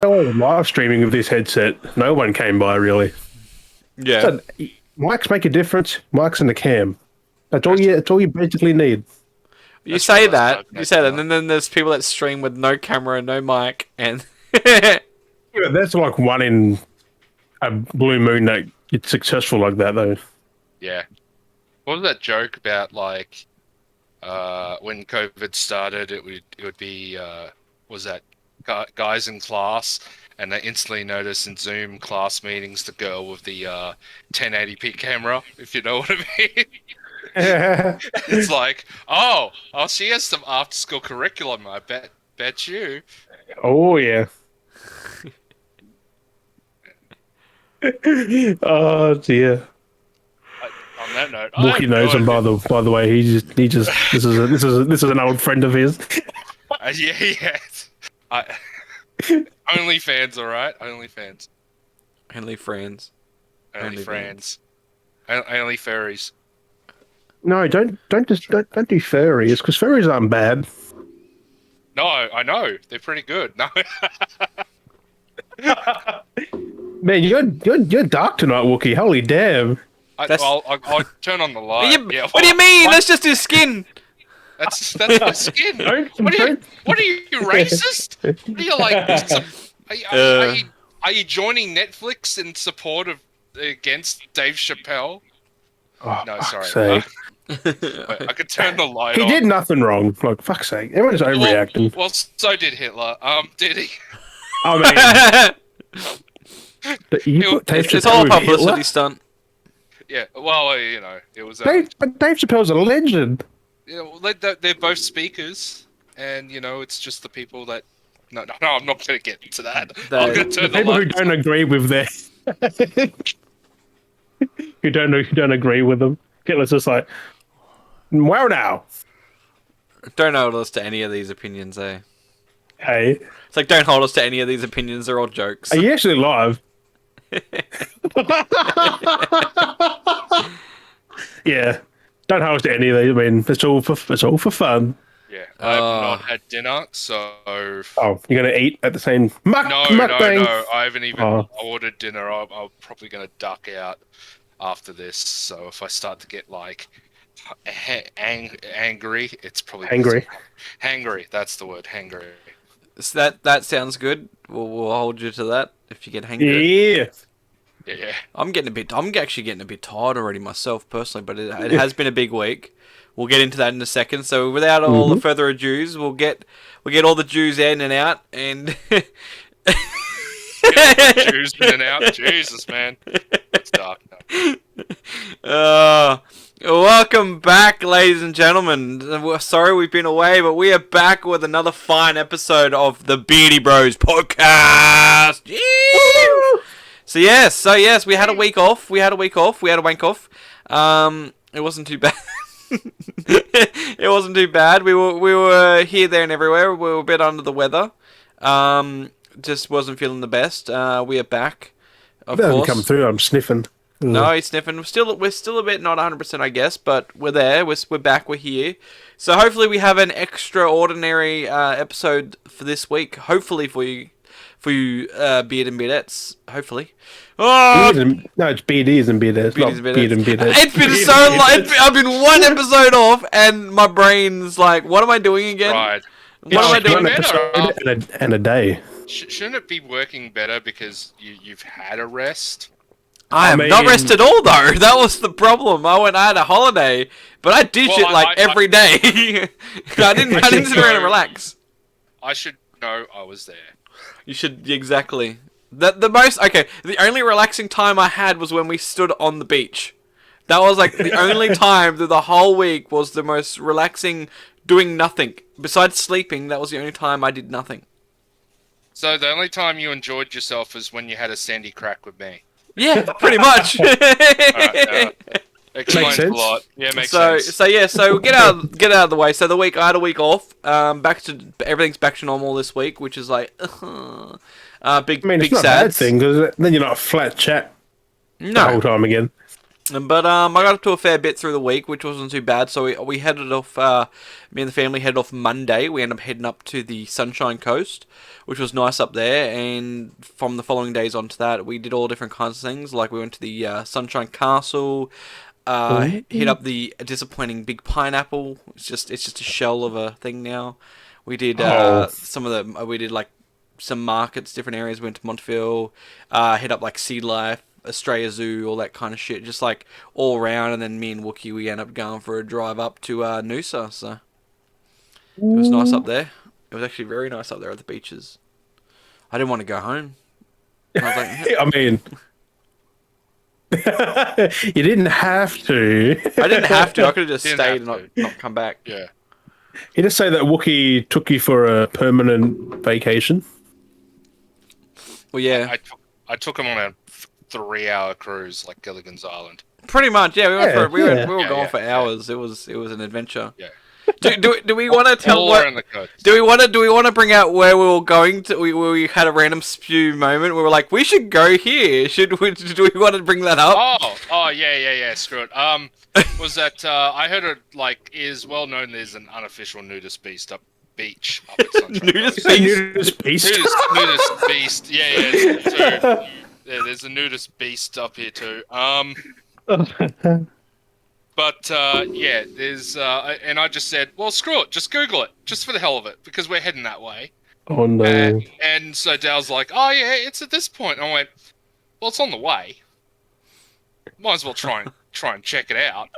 was live streaming with this headset. No one came by really. Yeah. So, mics make a difference. Mics and the cam. That's all you. That's all you basically need. You say that, and then there's people that stream with no camera, no mic, and Yeah, that's like one in a blue moon that gets successful like that, though. Yeah. What was that joke about, like, when COVID started, it would be, was that guys in class, and they instantly notice in Zoom class meetings the girl with the 1080p camera, if you know what I mean. It's like, oh, she has some after-school curriculum, I bet you. Oh yeah. Oh dear. On that note, Wookie knows him by the way. He just this is an old friend of his. Yeah. Only fans, all right. Only fans. only friends. Only friends. Only furries. No, don't do furries because furries aren't bad. No, I know they're pretty good. No. Man, you're dark tonight, Wookie. Holy damn! I'll turn on the light. What do you mean? That's just his skin. That's my skin. What are you racist? What are you like? Are you joining Netflix in support of against Dave Chappelle? Oh, No, sorry. I could turn the light on. He did nothing wrong. Like fuck's sake, everyone's overreacting. Well, so did Hitler. Did he? I mean, It's all a publicity stunt. Yeah. Well, you know, it was. But Dave Chappelle's a legend. Yeah, well, they're both speakers, and you know, it's just the people that. No, I'm not going to get into that. I'm going to turn the people who lights don't agree with their. who don't agree with them. Hitler's just like, wow now. Don't hold us to any of these opinions, eh? Hey, it's like don't hold us to any of these opinions. They're all jokes. Are you actually live? Yeah, don't hold us to any of these. I mean, it's all for fun. Yeah, I have not had dinner, so. Oh, you're gonna eat at the same. No. I haven't even ordered dinner. I'm probably gonna duck out after this. So if I start to get like angry, it's probably hangry. That's the word, hangry. So that sounds good. We'll hold you to that if you get hangry. Yeah. I'm actually getting a bit tired already myself personally, but it has been a big week. We'll get into that in a second. So without all the further ado's, we'll get all the Jews in and out and Jews in and out. Jesus, man. It's dark now. Welcome back, ladies and gentlemen. We're sorry we've been away, but we are back with another fine episode of the Beardy Bros podcast. So yes, we had a week off. We had a wank off. It wasn't too bad. It wasn't too bad. We were here, there, and everywhere. We were a bit under the weather. Just wasn't feeling the best. We are back. Of course. Come through. I'm sniffing. No, he's sniffing. We're still a bit not 100%, I guess, but we're there. We're back. We're here. So hopefully we have an extraordinary episode for this week. Hopefully for you, Beard and Beardettes. Hopefully. No, it's BDs and Beardettes. Not Beard and Beardettes. It's been so long. I've been one episode off, and my brain's like, what am I doing again? Right. What am I doing? An episode and a day. Shouldn't it be working better because you've had a rest? I have not rested at all, though. That was the problem. I had a holiday, but I did shit every day. I didn't sit around and relax. I should know I was there. You should, exactly. The only relaxing time I had was when we stood on the beach. That was like the only time through the whole week was the most relaxing, doing nothing. Besides sleeping, that was the only time I did nothing. So the only time you enjoyed yourself is when you had a sandy crack with me. Yeah, pretty much. Explains a lot. Yeah, makes sense. So get out of the way. So I had a week off. Everything's back to normal this week, which is like big. I mean, it's not a bad thing because then you're not a flat chat the whole time again. But I got up to a fair bit through the week, which wasn't too bad. So we headed off. Me and the family headed off Monday. We ended up heading up to the Sunshine Coast, which was nice up there. And from the following days onto that, we did all different kinds of things. Like we went to the Sunshine Castle. Hit up the disappointing Big Pineapple. It's just a shell of a thing now. We did some of the. We did like some markets, different areas. We went to Montville. Hit up like Sea Life. Australia Zoo, all that kind of shit, just like all around. And then me and Wookie, we end up going for a drive up to Noosa. So it was nice up there. It was actually very nice up there at the beaches. I didn't want to go home. I was like, I mean, you didn't have to. I didn't have to. I could have just Didn't stayed and have not come back. Yeah. You just say that Wookie took you for a permanent vacation. Well, yeah, I took him on a 3-hour cruise like Gilligan's Island. pretty much. Yeah, we went Yeah, for we yeah. were Yeah, gone yeah, for yeah. hours. It was an adventure. Yeah. Do we want to tell All what? around the coast. Do we want to bring out where we were going to? Where we had a random spew moment. We were like, we should go here. Do we want to bring that up? Yeah. Screw it. Was that I heard it like is well known. There's an unofficial nudist beach up at Sunshine Nudist Coast. beach? Nudist beast. Nudist beast. Yeah. There's a nudist beast up here too. But yeah, there's and I just said, well, screw it, just Google it, just for the hell of it, because we're heading that way. Oh no. And so Dale's like, oh yeah, it's at this point. And I went, well, it's on the way. Might as well try and check it out.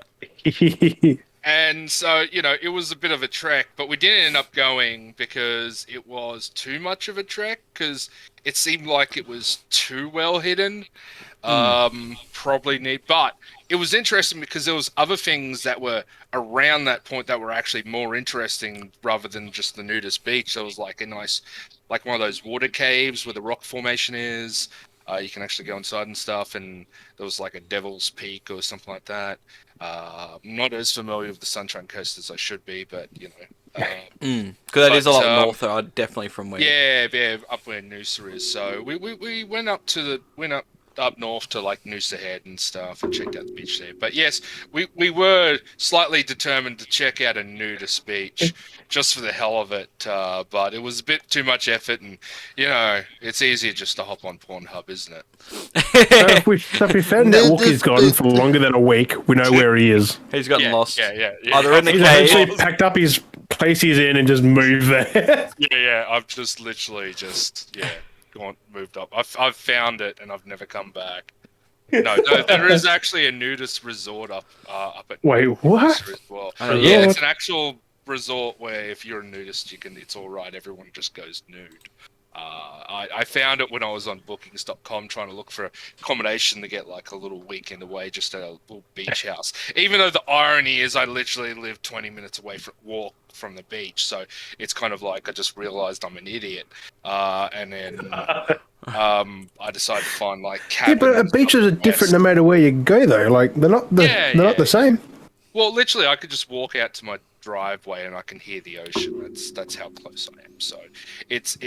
And so, it was a bit of a trek, but we didn't end up going because it was too much of a trek, because it seemed like it was too well hidden. Probably neat, but it was interesting because there was other things that were around that point that were actually more interesting rather than just the nudist beach. There was like a nice, like one of those water caves where the rock formation is. You can actually go inside and stuff, and there was like a Devil's Peak or something like that. I'm not as familiar with the Sunshine Coast as I should be, but Because that is a lot north, definitely from where. yeah, up where Noosa is. So we went up north to like Noosa Head and stuff and checked out the beach there. But yes, we were slightly determined to check out a nudist beach just for the hell of it. But it was a bit too much effort, and it's easier just to hop on Pornhub, isn't it? If we found that Wookie's gone for longer than a week, we know where he is. He's gotten lost. Yeah. Either in the He's cave. eventually packed up his place he's in and just moved there. Yeah. I've just literally moved up. I've found it and I've never come back. No, there is actually a nudist resort up at Wait, what? Noosa as well. Oh, Yeah, yeah. it's an actual resort where if you're a nudist, it's all right. Everyone just goes nude. I found it when I was on bookings.com trying to look for accommodation to get like a little weekend away, just at a little beach house. Even though the irony is I literally live 20 minutes away walk from the beach, so it's kind of like I just realized I'm an idiot. And then I decided to find like Yeah, cabins. but beaches are different no matter where you go, though. Like they're not the same. Well, literally, I could just walk out to my driveway and I can hear the ocean. That's how close I am. So it's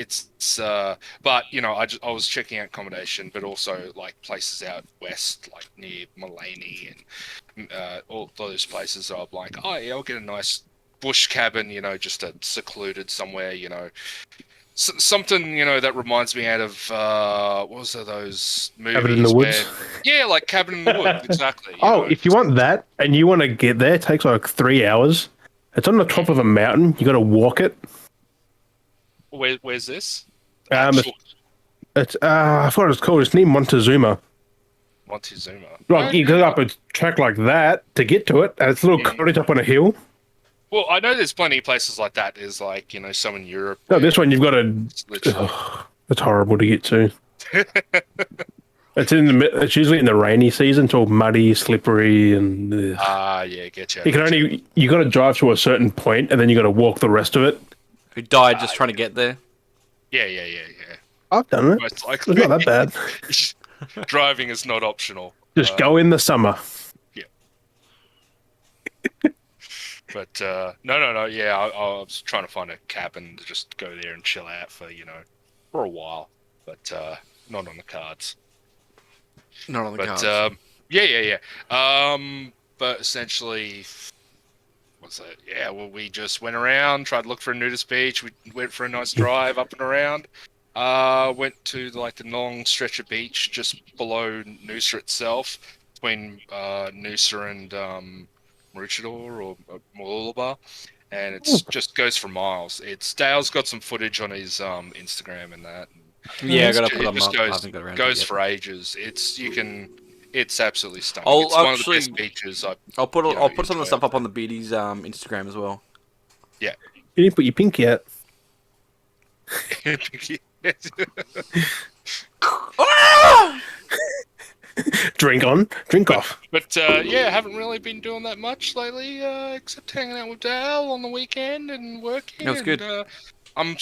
but I was checking out accommodation, but also like places out west, like near Mullaney and all those places. So I'm like, oh yeah, I'll get a nice bush cabin, just a secluded somewhere, something that reminds me out of what was it, those movies? Cabin in the Woods. Yeah, like Cabin in the Woods, exactly. If you want that and you want to get there, it takes like 3 hours. It's on the top of a mountain. You got to walk it. Where's this? It's I forgot what it's called. It's near Montezuma. Montezuma. Like you go up a track like that to get to it, and it's a little cottage up on a hill. Well, I know there's plenty of places like that. There's like some in Europe. No, this one you've got to. Literally. It's horrible to get to. It's usually in the rainy season. It's all muddy, slippery, and Yeah, get you. you got to drive to a certain point, and then you got to walk the rest of it. Who died just trying to get there. Yeah. I've done it. Most likely. It's not that bad. Driving is not optional. Just go in the summer. Yeah. But no. Yeah, I was trying to find a cabin to just go there and chill out for a while, but not on the cards. Not on the But cards. Yeah. But essentially, what's that? Yeah, well, we just went around, tried to look for a nudist beach. We went for a nice drive up and around. Went to like the long stretch of beach just below Noosa itself, between Noosa and Maroochydore or Mooloolaba, and it's just goes for miles. It's Dale's got some footage on his Instagram and that. Yeah, I It's gotta ju- put it them just up. I goes haven't got around to it goes yet. for ages. It's absolutely stunning. I'll It's one of the actually- best beaches I'll put you know, I'll put some of the enjoy stuff up up on the Beardy's Instagram as well. You didn't put your pinky out. there. Drink on, drink off. But yeah, haven't really been doing that much lately, except hanging out with Dale on the weekend and working. That's good. I'm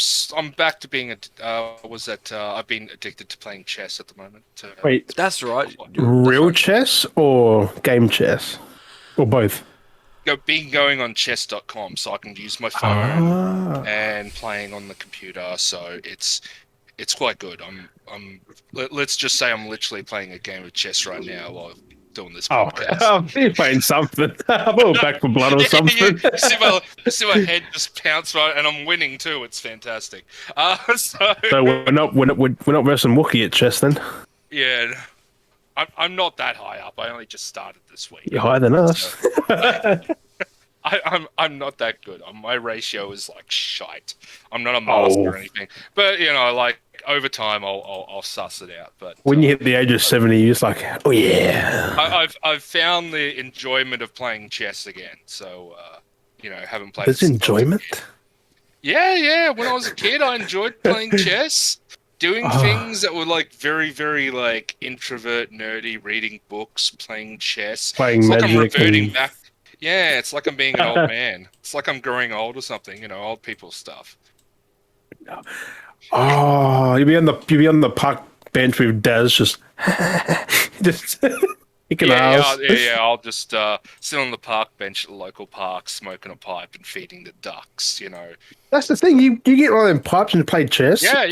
back to being I've been addicted to playing chess at the moment. Wait, That's right. real chess or game chess? Or both? Been going on chess.com so I can use my phone Ah. and playing on the computer, so it's quite good. Let's just say I'm literally playing a game of chess right now while doing this Oh, podcast. you're playing something. I'm all back for blood or something. You see my head just pounce right, and I'm winning too. It's fantastic. So So we're not versing Wookie at chess then. yeah, I'm not that high up. I only just started this week. You're higher than us. I'm not that good. My ratio is like shite. I'm not a master or anything, but you know, like over time, I'll suss it out. But When you hit the age of 70, you're just like, oh yeah. I've found the enjoyment of playing chess again. So you know, haven't played. There's it since I was a enjoyment. kid. Yeah. When I was a kid, I enjoyed playing chess, doing things that were like very, very like introvert, nerdy, reading books, playing chess. Playing It's like Magic I'm reverting and- back. Yeah, it's like I'm being an old man. It's like I'm growing old or something. You know, old people stuff. Oh, you'll be on the park bench with Daz just he can ask. Yeah. I'll just sit on the park bench at the local park, smoking a pipe and feeding the ducks. You know. That's the thing. You get one of them pipes and play chess. Yeah.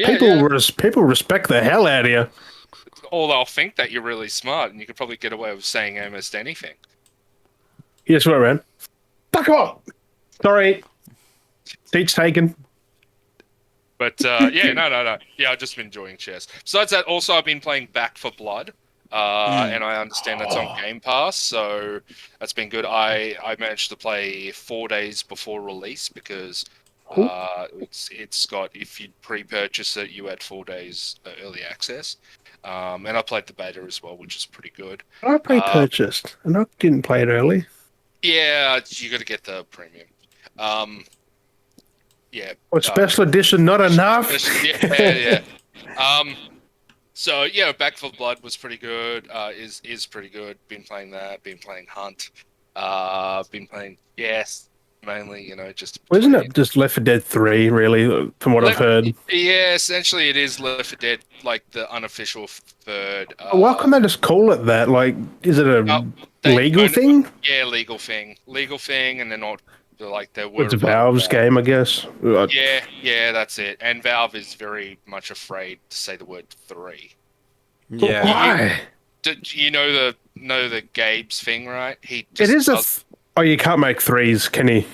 People respect the hell out of you. Or they'll think that you're really smart, and you could probably get away with saying almost anything. Yes, right, man. Fuck off. Sorry. Seat's taken. But yeah, no. Yeah, I've just been enjoying chess. Besides that, also I've been playing Back for Blood, and I understand that's on Game Pass, so that's been good. I managed to play 4 days before release because it's got, if you pre-purchase it, you had 4 days early access. And I played the beta as well, which is pretty good. I pre-purchased, and I didn't play it early. Yeah, you got to get the premium. Yeah. What, special edition not enough? Yeah. So yeah, Back for Blood was pretty good. Is pretty good. Been playing that. Been playing Hunt. Been playing mainly. You know, just. Well, isn't it just Left 4 Dead 3? Really, from what I've heard. Yeah, essentially it is Left 4 Dead, like the unofficial third. Why can't they just call it that? Like, is it a they legal own- thing? Yeah, legal thing, and they're not. They're like they were. It's Valve's game, I guess. Yeah, that's it. And Valve is very much afraid to say the word 3. Yeah. Why? Do you know the Gabe's thing, right? He It just is does- Oh, you can't make threes, can he?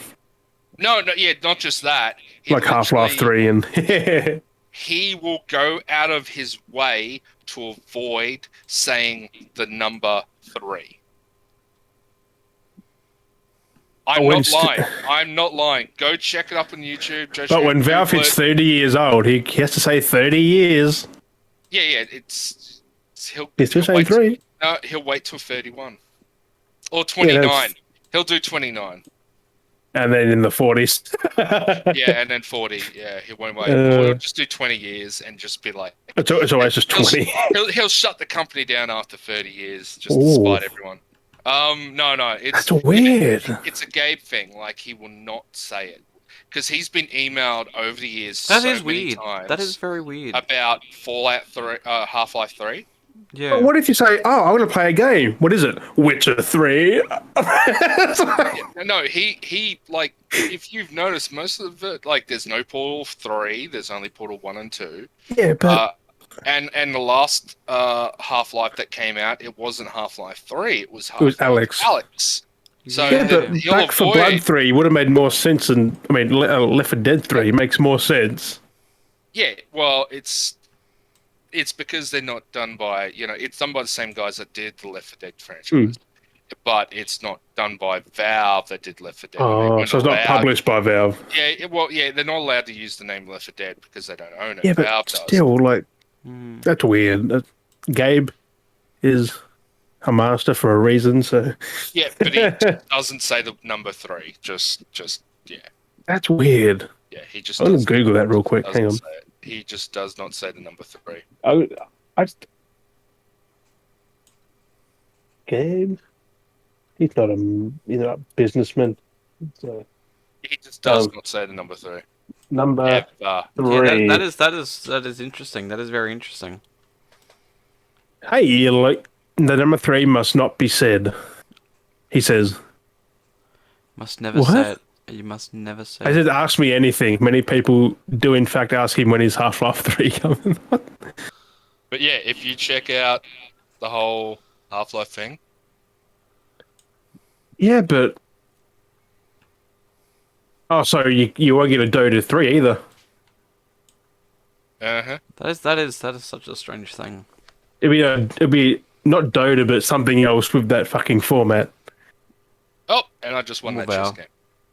No, yeah, not just that. He Like Half-Life literally- 3 and... He will go out of his way to avoid saying the number 3. I'm not lying. Go check it up on YouTube. But when Valve hits 30 years old, he has to say 30 years. Yeah, he'll He's saying wait 3. No, he'll wait till 31 or 29. that's- He'll do 29. And then in the 40s. Yeah, and then 40. Yeah, he won't wait. He'll just do 20 years and just be like. It's always just 20. He'll shut the company down after 30 years just to Ooh. spite everyone. No, it's That's weird. It's a Gabe thing. Like, he will not say it because he's been emailed over the years. That so is many weird. times That is very weird. about Fallout 3, Half-Life 3. Yeah. But what if you say, oh, I'm going to play a game? What is it? Witcher 3? No, he like, if you've noticed, most of it, like, there's no Portal 3. There's only Portal 1 and 2. Yeah, but And the last Half-Life that came out, it wasn't Half-Life 3, it was It was Half-Life Alex. Alex. So Yeah, Yeah. but he'll Back for Blood avoid. 3 would have made more sense than, I mean, Left 4 Dead 3 makes more sense. Yeah, well, it's because they're not done by, it's done by the same guys that did the Left 4 Dead franchise. But it's not done by Valve that did Left 4 Dead. And they Oh, weren't so it's not allowed. published by Valve. Yeah, they're not allowed to use the name Left 4 Dead because they don't own it. Yeah, Valve but does. still, like, Mm. that's weird. Gabe is a master for a reason, so Yeah, but he doesn't say the number 3. Just yeah. that's weird. Yeah, he just I'm gonna doesn't, Google that real quick. doesn't Hang on. say it. He just does not say the number 3. I Gabe. He's not a businessman. So, He just does not say the number 3. number Ever. Yeah, 3. that is interesting. That is very interesting. Hey, you like the number 3 must not be said. He says. Must never What? say it. You must never say I it. said, ask me anything. Many people do, in fact, ask him when his Half-Life 3 coming. But yeah, if you check out the whole Half-Life thing, Yeah, but so you won't get a Dota 3 either. That is such a strange thing. It'd be not Dota, but something else with that fucking format. oh, and I just won that Mobile. chess game.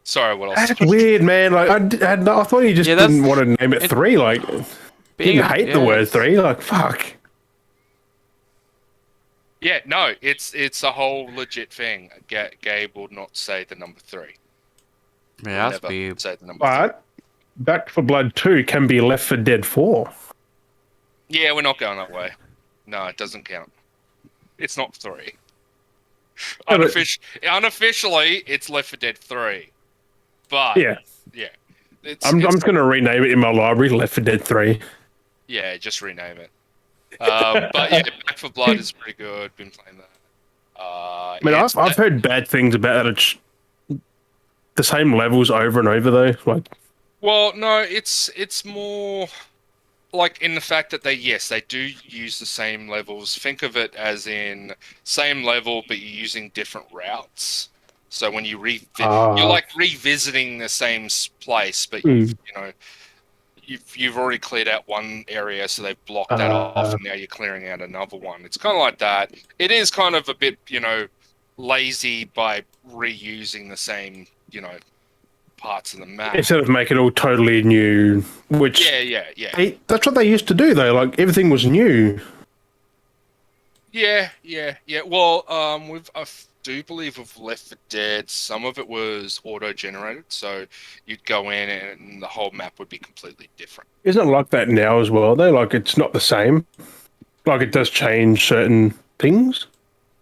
Sorry, what else? That's weird, man. Like I thought you just Yeah, that's- didn't want to name it 3. Like, Being didn't a- hate the yeah, word it's- 3. Like, fuck. Yeah, no, it's a whole legit thing. Gabe will not say the number 3. Yeah, that's Never weird. say the number 3. But Back for Blood 2 can be Left 4 Dead 4. Yeah, we're not going that way. No, it doesn't count. It's not 3. Yeah, but- Unofficially, it's Left 4 Dead 3. But Yeah, I'm just gonna rename it in my library Left 4 Dead 3. yeah, just rename it. But yeah, Back 4 Blood is pretty good. Been playing that. I mean, I've heard bad things about it. It's the same levels over and over, though. Like, Well, no, it's more like in the fact that they do use the same levels. Think of it as in same level, but you're using different routes. So when you you're like revisiting the same place, but you've already cleared out one area, so they've blocked that off, and now you're clearing out another one. It's kind of like that. It is kind of a bit, lazy by reusing the same, parts of the map. instead of making it all totally new, which Yeah. that's what they used to do, though. Like, everything was new. Yeah. Well, I do believe with Left 4 Dead, some of it was auto-generated, so you'd go in and the whole map would be completely different. Isn't it like that now as well, though? Like, it's not the same. Like, it does change certain things.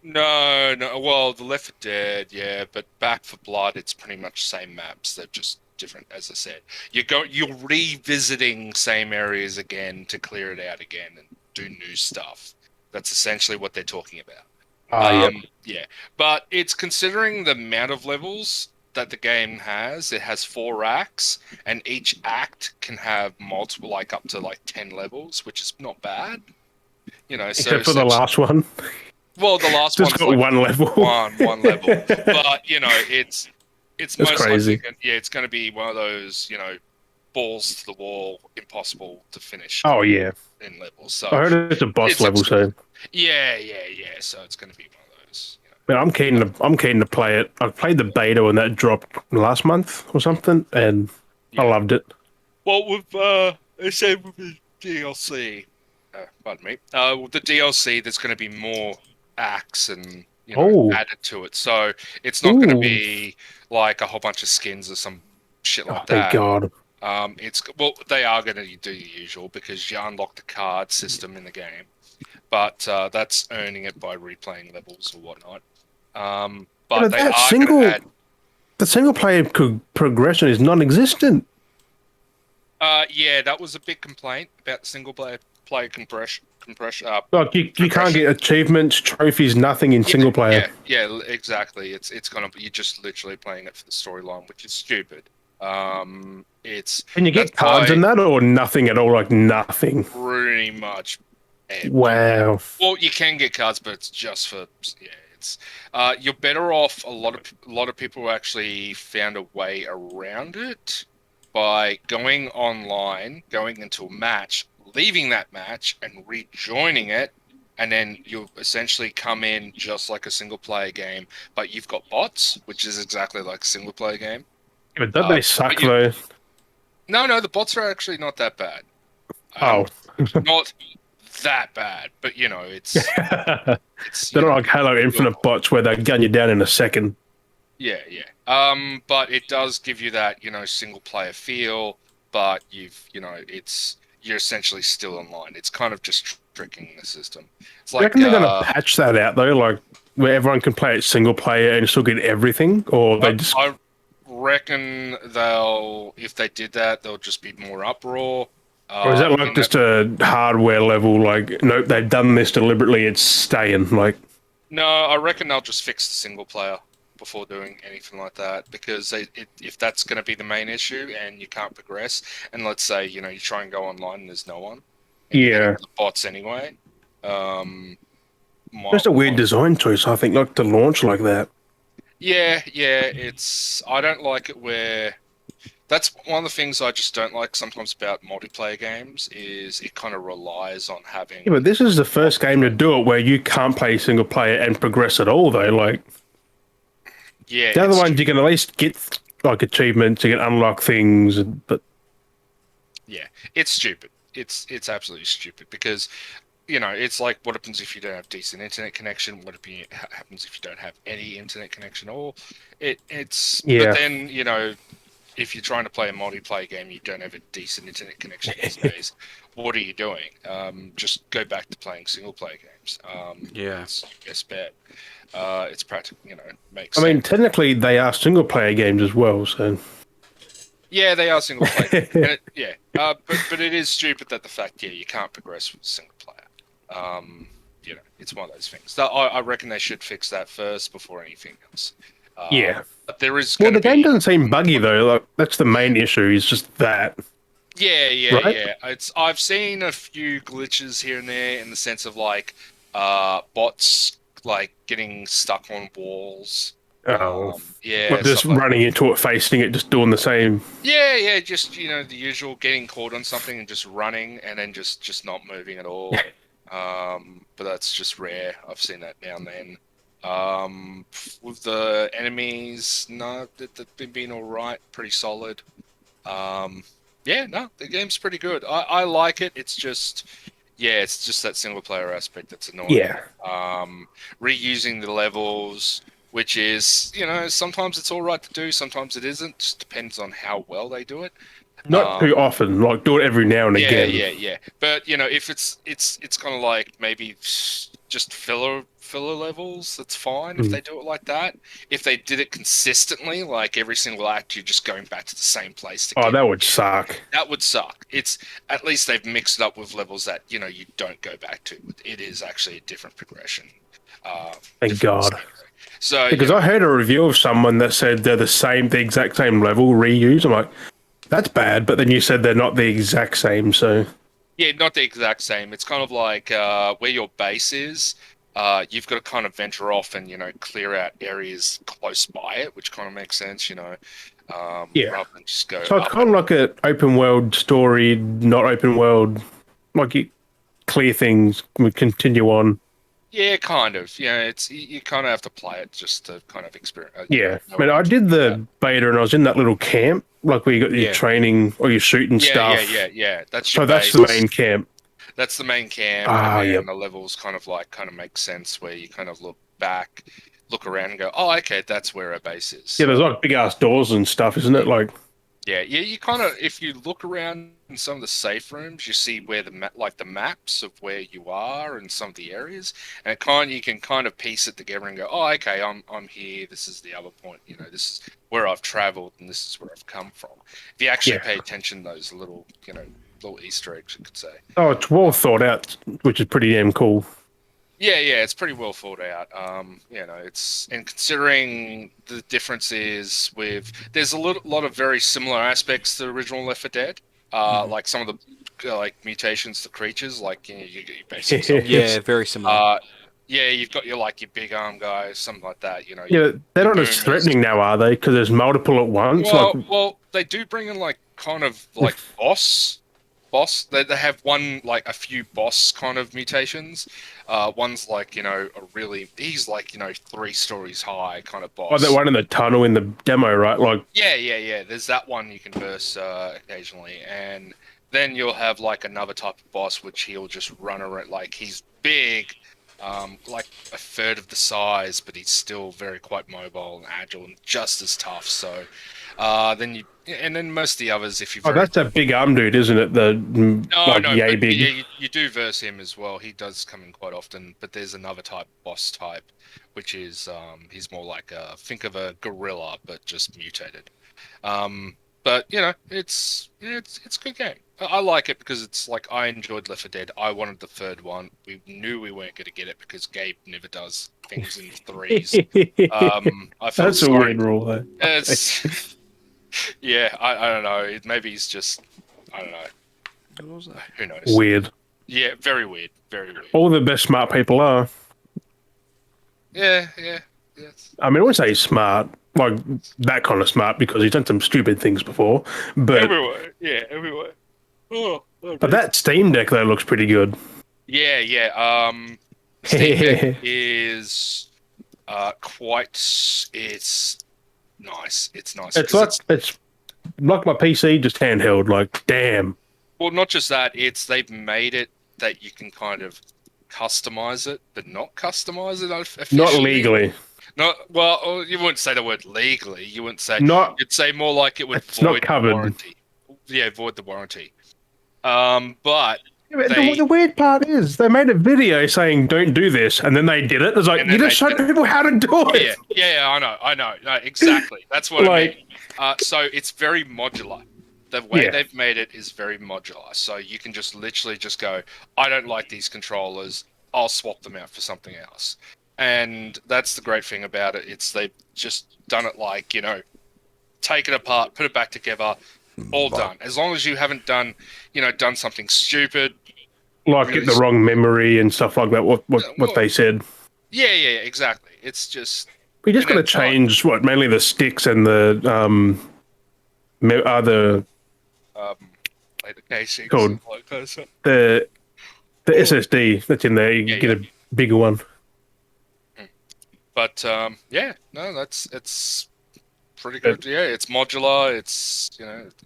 No. Well, the Left 4 Dead, yeah, but Back 4 Blood, it's pretty much same maps. They're just different, as I said. You're revisiting same areas again to clear it out again and do new stuff. That's essentially what they're talking about. Yeah, but it's considering the amount of levels that the game has. It has 4 acts, and each act can have multiple, like up to like 10 levels, which is not bad. Except for the last one. Well, the last Just one's got like one level. one level, but it's That's most crazy. likely, it's going to be one of those, balls to the wall, impossible to finish. Oh, yeah. In levels. So I heard it's a boss level, so. Yeah. So it's going to be one of those. But I'm keen to play it. I played the beta when that dropped last month or something, and I loved it. Well, with the DLC, pardon me. With the DLC, there's going to be more acts and added to it. So it's not going to be like a whole bunch of skins or some shit like that. Thank God. They are going to do the usual because you unlock the card system in the game, but that's earning it by replaying levels or whatnot. But they are going to add. The single player progression is non-existent. Yeah, that was a big complaint about the single player compression. Like you can't get achievements, trophies, nothing in single player. Yeah, exactly. It's you're just literally playing it for the storyline, which is stupid. Can you get cards in that or nothing at all? Like nothing. Pretty much Wow. Well, you can get cards, but it's just for It's you're better off. A lot of people actually found a way around it by going online, going into a match, leaving that match, and rejoining it, and then you'll essentially come in just like a single player game, but you've got bots, which is exactly like a single player game. But don't they But suck you, though? no, the bots are actually not that bad. Oh. Not that bad, but it's it's They're not like Halo Infinite bots where they gun you down in a second. yeah. But it does give you that single player feel, but you're essentially still online. It's kind of just tricking the system. It's Do you like reckon they're going to patch that out though? Like where everyone can play it single player and still get everything? Or they just. I reckon if they did that, there'll just be more uproar. Or is that like just a hardware level? Like, nope, they've done this deliberately. It's staying. Like, No, I reckon they'll just fix the single player before doing anything like that, because if that's going to be the main issue and you can't progress, and let's say you try and go online and there's no one, and you get yeah, into the bots anyway. just a weird design choice. I think, like to launch like that. Yeah. I don't like it where. That's one of the things I just don't like sometimes about multiplayer games is it kind of relies on having. Yeah, but this is the first game to do it where you can't play single player and progress at all. Though, like, Yeah, the other ones you can at least get like achievements, you can unlock things, but yeah, it's stupid. It's absolutely stupid because it's like what happens if you don't have decent internet connection? What happens if you don't have any internet connection at all? yeah. But then if you're trying to play a multiplayer game, you don't have a decent internet connection these days. What are you doing? Just go back to playing single player games. It's your best bet. It's practical, makes I mean, sense. technically, they are single player games as well. So Yeah, they are single player. But it is stupid that the fact you can't progress with single player. It's one of those things. So I reckon they should fix that first before anything else. yeah. But there is. Well, the game doesn't seem buggy though. Like that's the main issue. Is just that. Yeah. Right? I've seen a few glitches here and there in the sense of like bots like getting stuck on walls. Oh, Yeah, just stuff like running into it, facing it, just doing the same. yeah, just the usual getting caught on something and just running and then just not moving at all. But that's just rare. I've seen that now and then. With the enemies, no, they've been all right, pretty solid. The game's pretty good. I like it. It's just that single player aspect that's annoying. Yeah. Reusing the levels, which is sometimes it's all right to do, sometimes it isn't. Just depends on how well they do it. Not too often. Like do it every now and again. Yeah. But if it's kind of like maybe just filler levels, that's fine if they do it like that. If they did it consistently, like every single act, you're just going back to the same place to Oh, that would suck. That would suck. It's at least they've mixed it up with levels that you don't go back to. It is actually a different progression. Thank God. Scenery. So Because I heard a review of someone that said they're the exact same level reused. I'm like, that's bad. But then you said they're not the exact same. So yeah, not the exact same. It's kind of like where your base is. You've got to kind of venture off and clear out areas close by it, which kind of makes sense. Rather than just go. So it's kind of like an open world story, not open world. Like you clear things, we continue on. Yeah, kind of. It's you kind of have to play it just to kind of experience. Yeah, I mean, I did the beta and I was in that little camp, like where you got your training or your shooting stuff. Yeah. That's that's the main camp. That's the main camp, and the levels kind of make sense where you kind of look back, look around, and go, "Oh, okay, that's where our base is." Yeah, there's like big ass doors and stuff, isn't it? Like, yeah. You kind of, if you look around in some of the safe rooms, you see where the maps of where you are and some of the areas, and you can kind of piece it together and go, "Oh, okay, I'm here. This is the other point. This is where I've traveled, and this is where I've come from." If you actually pay attention to those little Easter eggs, you could say. Oh, it's well thought out, which is pretty damn cool. Yeah, it's pretty well thought out. It's and considering the differences there's a lot of very similar aspects to the original Left 4 Dead. Like some of the like mutations to creatures, like you get your basic zombies. Yeah, very similar. Yeah, you've got your big arm guys, something like that. You know, Yeah, they're your not as boomers. threatening now, are they? Because there's multiple at once. Well, they do bring in like kind of like boss. They have a few boss kind of mutations. One's like he's like 3 stories high kind of boss. that one in the tunnel in the demo, right? Like, Yeah. There's that one you can verse occasionally, and then you'll have like another type of boss which he'll just run around. Like he's big, like a third of the size, but he's still very quite mobile and agile and just as tough. So then most of the others, if you that's that big arm dude, isn't it? Yay big. Yeah, you do verse him as well. He does come in quite often, but there's another boss type, which is he's more like think of a gorilla but just mutated. But it's a good game. I like it because it's like I enjoyed Left 4 Dead. I wanted the third one. We knew we weren't going to get it because Gabe never does things in threes. I felt That's a weird rule, though. Yeah, I don't know. Maybe he's just I don't know. Who knows? Weird. Yeah, very weird. Very weird. All the best smart people are. Yeah. Yes. I mean, I wouldn't say he's smart, like that kind of smart, because he's done some stupid things before. But everywhere. Oh, but that Steam Deck though looks pretty good. Yeah. Steam Deck is quite. It's nice. It's nice. It's like my PC, just handheld. Like, damn. Well, not just that. They've made it that you can kind of customize it, but not customize it officially. Not legally. Well, you wouldn't say the word legally. You wouldn't say. You'd say more like it would void the warranty. Yeah, void the warranty. But the weird part is they made a video saying don't do this, and then they did it. It's like you just showed people how to do it. Yeah, I know. No, exactly. That's what I mean. So it's very modular. The way they've made it is very modular. So you can just literally just go, I don't like these controllers. I'll swap them out for something else. And that's the great thing about it. They've just done it like, take it apart, put it back together, all done. As long as you haven't done something stupid. Like get the wrong memory and stuff like that, what they said. Yeah, exactly. It's just... We just got to change, mainly the sticks and the other... like the casings. Called the SSD that's in there. You get a bigger one. But it's pretty good. Yeah, it's modular. It's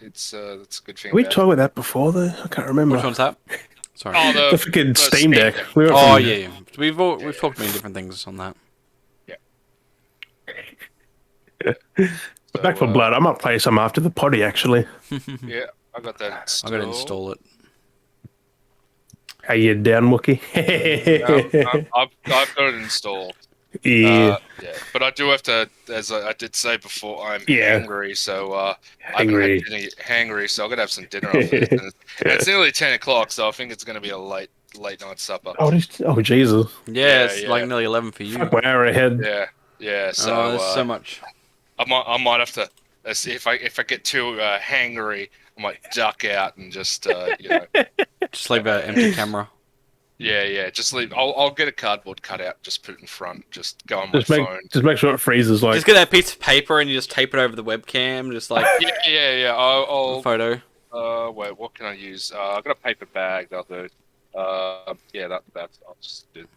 it's a good thing. Did we talk about that before though? I can't remember. Which one's that? Sorry. Oh, the freaking Steam Deck. Yeah. We've talked many different things on that. Yeah. Back for Blood. I might play some after the potty actually. Yeah, I got that installed. I got to install it. How you down, Wookie? I've got it installed. Yeah. But I do have to, as I did say before, I'm hungry, so hangry, so I'm gonna have some dinner after this. And it's nearly 10 o'clock, so I think it's gonna be a late night supper. Oh Jesus! Yeah, it's like nearly 11 for you. An hour ahead. Yeah. So there's so much. I might have to. If I get too hangry, I might duck out and just just leave an empty camera. Yeah. Just leave. I'll get a cardboard cutout. Just put it in front. Just go on my phone. Just make sure it freezes. Like just get that piece of paper and you just tape it over the webcam. Just like yeah. I'll photo. Wait. What can I use? I've got a paper bag. I'll do. That's. I'll just do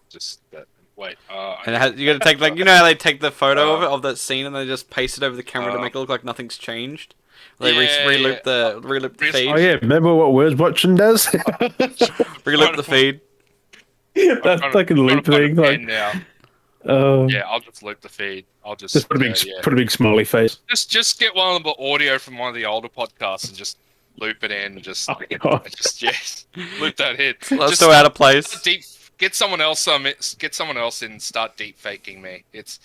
that. Wait. And you got to take how they take the photo of that scene and they just paste it over the camera to make it look like nothing's changed. They reloop the feed. Oh yeah, remember what Words Watching does? Reloop the feed. That fucking loop thing. Like, now. I'll just loop the feed. I'll just put a big smiley face. Just get one of the audio from one of the older podcasts and just loop it in. Just loop that in. That's so out of place. Get someone else in. Start deep faking me. It's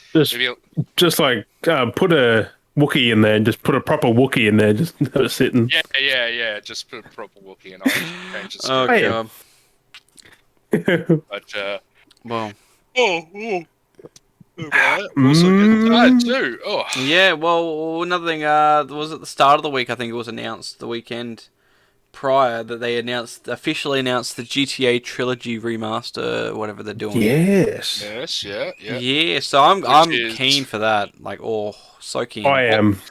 just like put a Wookie in there and just put a proper Wookie in there. Just have it sitting. Yeah. Just put a proper Wookie and I'll change the Oh god. But well. Oh. Also getting tired too. Yeah. Well, another thing. Was at the start of the week. I think it was announced the weekend. prior that they officially announced the GTA Trilogy remaster, whatever they're doing. Yes. Yes, yeah. Yeah, so I'm Which is- keen for that. Like, oh, so keen. I am.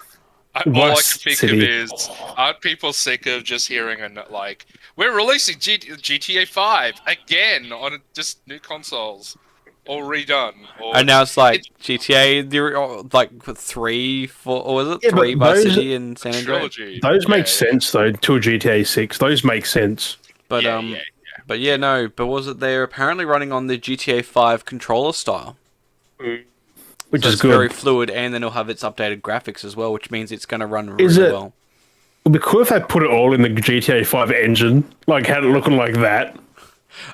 All I Vice can think City. of is, aren't people sick of just hearing like, we're releasing GTA 5 again on just new consoles, all redone, or And now it's like GTA, like 3, 4, or was it Yeah, 3 but Vice those City and San Andreas? trilogy. those Yeah, make sense though till GTA 6. Those make sense. But Yeah. but yeah, no. But was it they're apparently running on the GTA 5 controller style, Which so is it's very good. fluid, and then it'll have its updated graphics as well, which means it's going to run Is really it- well. It'd be cool if they put it all in the GTA 5 engine, like had it looking like that.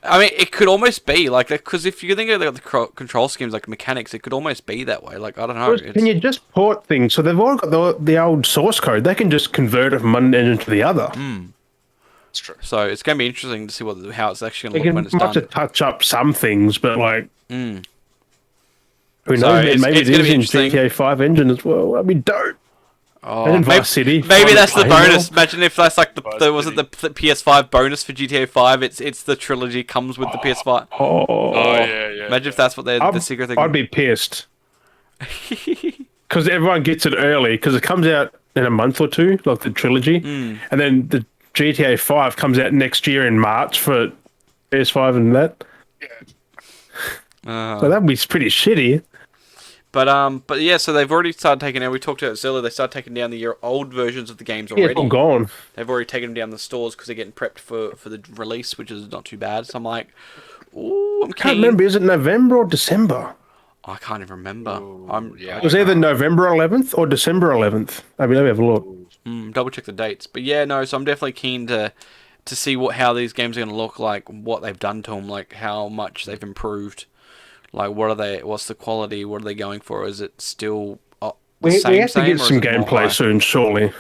I mean, it could almost be like that because if you think of the control schemes like mechanics, it could almost be that way. Like I don't know. Can you just port things? So they've all got the old source code. They can just convert it from one engine to the other. It's true. So it's going to be interesting to see how it's actually They going to look when can it's much done. to touch up some things, but like who So knows? it's Maybe it gonna is be in interesting. GTA 5 engine as well. That'd be dope. Oh, And in maybe, Vice City, maybe that's the playing well. bonus. Imagine if that's like Vice the was it City. the PS5 bonus for GTA 5? It's the trilogy comes with the PS5. Oh yeah. Imagine if that's what the secret thing. I'd be pissed because everyone gets it early because it comes out in a month or two, like the trilogy, and then the GTA 5 comes out next year in March for PS5 and that. So that'd be pretty shitty. But yeah, so they've already started taking down. We talked about this earlier. They started taking down the old versions of the games Yeah, already. it's all gone. They've already taken them down the stores because they're getting prepped for the release, which is not too bad. So I'm like, ooh, I'm Can't keen. remember. Is it November or December? I can't even remember. yeah. It was either November 11th or December 11th. I mean, let me have a look. Double check the dates. But yeah, no. So I'm definitely keen to see how these games are going to look, like what they've done to them, like how much they've improved. Like, what's the quality? What are they going for? Is it still the We same, have to or get is some it more high? gameplay soon, surely.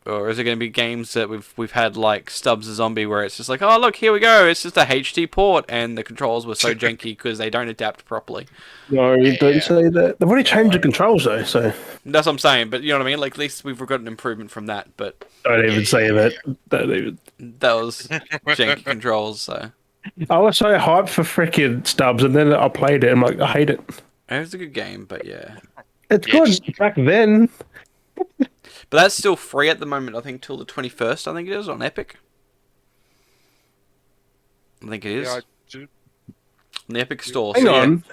Or is it going to be games that we've had like Stubbs the Zombie, where it's just like, oh look, here we go, it's just a HD port, and the controls were so janky because they don't adapt properly. No, you don't say that. They've already changed the controls though, so That's what I'm saying. But you know what I mean? Like, at least we've got an improvement from that. But don't even say that. Don't even. that was janky controls. So I was so hyped for freaking Stubbs, and then I played it, and I'm like, I hate it. it was a good game, but yeah. It's Yeah, good just- back then. But that's still free at the moment. I think till the 21st. I think it is on Epic. I think it is Yeah, on the Epic store. Hang so, yeah. on,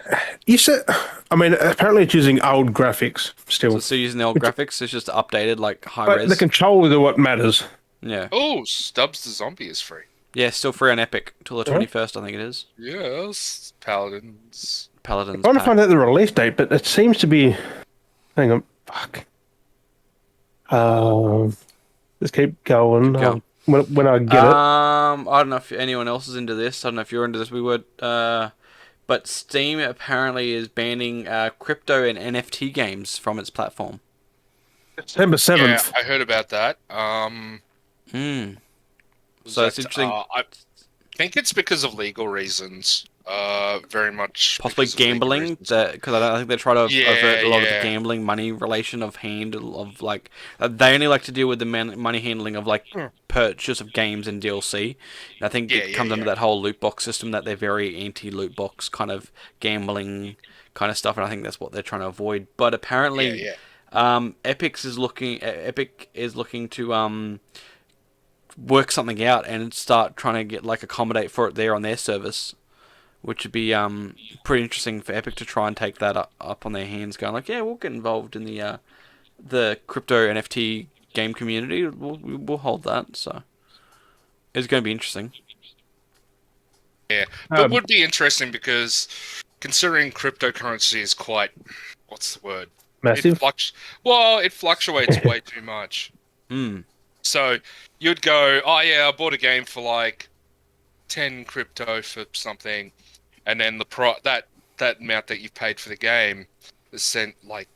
you said. I mean, apparently it's using old graphics still. So still using the old graphics. It's just updated, like high But res. the controls are what matters. Yeah, Oh, Stubbs the Zombie is free. yeah, still free on Epic till the 21st. I think it is. Yes, Paladins. Paladins. I'm trying to pack. find out the release date, but it seems to be. Hang on, fuck. Let's keep going. Keep going. When I get it. I don't know if anyone else is into this. I don't know if you're into this. We would. But Steam apparently is banning crypto and NFT games from its platform. September Yeah, 7th. I heard about that. So it's interesting. I think it's because of legal reasons. Very much. Possibly because of legal gambling, reasons. because I think they try to Yeah, avert a lot of the yeah. gambling money relation of like they only like to deal with the money handling of like purchase of games and DLC. And I think Yeah, it yeah, comes under yeah. that whole loot box system that they're very anti loot box kind of gambling kind of stuff, and I think that's what they're trying to avoid. But apparently, Yeah. Epic is looking to work something out and start trying to get like accommodate for it there on their service, which would be pretty interesting for Epic to try and take that up on their hands, going like, yeah, we'll get involved in the crypto NFT game community. We'll hold that. So it's going to be interesting. Yeah, but it would be interesting because considering cryptocurrency is quite, what's the word? Massive. It fluctuates way too much. So you'd go, oh yeah, I bought a game for like 10 crypto for something, and then that amount that you've paid for the game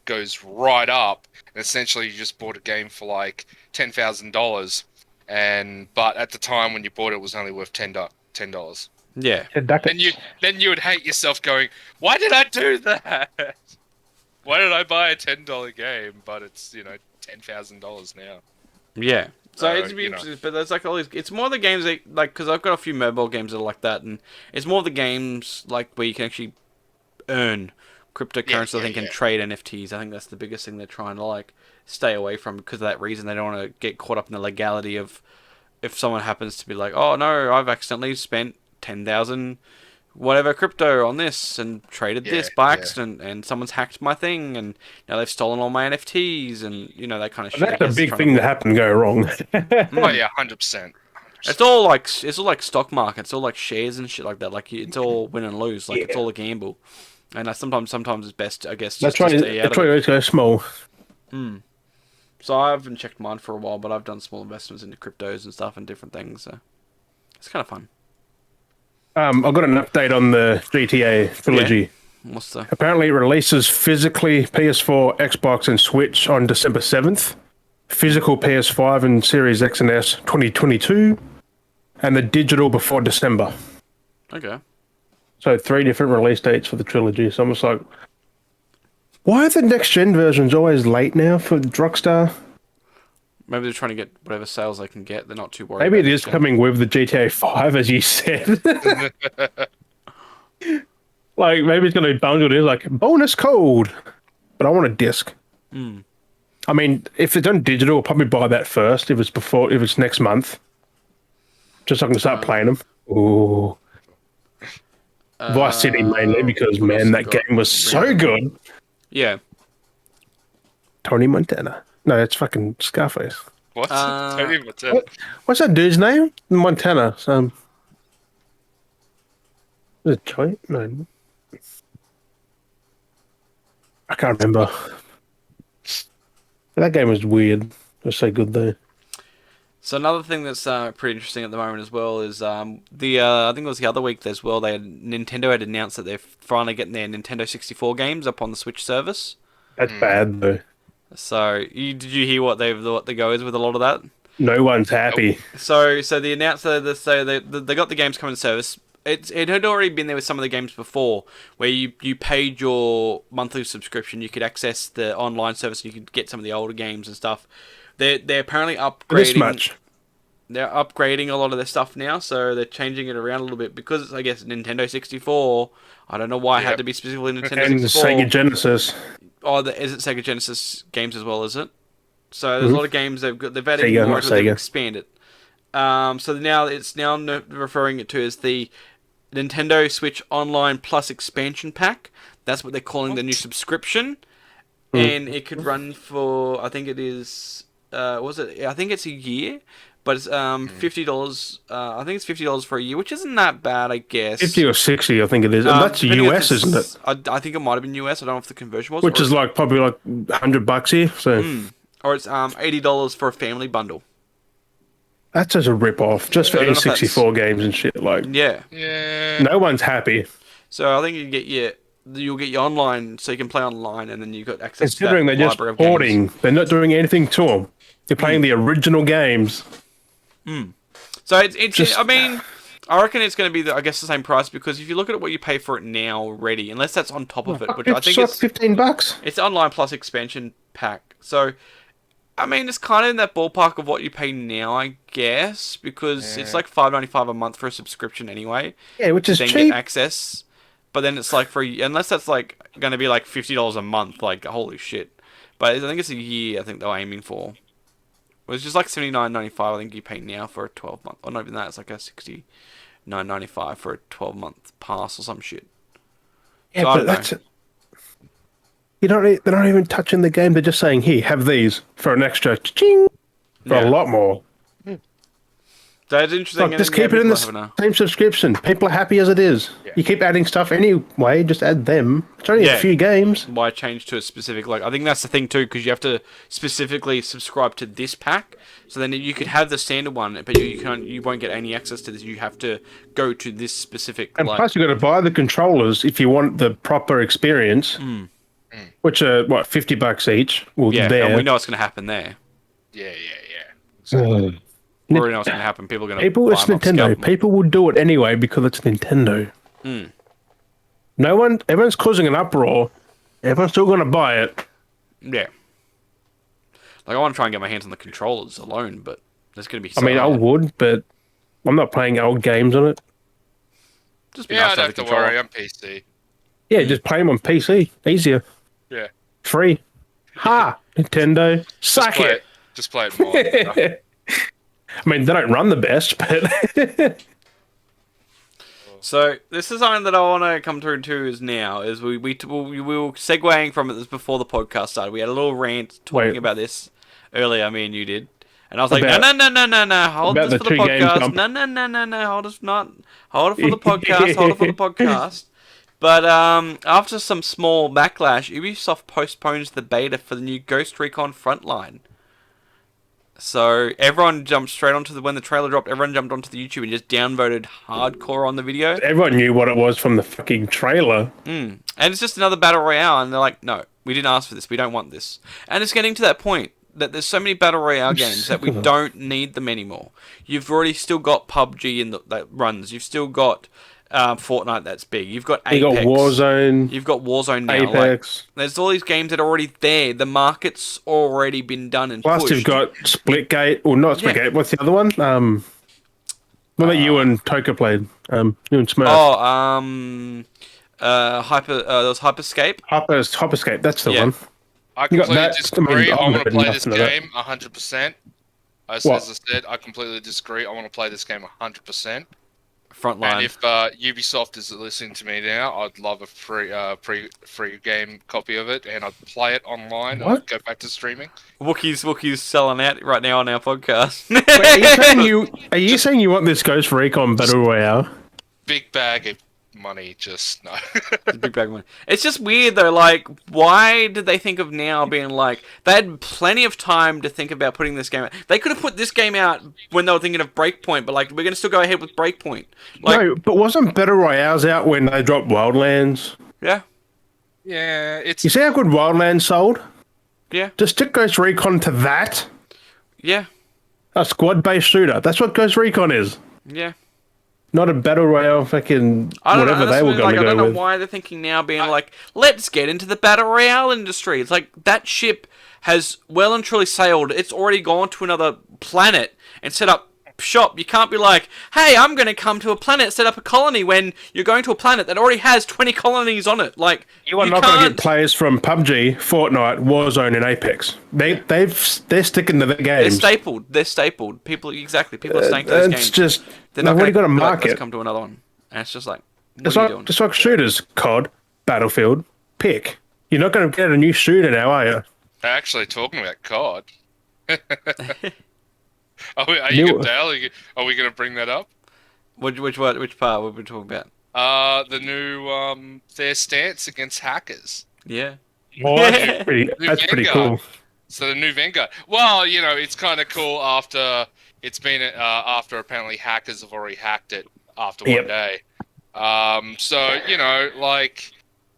goes right up, and essentially you just bought a game for like $10,000, but at the time when you bought it was only worth $10. Yeah. Then you would hate yourself going, why did I do that? Why did I buy a $10 game, but it's $10,000 now? Yeah. So it'd be interesting, but there's like all these. It's more the games that, like, because I've got a few mobile games that are like that, and it's more the games like where you can actually earn cryptocurrency. I think and trade NFTs. I think that's the biggest thing they're trying to like stay away from because of that reason. They don't want to get caught up in the legality of if someone happens to be like, oh no, I've accidentally spent 10,000 whatever crypto on this and traded this by accident, and someone's hacked my thing, and now they've stolen all my NFTs, and you know that kind of shit. That's a big thing that happened to go wrong. Oh yeah, 100%. It's all like stock market. It's all like shares and shit like that. Like it's all win and lose. Like it's all a gamble. And sometimes it's best, I guess. That's right. That's why you always go small. So I haven't checked mine for a while, but I've done small investments into cryptos and stuff and different things. So it's kind of fun. I've got an update on the GTA trilogy. Yeah. What's the... Apparently it releases physically PS4, Xbox, and Switch on December 7th. Physical PS5 and Series X and S 2022. And the digital before December. Okay. So 3 different release dates for the trilogy. So I'm just like, why are the next-gen versions always late now for Rockstar? Maybe they're trying to get whatever sales they can get. They're not too worried. Maybe it is coming with the GTA 5, as you said. Like, maybe it's going to be bundled in like bonus code. But I want a disc. I mean, if it's on digital, I'll probably buy that first if it's next month. Just so I can start playing them. Ooh. Vice City mainly because, man, that game was so good. Yeah. Tony Montana. No, that's fucking Scarface. What? Tony Montana. What's that dude's name? Montana. Is it Joy? No. I can't remember. That game was weird. It was so good though. So another thing that's pretty interesting at the moment as well is I think it was the other week as well. Nintendo had announced that they're finally getting their Nintendo 64 games up on the Switch service. That's bad though. So did you hear what the go is with a lot of that? No one's happy. So the announcer they got the games coming to service. It had already been there with some of the games before, where you paid your monthly subscription, you could access the online service, and you could get some of the older games and stuff. They're apparently upgrading. This much. They're upgrading a lot of their stuff now, so they're changing it around a little bit because it's, I guess, Nintendo 64. I don't know why it had to be specifically Nintendo 64. And Sega Genesis. Oh, is it Sega Genesis games as well? Is it? So there's a lot of games they've added Sega, more. They've Sega. expanded. So now it's referring it to as the Nintendo Switch Online Plus Expansion Pack. That's what they're calling the new subscription, and it could run for, I think it is, I think it's a year, but it's $50. I think it's $50 for a year, which isn't that bad, I guess. 50 or 60, I think it is. And that's US, isn't it? I think it might have been US. I don't know if the conversion was. Which is like probably like $100 here. So. Or it's $80 for a family bundle. That's just a rip-off, just for N64 games and shit. Like, yeah. No one's happy. So I think you'll get your online, so you can play online, and then you got access to that Considering they're just porting, they're not doing anything to them. You're playing the original games. So it's just, I mean, I reckon it's going to be, I guess, the same price, because if you look at what you pay for it now already, unless that's on top of it, which I think it's $15. It's online plus expansion pack. So, I mean, it's kind of in that ballpark of what you pay now, I guess, because it's like $5.95 a month for a subscription anyway. Yeah, which is cheap. Then get access, but then it's like unless that's like going to be like $50 a month, like holy shit. But I think it's a year. I think they're aiming for. It was just like $79.95. I think you pay now for a 12-month. Or not even that. It's like a $69.95 for a 12-month pass or some shit. Yeah, so but that's. They're not even touching the game. They're just saying, "Here, have these for an extra ching for a lot more." That's interesting. Like, just keep it in the same subscription. People are happy as it is. Yeah. You keep adding stuff anyway. Just add them. It's only a few games. Why change to a specific? Like, I think that's the thing too, because you have to specifically subscribe to this pack. So then you could have the standard one, but you won't get any access to this. You have to go to this specific. And plus, you got to buy the controllers if you want the proper experience. Which are what, $50 each? Well, and we know what's going to happen there. Yeah. We already know what's going to happen. People are going to. It's Nintendo. People will do it anyway because it's Nintendo. Everyone's causing an uproar. Everyone's still going to buy it. Yeah. Like, I want to try and get my hands on the controllers alone, but There's going to be I so mean, I hard. would, but I'm not playing old games on it. Just be Yeah, nice I to don't have have the to worry. controller. I'm PC. Yeah, just play them on PC. Easier. Yeah. Free. Ha! Nintendo. Just Suck play it. it. Just play it mod. I mean, they don't run the best, but So this is something that I want to come through to is now is we were segueing from it this before the podcast started. We had a little rant talking Wait. about this earlier. Me and you did, and I was like, About- no, hold about this the for the 2 games podcast. dump. No, hold it for the podcast. Hold it for the podcast. But after some small backlash, Ubisoft postpones the beta for the new Ghost Recon Frontline. So everyone jumped straight onto when the trailer dropped. Everyone jumped onto the YouTube and just downvoted hardcore on the video. everyone knew what it was from the fucking trailer. And it's just another battle royale, and they're like, no, we didn't ask for this. We don't want this. And it's getting to that point that there's so many battle royale games that we don't need them anymore. You've already still got PUBG that runs. You've still got Fortnite that's big. You've got Apex. You got Warzone. You've got Warzone now. Apex. Like, there's all these games that are already there. The market's already been done and Plus, pushed. you've got Splitgate. Or not Splitgate. What's the other one? What that you and Toka played? You and Smurf. There was Hyperscape. Hyperscape. That's the one. I You got completely that. disagree. I I mean, want to I've play heard this nothing of that. game 100%. As What? I said, I completely disagree. I want to play this game 100%. Frontline. And if Ubisoft is listening to me now, I'd love a free game copy of it, and I'd play it online. What? I'd go back to streaming. Wookie's selling out right now on our podcast. Wait, are you saying you want this Ghost Recon Battle Royale? Big bag of money, just no. Big bag of money. It's just weird though. Like, why did they think of now being like they had plenty of time to think about putting this game out? They could have put this game out when they were thinking of Breakpoint, but like we're gonna still go ahead with Breakpoint. Like, No, but wasn't Battle Royales out when they dropped Wildlands? yeah, Yeah, it's You see how good Wildlands sold? yeah, Just stick Ghost Recon to that. yeah, A squad-based shooter. That's what Ghost Recon is. yeah. Not a Battle Royale fucking I don't whatever know, they were going to I don't go know with. why they're thinking now being like, let's get into the Battle Royale industry. It's like that ship has well and truly sailed. It's already gone to another planet and set up shop. You can't be like, hey, I'm going to come to a planet, set up a colony when you're going to a planet that already has 20 colonies on it. Like, You are not going to get players from PUBG, Fortnite, Warzone, and Apex. They're sticking to their games. They're stapled. People are staying to those games. It's just They're they've not already got a gonna be like, market. let's come to another one. And it's just like, what It's are you like doing? just like shooters. COD, Battlefield, pick. You're not going to get a new shooter now, are you? actually talking about COD. Are New- you gonna Dale? Are we going to bring that up? Which part were we talking about? The new their stance against hackers. Yeah. Well, that's pretty cool. So the new Vanguard. Well, you know, it's kind of cool after it's been after apparently hackers have already hacked it after one Yep. day. So you know, like,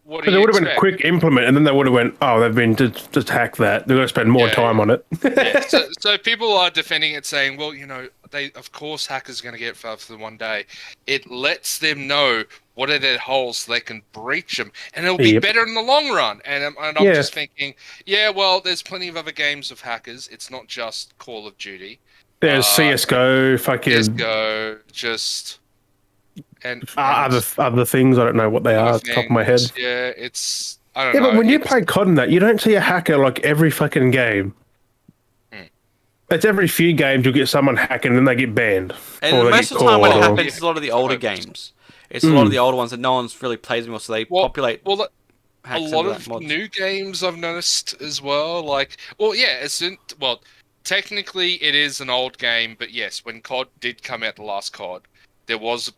what do But they you would have been a expect? quick implement, and then they would have went, oh, they've been just hack that. They're going to spend more Yeah, time on it. Yeah, so people are defending it, saying, well, you know, of course hackers are going to get it for the one day. It lets them know what are their holes so they can breach them, and it'll be Yep. better in the long run. And I'm Yeah. just thinking, yeah, well, there's plenty of other games of hackers. It's not just Call of Duty. There's CSGO, fucking CSGO, just and other things. I don't know what they are off the top of my head. Yeah, it's I don't Yeah, know. but when you it's- play COD and that, you don't see a hacker like every fucking game. It's every few games you'll get someone hacking and then they get banned. And Or they most get of the time when it caught, or- happens, it's a lot of the older games. It's a lot of the older ones that no one's really plays anymore, so they populate Well, a hacks lot into of that mods. new games I've noticed as well. Like, well, yeah, technically it is an old game, but yes, when COD did come out, the last COD, there was a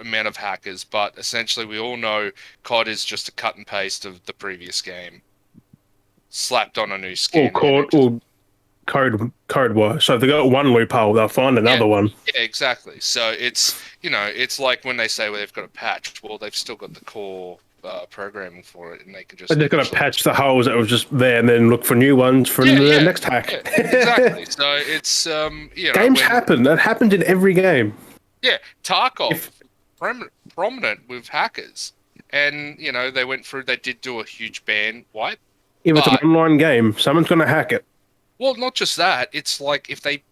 amount of hackers, but essentially we all know COD is just a cut and paste of the previous game, slapped on a new skin. Code wise. So if they got one loophole, they'll find another one. Yeah, exactly. So it's, you know, it's like when they say, well, they've got a patch. Well, they've still got the core programming for it, and they can just. They're going to patch the holes that was just there and then look for new ones for the next hack. Yeah, exactly. So it's you know, Games happen. That happens in every game. Yeah, Tarkov, prominent with hackers, and you know they went through. They did do a huge ban wipe. If it's an But- online game, someone's going to hack it. Well, not just that. It's like if they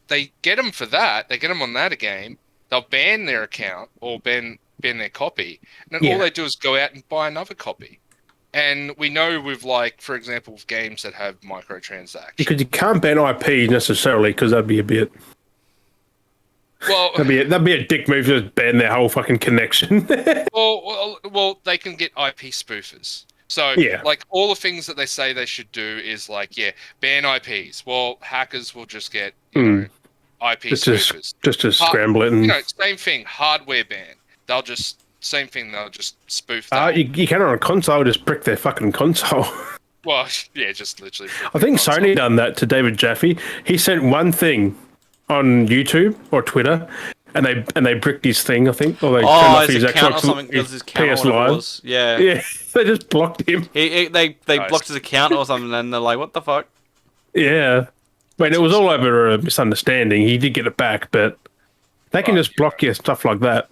get them for that, they get them on that game, they'll ban their account or ban their copy, and then all Yeah. they do is go out and buy another copy. And we know with like, for example, with games that have microtransactions. Because you can't ban IP necessarily, because that'd be a bit. Well, That'd be a dick move to just ban their whole fucking connection. well, they can get IP spoofers. So, Yeah. like, all the things that they say they should do is like, yeah, ban IPs. Well, hackers will just get, you know, IP spoofers. Just to scramble it and You know, same thing, hardware ban. They'll just spoof that. you can on a console just brick their fucking console. Well, yeah, just literally. I think Sony done that to David Jaffe. He sent one thing on YouTube or Twitter, and they bricked his thing. I think, or they turned off his account or Xbox, something because his account PS or whatever it Live. was. Yeah. Yeah, they just blocked him. They blocked his account or something, and they're like, "What the fuck?" Yeah, I mean, it was all over a misunderstanding. He did get it back, but they can just block you stuff like that.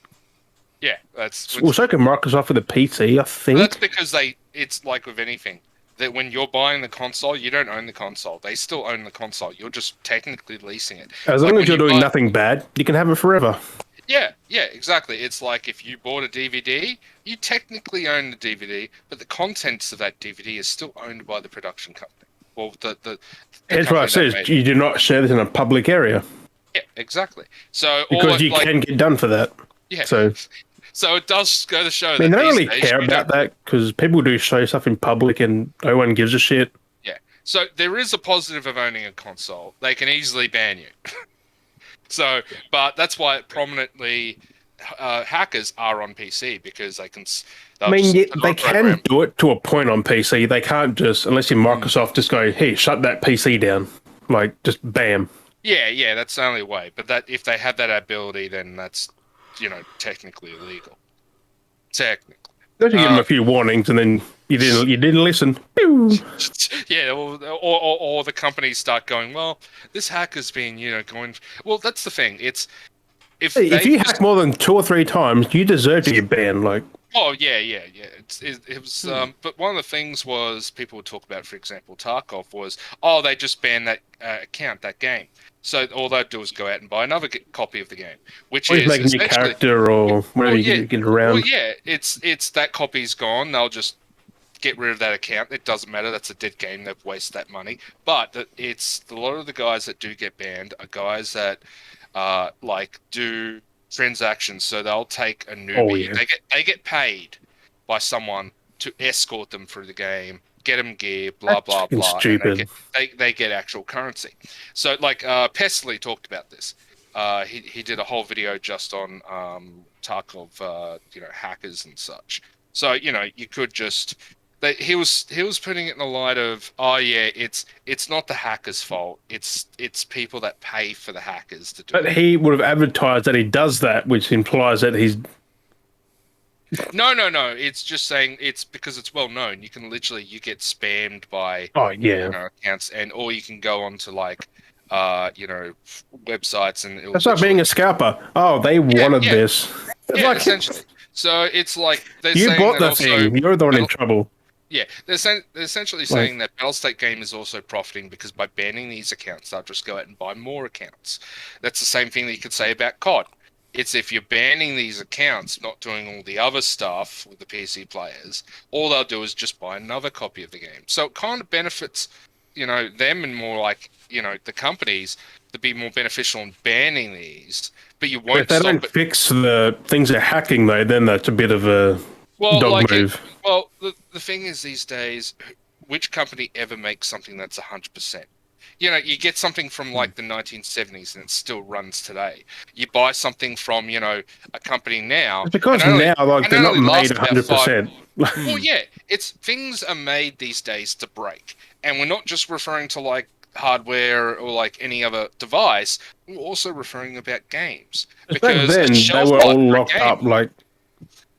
Yeah, that's. Well, so can Microsoft with the PC, I think. That's because it's like with anything. That when you're buying the console, you don't own the console. They still own the console. You're just technically leasing it. As long as you're doing nothing bad, you can have it forever. Yeah, exactly. It's like if you bought a DVD, you technically own the DVD, but the contents of that DVD is still owned by the production company. Well, the That's what it says. You do not share this in a public area. Yeah, exactly. So because you can get done for that. Yeah. So it does go to show I mean, that they don't really care about that because people do show stuff in public and no one gives a shit. Yeah. So there is a positive of owning a console. They can easily ban you. So, but that's why prominently hackers are on PC because they can. I mean, they can do it to a point on PC. They can't just, unless you're Microsoft, just go, hey, shut that PC down. Like, just bam. Yeah, that's the only way. But that if they have that ability, then that's, technically illegal. Technically. Don't you give them a few warnings and then you didn't listen. Yeah, or the companies start going, well, this hacker's been, going. Well, that's the thing. It's if you hack more than 2 or 3 times, you deserve to get banned. Like, oh yeah. It was, but one of the things was people would talk about, for example, Tarkov was, they just banned that account, that game. So all they'd do is go out and buy another copy of the game, which is making your character or whatever you get around. Well, yeah, it's that copy's gone. They'll just get rid of that account. It doesn't matter. That's a dead game. They've wasted that money. But it's a lot of the guys that do get banned are guys that do transactions. So they'll take a newbie. Oh, yeah. They get paid by someone to escort them through the game, get them gear, blah blah blah. Stupid. They get actual currency. So Pestily talked about this. He did a whole video just on Tarkov, hackers and such. So you could just. He was putting it in the light of, it's not the hackers' fault. It's people that pay for the hackers to do it. But he would have advertised that he does that, which implies that he's. No. It's just saying it's because it's well known. You can you get spammed by accounts, or you can go onto websites and That's like being a scalper. Oh, they wanted this. Yeah, essentially. So it's like you bought the thing. You're the one in trouble. Yeah, they're essentially saying that Battlestate Game is also profiting because by banning these accounts, they'll just go out and buy more accounts. That's the same thing that you could say about COD. It's if you're banning these accounts, not doing all the other stuff with the PC players, all they'll do is just buy another copy of the game. So it kind of benefits, them and more like, the companies to be more beneficial in banning these. But you won't. If they don't fix the things they're hacking, though, then that's a bit of a dog move. The thing is these days, which company ever makes something that's 100%? You get something from the 1970s and it still runs today. You buy something from, a company now. It's because now, they're not made 100%. Well, yeah, things are made these days to break. And we're not just referring to hardware or any other device. We're also referring about games. Because back then, they were all locked up.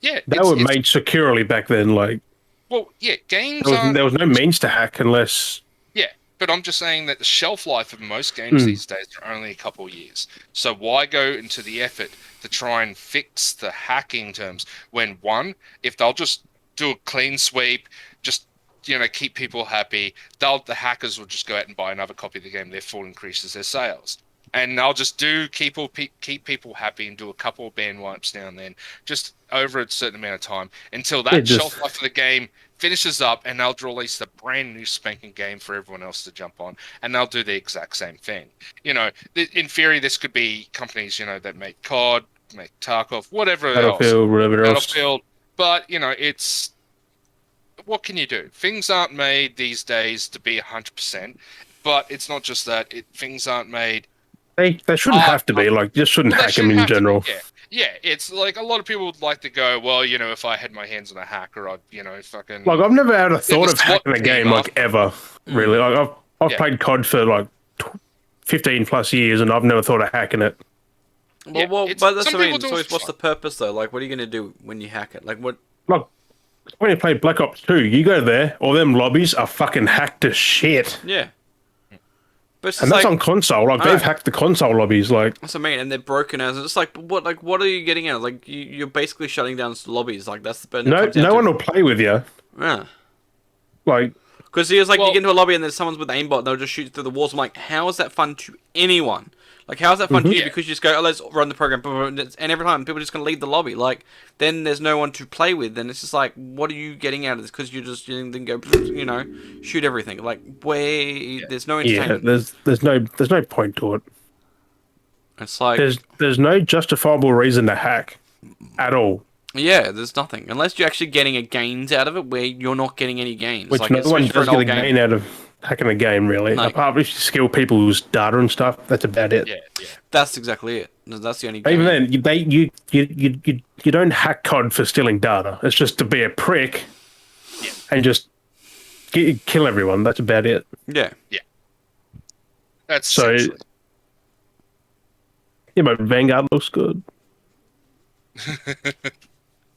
They were made securely back then. Well, yeah, games. There was no means to hack unless. Yeah, but I'm just saying that the shelf life of most games these days are only a couple of years. So why go into the effort to try and fix the hacking terms when if they'll just do a clean sweep, just keep people happy. The hackers will just go out and buy another copy of the game. Therefore, increases their sales. And I'll just keep people happy and do a couple of ban wipes now and then, just over a certain amount of time until that shelf life of the game finishes up, and they'll release the brand new spanking game for everyone else to jump on, and they'll do the exact same thing. In theory, this could be companies, that make COD, make Tarkov, whatever Battlefield, but it's what can you do? Things aren't made these days to be 100%, but it's not just that. Things aren't made. They shouldn't have to be just shouldn't hack them in general. Yeah, it's like a lot of people would like to go, well, if I had my hands on a hacker, I'd, fucking... Like, I've never had a thought of hacking a game, ever, really. Like, I've played COD for, 15 plus years, and I've never thought of hacking it. Well, but that's what I mean. So what's the purpose, though? Like, what are you going to do when you hack it? Like, what... Like, when you play Black Ops 2, you go there, all them lobbies are fucking hacked to shit. Yeah. And that's on console. Like, they've hacked the console lobbies. Like, that's what I mean, and they're broken as it's like, what? Like, what are you getting at? Like, you're basically shutting down lobbies. Like, that's the no one will play with you. Yeah. Like, because it's like you get into a lobby and there's someone's with aimbot and they'll just shoot through the walls. I'm like, how is that fun to anyone? Like, how is that fun to you? Because you just go, let's run the program, and every time people are just gonna leave the lobby. Like, then there's no one to play with. Then it's just like, what are you getting out of this? Because you then go, shoot everything. Like, there's no entertainment. Yeah, there's no point to it. It's like there's no justifiable reason to hack at all. Yeah, there's nothing unless you're actually getting a gains out of it, where you're not getting any gains. Which no one does get a gain out of hacking a game, really. Apart from if you skill people's data and stuff, that's about it. Yeah. That's exactly it. That's the only game. Even then, you don't hack COD for stealing data. It's just to be a prick and just kill everyone. That's about it. Yeah. That's so. Yeah, but Vanguard looks good.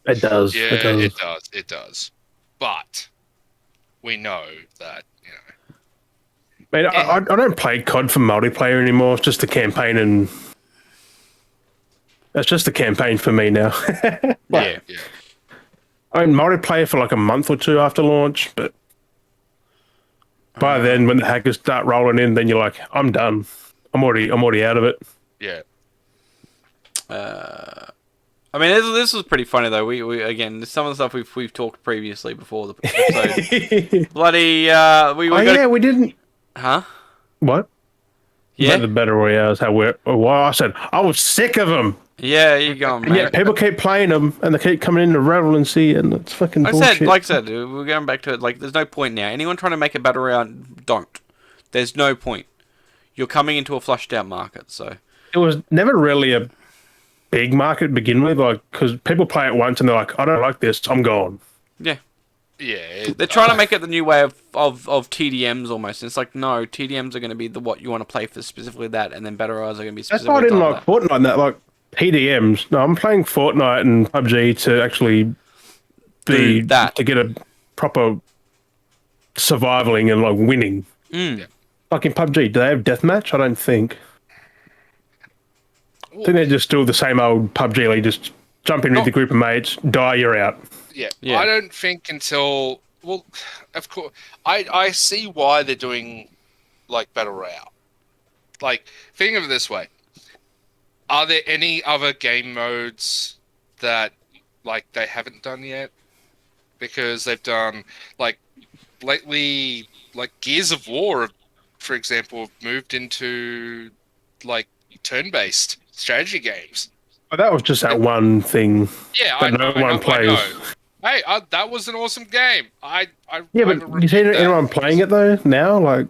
It does. Yeah, it does. But we know that, Mate, I don't play COD for multiplayer anymore. It's just the campaign, and it's just the campaign for me now. Yeah. I mean, multiplayer for like a month or two after launch, but by then, when the hackers start rolling in, then you're like, I'm done. I'm already out of it. Yeah. I mean, this was pretty funny though. We again, some of the stuff we've talked previously before the episode. Bloody, we didn't. Huh? What? Yeah. About the battle royales. I said I was sick of them. Yeah, you go, man. Yeah, people keep playing them, and they keep coming into Relevancy, and it's fucking bullshit. Like I said, we're going back to it. Like, there's no point now. Anyone trying to make a battle royale, don't. There's no point. You're coming into a flushed out market, so it was never really a big market to begin with, like, because people play it once and they're like, I don't like this, I'm gone. Yeah. Yeah. They're trying to make it the new way of TDMs almost. And it's like, no, TDMs are going to be what you want to play for specifically that, and then battle royales are going to be specifically that's why I didn't like Fortnite and that, like, TDMs. No, I'm playing Fortnite and PUBG to actually to get a proper survivaling and, like, winning. Yeah. Like in PUBG, do they have deathmatch? I don't think. I think they're just still the same old PUBG. Like, just jump in with a group of mates, die, you're out. Yeah. I don't think until... Well, of course, I see why they're doing, like, Battle Royale. Like, think of it this way. Are there any other game modes that, like, they haven't done yet? Because they've done, like, lately, like, Gears of War, for example, have moved into, like, turn-based strategy games. But that was just that one thing. Yeah, that no one plays. Hey, that was an awesome game. But you see anyone playing it though now? Like,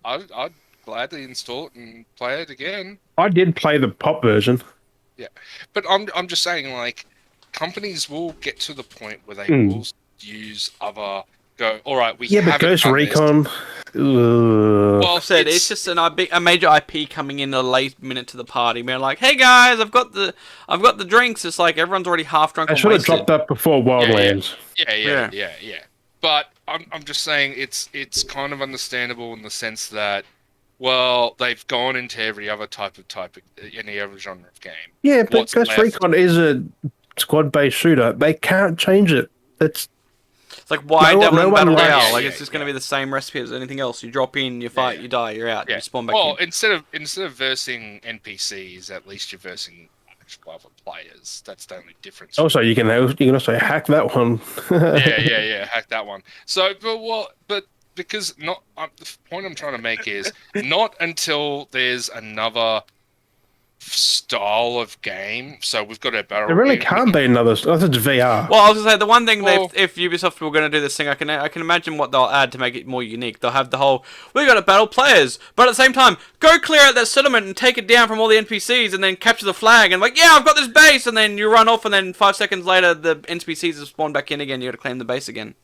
I'd gladly install it and play it again. I did play the pop version. Yeah, but I'm just saying, like, companies will get to the point where they will use other. Go, all right, we but Ghost Recon. Well said. It's just a major IP coming in a late minute to the party. We're like, hey guys, I've got the drinks. It's like everyone's already half drunk. I should have dropped that before Wildlands. Yeah. But I'm just saying it's kind of understandable in the sense that, well, they've gone into every other type of any other genre of game. Yeah, but Ghost Recon is a squad-based shooter. They can't change it. It's like why Devil in Battle likes- Royale? Like Yeah, it's just going to be the same recipe as anything else. You drop in, you fight, you die, you're out. Yeah. You spawn back Well, in. instead of versing NPCs, at least you're versing actual other players. That's the only difference. Also, you can also hack that one. Yeah. Hack that one. So, but because not the point I'm trying to make is not until there's another style of game. So we've got our battle. There really can't be another. That's VR. Well, I was gonna say the one thing Well- if Ubisoft were gonna do this thing, I can imagine what they'll add to make it more unique. They'll have the whole we gotta battle players, but at the same time, go clear out that settlement and take it down from all the NPCs, and then capture the flag and like, yeah, I've got this base, and then you run off, and then 5 seconds later the NPCs have spawned back in again. You gotta claim the base again.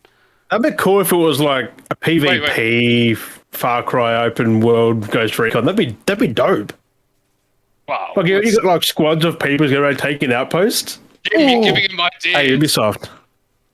That'd be cool if it was like a PvP Far Cry open world Ghost Recon. That'd be dope. Wow. Like you got like squads of people going around taking outposts. Giving him ideas. Hey, Ubisoft.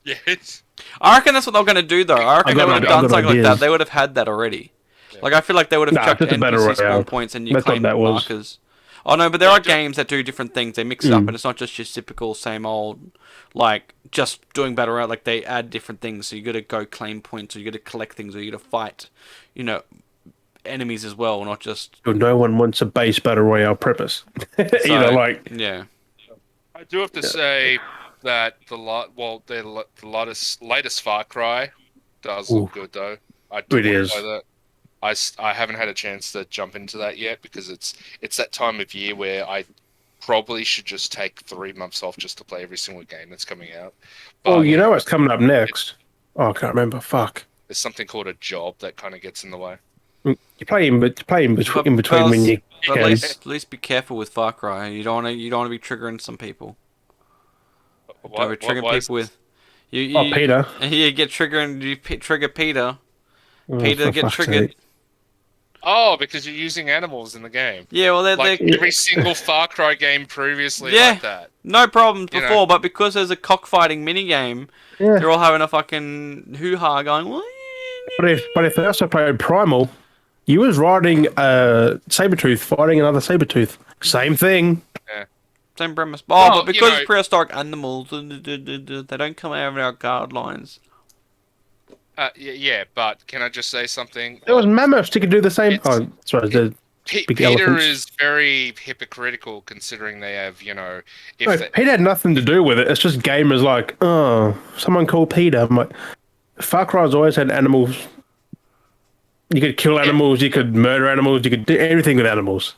Yes. I reckon that's what they're gonna do though. I reckon they would have done something like that. ideas. They would have had that already. Like I feel like they would have Nah, chucked just a battle NPC spawn royale. points and you That's what claim that was. markers. Oh no, but there are games that do different things. They mix it up, and it's not just your typical same old, like just doing battle royale. Like they add different things. So you got to go claim points, or you got to collect things, or you got to fight, enemies as well, not just. No one wants a base battle royale preface. Yeah. I do have to say that the latest Far Cry does look good though. I do It is. Play that. I haven't had a chance to jump into that yet because it's that time of year where I probably should just take 3 months off just to play every single game that's coming out. But Well, you know what's coming up next? Oh, I can't remember. Fuck. there's something called a job that kind of gets in the way. You play in between when you But can. at least be careful with Far Cry. You don't want to be triggering some people. Don't be triggering people with. You, Peter. You get triggering. You trigger Peter. Oh, Peter for get fuck's triggered. sake. Oh, because you're using animals in the game. Yeah, well, Like they're every single Far Cry game previously Yeah. like that. no problems You know. before, but because there's a cockfighting minigame, Yeah. they're all having a fucking hoo-ha going, "What?" But if they also played Primal, you was riding a Sabretooth fighting another Sabretooth. Same thing. Same premise. Well, But because you know- it's prehistoric animals, they don't come out of our guidelines. Yeah, but can I just say something? There was mammoths. You could do the same. It's- Oh, sorry. The big Peter elephants. is very hypocritical considering they have, if No, they, Peter had nothing to do with it. It's just gamers like, oh, someone called Peter. I'm like, Far Cry's always had animals. You could kill animals. You could murder animals. You could do everything with animals.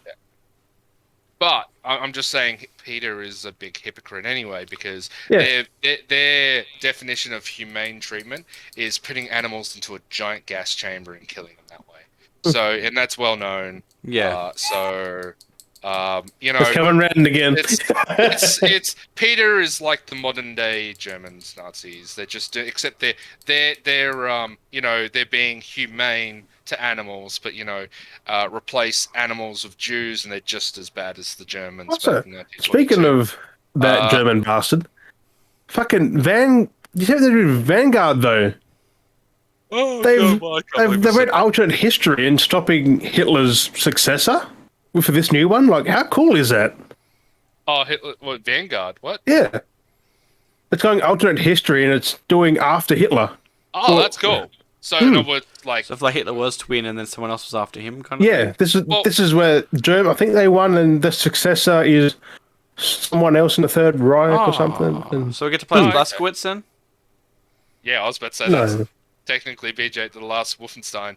but I'm just saying Peter is a big hypocrite anyway because Yeah. their definition of humane treatment is putting animals into a giant gas chamber and killing them that way. So, and that's well known. Yeah. It's coming round again. It's Peter is like the modern day Germans, Nazis. They're just except they're they're being humane to animals, but replace animals with Jews, and they're just as bad as the Germans. Also, back in 1942. speaking of that German bastard, fucking you said they did Vanguard though. They've read alternate history in stopping Hitler's successor for this new one. Like, how cool is that? Oh, Hitler, what, Vanguard? What? Yeah, it's going alternate history and it's doing after Hitler. Oh, that's cool. So, in other words, like, So if like Hitler was twin and then someone else was after him, kind of. Yeah, thing? this is where I think they won, and the successor is someone else in the Third Reich or something. And So we get to play as Oh, okay. Blazkowicz then. yeah, I was about to say No. that's technically BJ to the last Wolfenstein.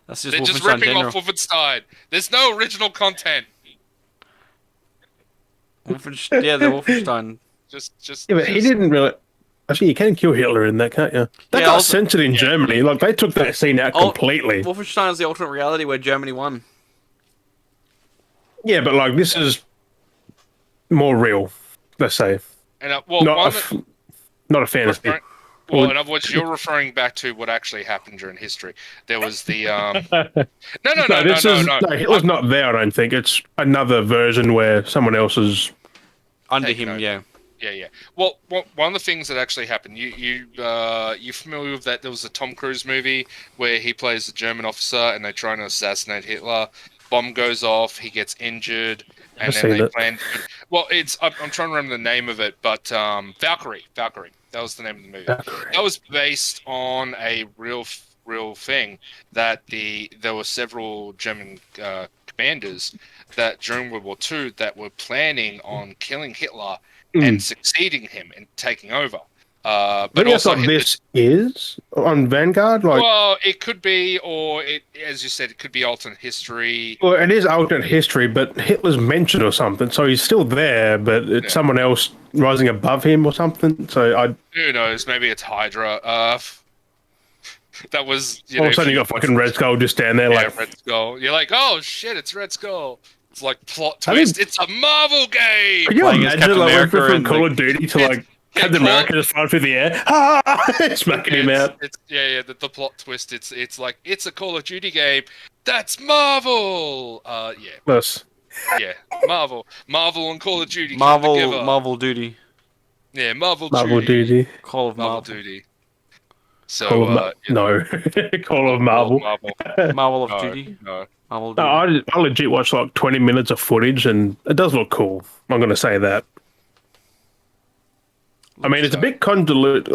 That's just They're just Wolfenstein ripping General. off Wolfenstein. There's no original content. Yeah, the Wolfenstein. Just. yeah, but he didn't really. Actually, you can kill Hitler in that, can't you? That Yeah, got also- censored in Germany. Like they took that scene out completely. Wolfenstein is the alternate reality where Germany won. Yeah, but like this is more real. Let's say And well, not a fantasy. Well, in other words, you're referring back to what actually happened during history. There was the no. Hitler's not there. I don't think it's another version where someone else is. Under Taken him, over. yeah. Yeah. Well, one of the things that actually happened. You familiar with that? There was a Tom Cruise movie where he plays a German officer and they're trying to assassinate Hitler. Bomb goes off. He gets injured, and I've then seen they it. plan. Well, I'm trying to remember the name of it, but Valkyrie. That was the name of the movie. Valkyrie. That was based on a real thing that there were several German commanders that during World War II that were planning on killing Hitler and succeeding him and taking over. But also, this is on Vanguard. Like, well, it could be, or it, as you said, it could be alternate history. well, it is alternate history, but Hitler's mentioned or something, so he's still there, but it's someone else rising above him or something. So who knows? Maybe it's Hydra. That was all of a sudden you got fucking Red Skull just down there, like Red Skull. You're like, oh shit, it's Red Skull. It's like plot twist. It's a Marvel game. Can you imagine like from Call of Duty to like Captain America just flying through the air, smacking him out? The plot twist. It's like it's a Call of Duty game. That's Marvel. Yes. Yeah, Marvel and Call of Duty. Marvel Duty. Yeah, Marvel Duty. Call of Marvel Duty. So no, Call of Marvel. Marvel of Duty. No. Marvel Duty. I legit watched like 20 minutes of footage, and it does look cool. I'm going to say that. I mean, it's a bit convoluted,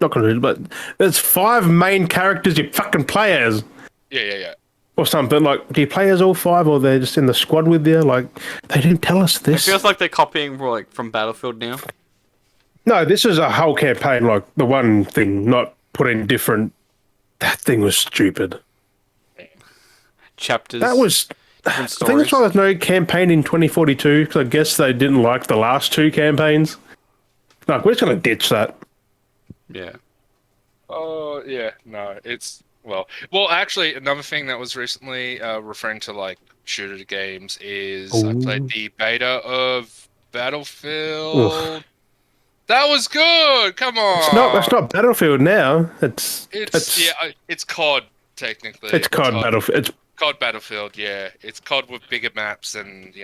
not convoluted, but there's 5 main characters you fucking play as. Yeah. Or something. Like, do you play as all 5, or they're just in the squad with you? Like, they didn't tell us this. It feels like they're copying from Battlefield now. No, this is a whole campaign, like the one thing, not put in different. That thing was stupid. Chapters. That was. I think that's why there's no campaign in 2042, because I guess they didn't like the last 2 campaigns. Like, we're just going to ditch that. Yeah. Oh, yeah. No, it's... Well, actually, another thing that was recently referring to, like, shooter games is I played the beta of Battlefield. Ugh. That was good! Come on! It's not Battlefield now. It's COD, technically. It's COD Battlefield. It's COD Battlefield, yeah. It's COD with bigger maps and,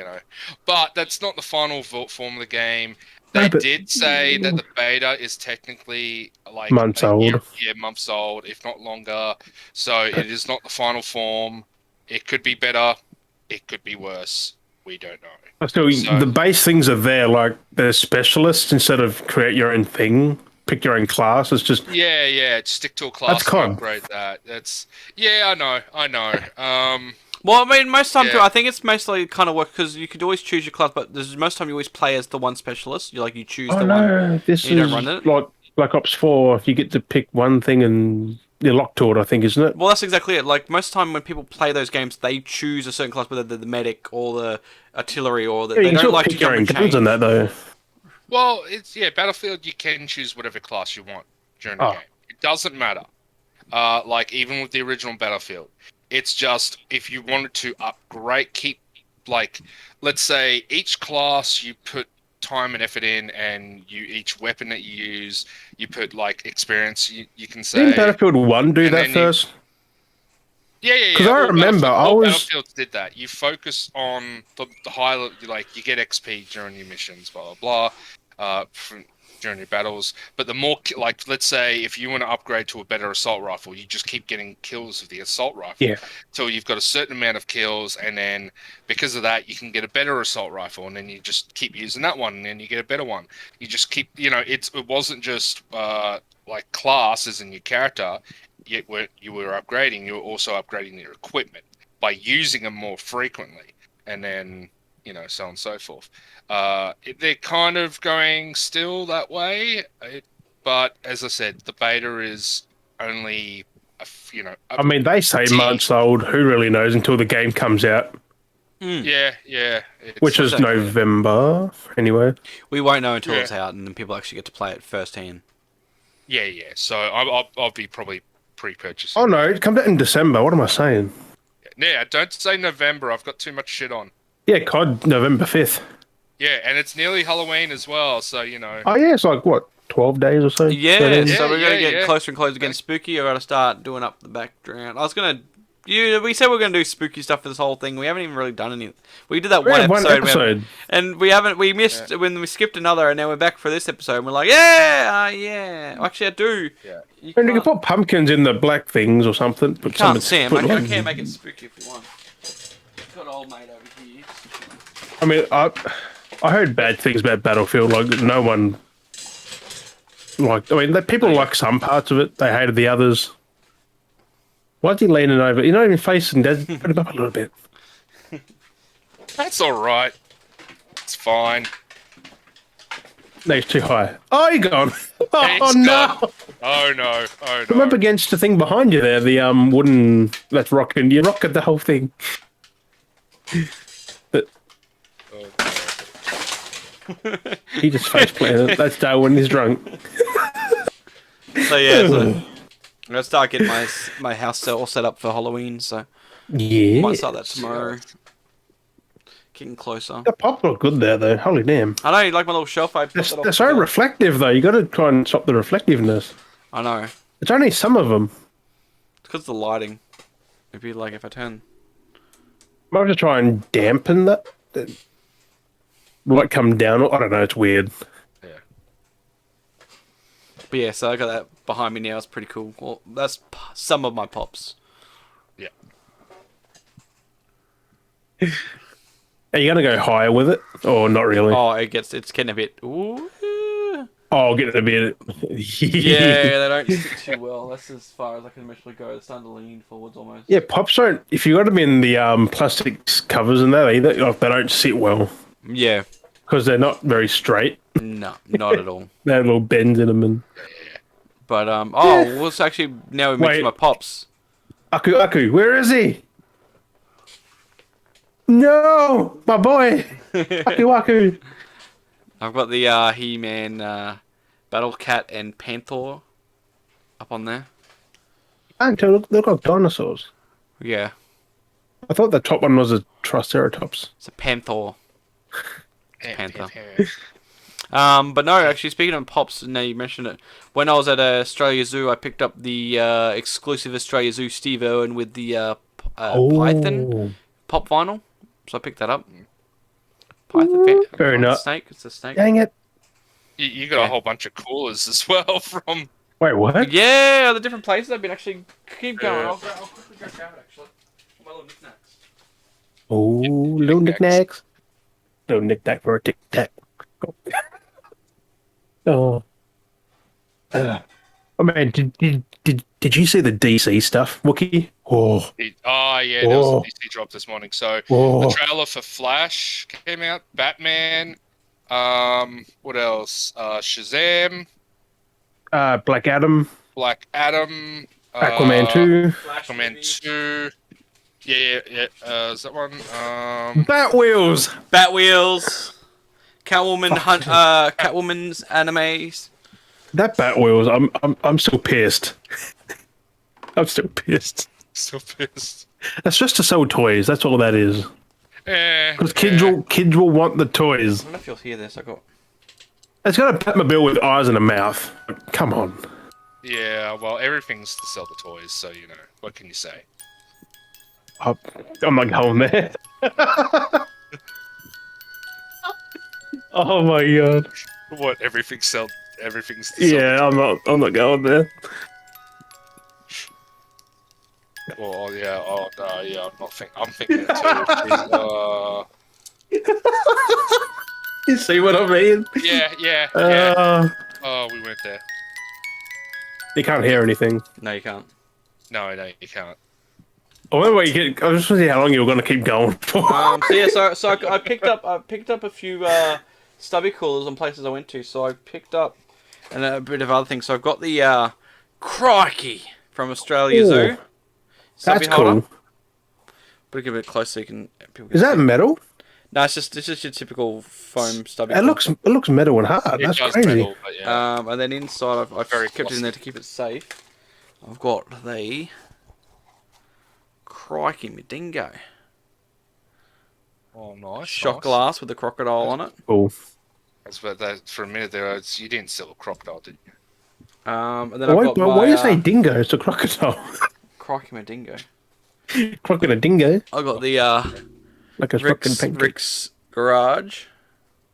But that's not the final form of the game. They did say that the beta is technically like months old. Yeah, months old, if not longer. So it is not the final form. It could be better. It could be worse. We don't know. So the base things are there, like they're specialists instead of create your own thing, pick your own class. It's just stick to a class and upgrade that. I know. Well, I mean, most times I think it's mostly kind of work because you could always choose your class, but there's most time you always play as the one specialist. You choose the one. This is don't run it. Like Black Ops 4. If you get to pick one thing and you're locked to it, I think, isn't it? Well, that's exactly it. Like most time when people play those games, they choose a certain class, whether they're the medic or the artillery or the. They don't like to your own guns in that though. Well, it's Battlefield. You can choose whatever class you want during the game. It doesn't matter. Like even with the original Battlefield. It's just if you wanted to upgrade, let's say each class you put time and effort in, and each weapon that you use, you put like experience. You can say. Didn't Battlefield 1 do that first? Yeah. Because I remember Battlefield did that. You focus on the high, like you get XP during your missions, blah blah blah. During your battles, but the more let's say if you want to upgrade to a better assault rifle, you just keep getting kills with the assault rifle till you've got a certain amount of kills, and then because of that you can get a better assault rifle, and then you just keep using that one, and then you get a better one. You just keep it wasn't just like classes in your character. You were upgrading, you were also upgrading your equipment by using them more frequently, and then so on and so forth. They're kind of going still that way, but as I said, the beta is only, I mean, they say months old. Who really knows until the game comes out? Yeah. Which is November, anyway. We won't know until it's out, and then people actually get to play it firsthand. Yeah. So I'll be probably pre-purchasing. Oh no, it comes out in December. What am I saying? Yeah, don't say November. I've got too much shit on. Yeah, COD November 5th. Yeah, and it's nearly Halloween as well, so Oh yeah, it's like what, 12 days or so? Yeah, so we're gonna get closer and closer against spooky. I gotta start doing up the background. We said we're gonna do spooky stuff for this whole thing. We haven't even really done any. We did that one episode. And we haven't. We missed when we skipped another, and now we're back for this episode. And we're like, yeah. Actually, I do. Yeah. You can put pumpkins in the black things or something. You can't see them. I can make it spooky if you want. Got old mate over here. I mean, I heard bad things about Battlefield. Like no one like. I mean, people like some parts of it. They hated the others. Why's he leaning over? You're not even facing. Dad. Put him up a little bit. That's all right. It's fine. No, he's too high. Oh, he gone. Oh It's no! gone. Oh no! Oh Come no! up against the thing behind you there. The wooden that's rocking. You rocket the whole thing. But Oh, he just face planted. That's Dale when he's drunk. So yeah, I'm gonna start getting my house all set up for Halloween. So Yeah. might start that tomorrow. Getting closer. The pop look good there though. Holy damn. I know you like my little shelf. I put that They're off so together. reflective though. You got to try and stop the reflectiveness. I know. It's only some of them. It's because of the lighting. It'd be like if I turn. Might have to try and dampen that. Light come down. I don't know. It's weird. yeah. But yeah, so I got that behind me now. It's pretty cool. Well, that's some of my pops. Yeah. Are you gonna go higher with it, or not really? Oh, it's getting a bit. Ooh. Oh, I'll get it a bit. Yeah, they don't sit too well. That's as far as I can initially go. They're starting to lean forwards almost. Yeah, pops don't. If you got them in the plastic covers and that, they don't sit well Yeah. because they're not very straight. No, not at all. They have little bends in them. And But well, it's actually now we mentioned my Wait. pops. Aku, where is he? No, my boy, Aku. I've got the He-Man, Battle Cat, and Panther up on there. They look like dinosaurs. Yeah, I thought the top one was a Triceratops. it's a Panther. Panther. Panther. But no, actually, speaking of pops, now you mentioned it. When I was at Australia Zoo, I picked up the exclusive Australia Zoo Steve Irwin with the Python pop vinyl. So I picked that up. Python. Fair enough. Snake. It's a snake. Dang it! You got a whole bunch of coolers as well from. Wait, what? Yeah, the different places I've been actually keep going. Yeah. I'll quickly go grab it actually. My little knickknacks. Oh, little knickknacks. Little knickknack for a tic tac. Oh. Oh man, did you see the DC stuff, Wookie? Oh, Yeah, there was a DC drop this morning. So oh. the trailer for Flash came out. Batman. What else? Shazam. Black Adam, Black Adam. Aquaman 2, Aquaman 2. Yeah. Is that one? Batwheels. Batwheels. Catwoman Catwoman's animes. That Batwheels, I'm still pissed. I'm still pissed. So pissed. That's just to sell toys. That's all that is. Because kids will want the toys. I don't know if you'll hear this. I got. It's got a Batmobile with eyes and a mouth. Come on. Yeah, well, everything's to sell the toys, so you know what can you say? I'm not going there. Oh my god. What everything's to sell. Yeah, I'm not going there. Well, yeah. Oh no, yeah. I'm thinking too. You see what I mean? Yeah. Oh, we went there. You can't hear anything. No, you can't. No, you can't. I wonder what you get. I just want to see how long you were going to keep going for. So yeah, so I picked up a few stubby coolers on places I went to. So I picked up and a bit of other things. So I've got the Crikey from Australia Ooh. Zoo. That's holder. cool. Put it a bit close so you can. Is that metal? No, it's just your typical foam stubby. It looks metal and hard. It That's does crazy. metal, but yeah. And then inside, I've Very kept it in there to keep it safe. I've got the Crikey Medingo Oh, nice. shot nice. glass with the crocodile on it. Cool. That's what that for a minute there. You didn't sell a crocodile, did you? And then I've got Why do you say my dingo? It's a crocodile. Crikey Medingo. Crocodile dingo. I got the Like a fucking pancake. Rick's Garage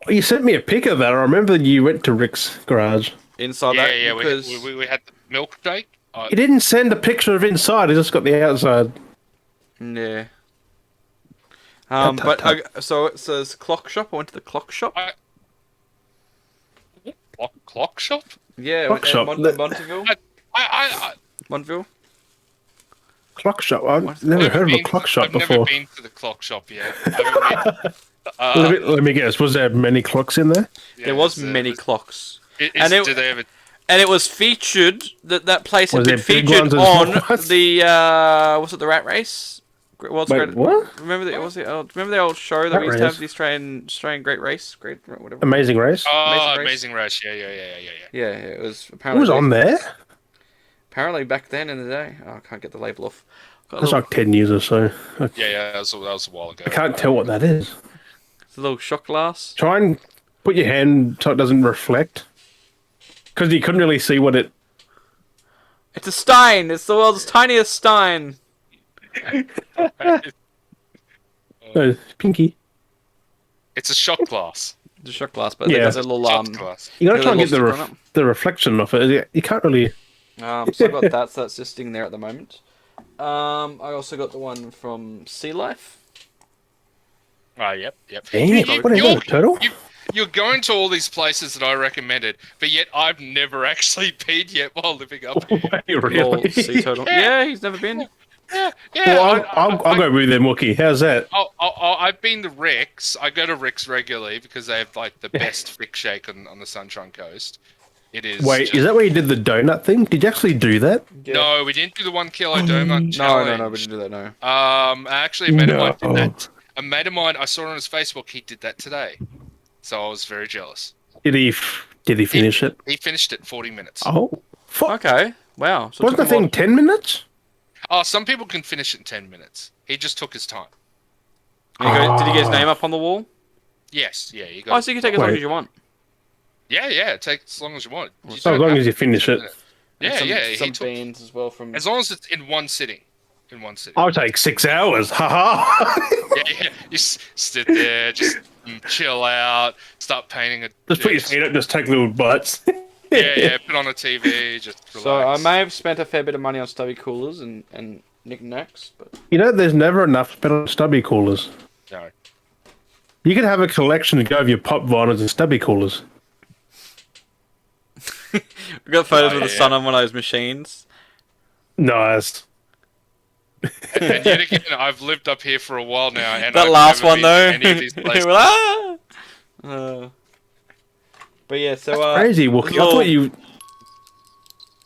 Oh, you sent me a pic of that. I remember you went to Rick's garage. inside Yeah, that yeah. because We had the milkshake. He didn't send a picture of inside. He just got the outside. yeah. Tut, tut, But so it says clock shop. I went to the clock shop. Clock shop? Yeah, Clock shop. Monteville. I Montville. Clock shop. I've What? never heard of a clock shop I've before. never been to the clock shop yet. I haven't been, Let me guess. Was there many clocks in there? There was yeah, many clocks. do they have a And it was featured that place had Was been there big featured ones and small on ones? the was it the Rat Race? World's Wait, Great- what? Remember the old show that Rat we used to have, Race? the Australian Great Race, whatever. Amazing Race. Amazing Race. Yeah. Yeah, it was It apparently. was on there. Apparently back then in the day. Oh, I can't get the label off. Got a That's little, like 10 years or so. Yeah, that was a while ago. I can't tell what that is. it's a little shot glass. Try and put your hand so it doesn't reflect. Because you couldn't really see what it... It's a stein. It's the world's tiniest stein. Pinky. It's a shot glass. It's a shot glass, but Yeah. they got the little Shot glass. You gotta Yeah, try and they get the, lost it on the reflection off it. You can't really... So I got that, so that's just sitting there at the moment. I also got the one from Sea Life. Oh, yep. Damn, what is that, a turtle? You're going to all these places that I recommended, but yet I've never actually been yet while living up here. Little Really? sea turtle. Yeah, he's never been. Yeah. Well, I'll go with them, Wookie. How's that? I've been to Rick's. I go to Rick's regularly because they have like the best Rick shake on the Sunshine Coast. It is. Wait, is that where you did the donut thing? Did you actually do that? Yeah. No, we didn't do the 1 kilo donut challenge. No, we didn't do that. No. Actually, a mate of mine did No. that. A mate of mine, I saw on his Facebook, he did that today. So I was very jealous. Did he finish it? He finished it in 40 minutes. Oh, fuck. Okay. Wow. So it Wasn't the took him thing 10 minutes? Oh, some people can finish it in 10 minutes. He just took his time. Did he get his name up on the wall? Yes, yeah. You Oh, got so you can take as long Wait. as you want. Yeah, take as long as you want. You So as don't long have as you to finish it. Yeah, he Some took, beans as well from. as long as it's in one sitting. In one sitting. I'll take 6 hours. Haha. Yeah. You sit there, just chill out, start painting a. Just put your feet up, just take little bites. Yeah, put on a TV, just relax. So I may have spent a fair bit of money on stubby coolers and knickknacks, but You know, there's never enough spent on stubby coolers. No. You could have a collection and go of your pop vinyls and stubby coolers. we got photos with the yeah. sun on one of those machines. Nice. And yet again, I've lived up here for a while now, and That I've last never one been though. to any of these places. Ah! But yeah, so Crazy, Wookie. I little- thought you...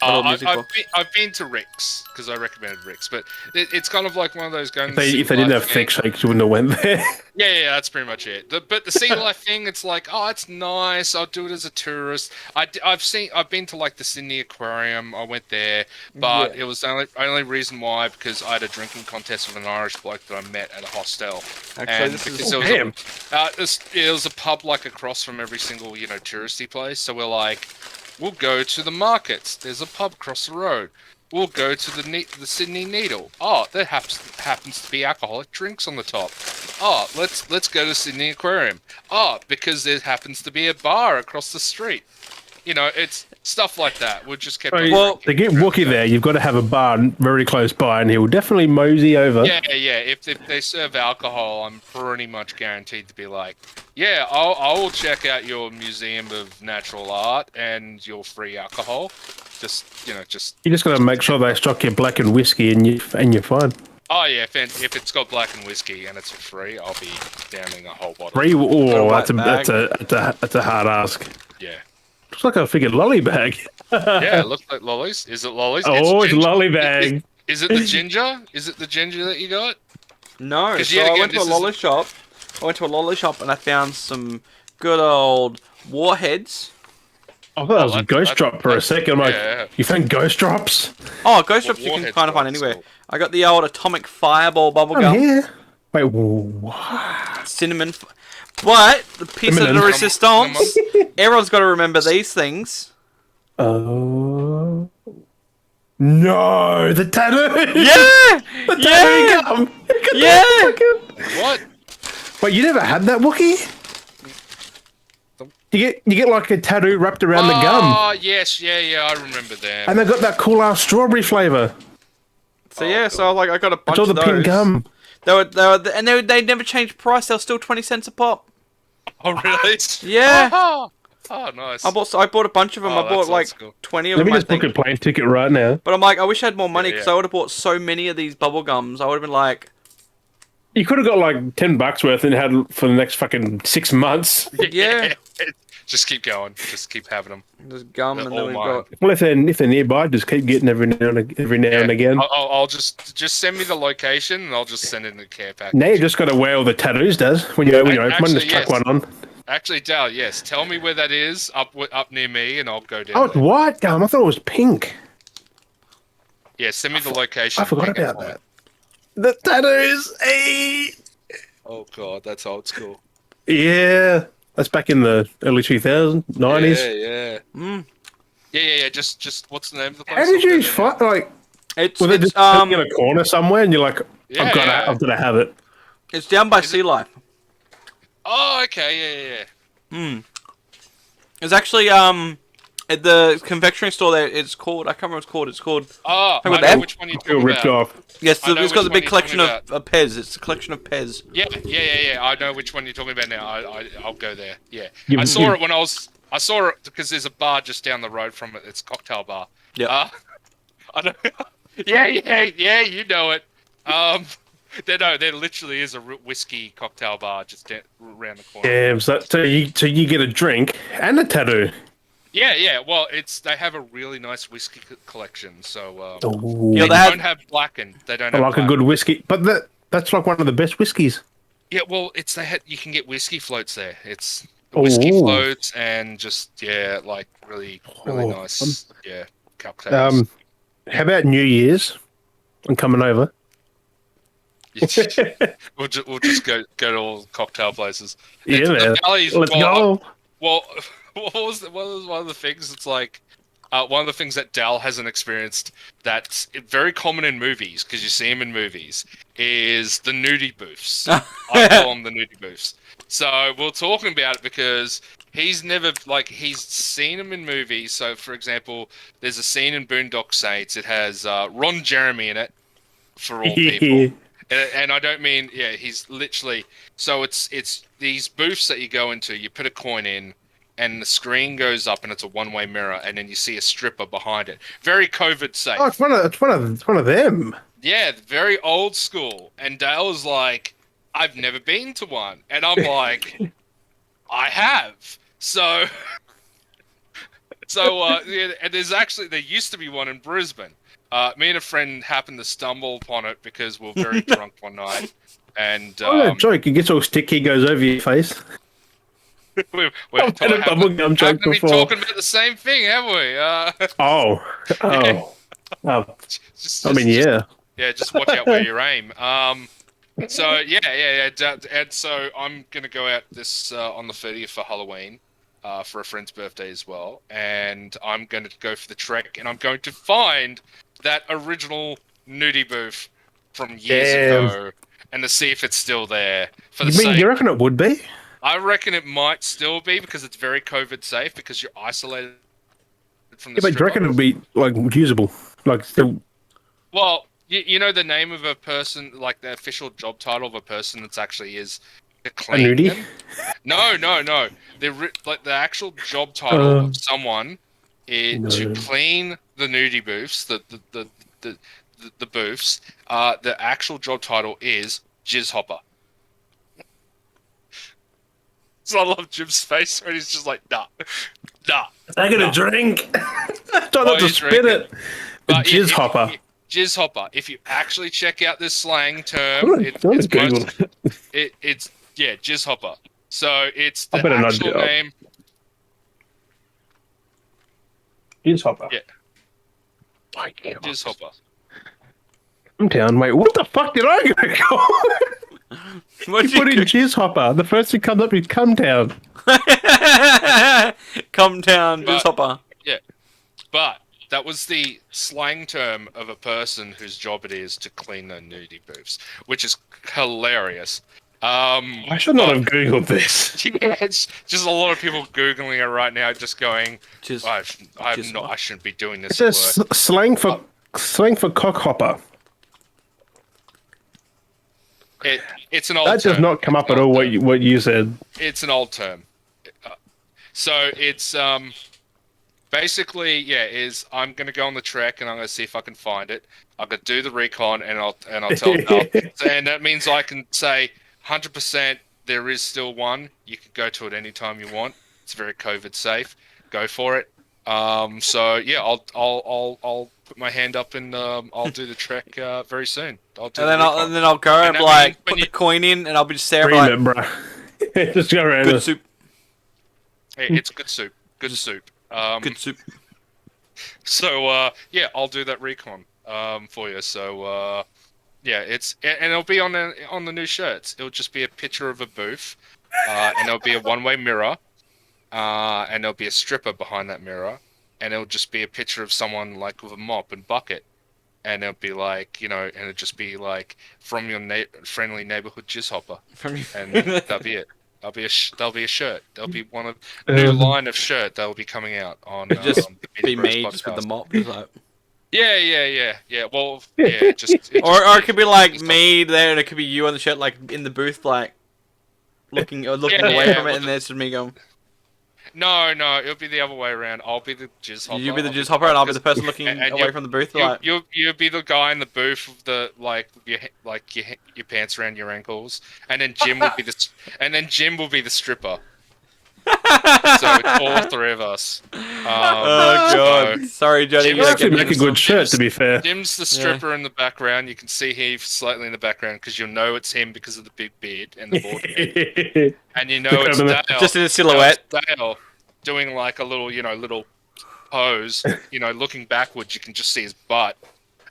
little music box. I've been to Rick's because I recommended Rick's, but it's kind of like one of those guns. If they didn't have fake shakes, you wouldn't have went there. Yeah, that's pretty much it. But the sea life thing, it's like, oh, it's nice. I'll do it as a tourist. I've been to like the Sydney Aquarium. I went there, but Yeah. it was the only reason why because I had a drinking contest with an Irish bloke that I met at a hostel. Actually, And this because is there was Damn. it was a pub like across from every single touristy place. So we're like, we'll go to the markets. There's a pub across the road. We'll go to the Sydney Needle. Oh, there happens to be alcoholic drinks on the top. Oh, let's go to Sydney Aquarium. Oh, because there happens to be a bar across the street. You know, it's stuff like that. We just kept. on Well, To get Wookie there, you've got to have a bar very close by, and he'll definitely mosey over. Yeah. If they serve alcohol, I'm pretty much guaranteed to be like, yeah, I will check out your Museum of Natural Art and your free alcohol. Just. You just got to make sure they stock your black and whiskey, and you're fine. Oh yeah, if it's got black and whiskey and it's for free, I'll be downing a whole bottle. Free? Oh, white that's a hard ask. Yeah. Looks like a figured lolly bag. Yeah, it looks like lollies. Is it lollies? Oh, it's ginger. lolly bag. Is it the ginger? Is it the ginger that you got? no. 'Cause So yet I again, went to a this is- lolly shop. And I found some good old warheads. I thought it was a that's- ghost drop for a second. I'm like, yeah. you found ghost drops? Oh, ghost drops you can Warheads kind of find are anywhere. cool. I got the old atomic fireball bubble I'm gum, here. Wait, what? cinnamon. But the piece of Cinnamon. the resistance. Everyone's got to remember these things. Oh. No, the tattoo. Yeah, The yeah, tattoo gum. yeah. What? Wait, you never had that, Wookie? You get like a tattoo wrapped around the gum, Oh yes, yeah, I remember them. and they got that cool ass strawberry flavor. So yeah, so I got a bunch It's all of the those. pink gum. They never changed price. They were still 20 cents a pop. Oh really? Yeah. Oh, Oh, nice. I bought a bunch of them. Oh, I bought that like sounds cool. 20 of Let them, me I just book think. a plane ticket right now. But I'm like, I wish I had more money because yeah. I would have bought so many of these bubble gums. I would have been like, You could have got like $10 worth and had for the next fucking 6 months. yeah, Just keep going. Just keep having them. there's gum, They're and then all we've mine. got. Well, if they're nearby, just keep getting every now and again. I'll just send me the location and I'll just send it in a care package. Now you just got to wear all the tattoos, does when you open one, Actually, just chuck yes. one on. Actually, Dal, yes. Tell me where that is up near me, and I'll go down. Oh, it's there. white gum. I thought it was pink. Yeah, send me the location. I forgot Make it about fine. that. The tattoos. Hey. Oh god, that's old school. Yeah, that's back in the early 2000s, 90s. Yeah. Mm. Yeah. Just what's the name of the place? How did you I'll go there. find like? It's Were they just it's in a corner somewhere, and you're like, Yeah, I've got yeah. to have it. it's down by Sea Life. Oh, okay. Yeah. Hmm. It's actually at the confectionery store there. It's called. I can't remember what it's called. It's called. Oh, Hey, what I know the- which one you're Feel talking ripped about. off. Yes, I know it's got which the one big you're collection talking of Pez. It's a collection of Pez. Yeah. I know which one you're talking about now. I'll go there. Yeah. You- I saw you- it when I saw it because there's a bar just down the road from it. It's a cocktail bar. Yeah. I know. Yeah. You know it. There literally is a whiskey cocktail bar just around the corner. Damn. So you get a drink and a tattoo. Yeah. Well, they have a really nice whiskey collection. So Ooh. Yeah, they they don't have blackened. They don't I have like a good whiskey, but that's like one of the best whiskeys. Yeah, well, you can get whiskey floats there. It's whiskey Ooh. floats and just like really Oh, nice cocktails. How about New Year's? I'm coming over. we'll just go to all cocktail places. Yeah, The man. Valley's- Let's well, go. Well, what was one of the things? It's like one of the things that Dal hasn't experienced that's very common in movies because you see them in movies is the nudie booths. I call them the nudie booths. So we're talking about it because he's never he's seen them in movies. So for example, there's a scene in Boondock Saints. It has Ron Jeremy in it for all people. And I don't mean, he's literally... So it's these booths that you go into, you put a coin in, and the screen goes up, and it's a one-way mirror, and then you see a stripper behind it. Very COVID safe. Oh, it's one of them. Yeah, very old school. And Dale was like, I've never been to one. And I'm like, I have. So... and there used to be one in Brisbane. Me and a friend happened to stumble upon it because we were very drunk one night, and That joke, it gets all sticky, goes over your face. we're I've had a bubblegum joke haven't we before. talking about the same thing, have we? Oh. Just, I mean, yeah. just watch out where you aim. So yeah. And so I'm gonna go out this on the 30th for Halloween. For a friend's birthday as well, and I'm going to go for the trek, and I'm going to find that original nudie booth from years ago, and to see if it's still there. You reckon it would be? I reckon it might still be because it's very COVID safe because you're isolated from the. Yeah, but do you reckon it'd be usable? Still. Well, you know the name of a person, like the official job title of a person that's actually is. A nudie? No. The actual job title of someone is to clean the nudie booths, the booths. The actual job title is jizz hopper. So I love Jim's face when he's just like, nah. I get a drink. Try not to spit it. But Jizz hopper. Jizz hopper. If you actually check out this slang term, it's jizz hopper. So it's the actual name. Jizz hopper. Yeah. Jizz hopper. I'm down, mate. What the fuck did I go? What you put in jizz hopper. The first thing comes up is come down. Come down, jizz hopper. Yeah. But that was the slang term of a person whose job it is to clean the nudie booths, which is hilarious. I should not have Googled this. Yeah, it's just a lot of people Googling it right now, just going, I shouldn't be doing this. It says slang for cock hopper. It's an old term. That does not come up at all what you said. It's an old term. So it's basically, is I'm gonna go on the trek and I'm gonna see if I can find it. I'm gonna do the recon and I'll tell and that means I can say 100% there is still one. You can go to it anytime you want. It's very COVID safe. Go for it. So yeah, I'll put my hand up and I'll do the trek very soon. I'll do And then I'll go and like put the coin in, and I'll be just there like, it, bro. Just go around. Good soup. Hey, it's good soup. Good soup. Good soup. So yeah, I'll do that recon for you. So yeah, and it'll be on the new shirts. It'll just be a picture of a booth, and there'll be a one-way mirror, and there'll be a stripper behind that mirror, and it'll just be a picture of someone like with a mop and bucket, and it'll be like, and it'll just be like from your friendly neighborhood jizz hopper, and that'll be it. There'll be a shirt. There'll be one of new line of shirt that will be coming out on. Just the be Beardy Bros me, just with the podcast. mop. Just like... Yeah. Well, yeah, Or it could be like me there, and it could be you on the shirt, like in the booth, like looking away from it, and there's just me going. No, it'll be the other way around. I'll be the jizz hopper. You be the jizz hopper, and I'll be the person looking away from the booth. You'll be the guy in the booth with the your pants around your ankles, and then Jim will be the stripper. So it's all three of us. Oh god! Sorry, Johnny. You actually make a good shirt, to be fair. Jim's the stripper in the background. You can see Heath slightly in the background because you'll know it's him because of the big beard and the bald head. And you know it's Dale. Just in a silhouette. Dale doing like a little pose. Looking backwards, you can just see his butt.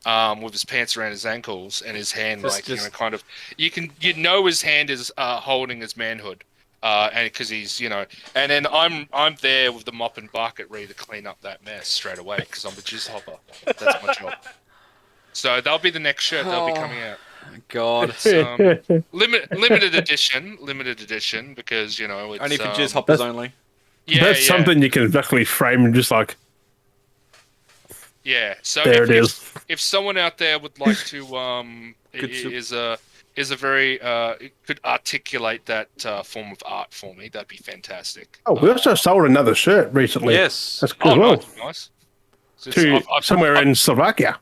With his pants around his ankles and his hand kind of. You know his hand is holding his manhood. And because he's, and then I'm there with the mop and bucket ready to clean up that mess straight away because I'm a jizz hopper. That's my job. So that'll be the next shirt that'll be coming out. God, it's, limited edition because it's only for jizz hoppers only. Yeah, that's something you can actually frame and just like. Yeah. So if someone out there would like to is a very could articulate that form of art for me, that'd be fantastic. Oh, we also sold another shirt recently. Yes, that's good. Nice. To somewhere in Slovakia.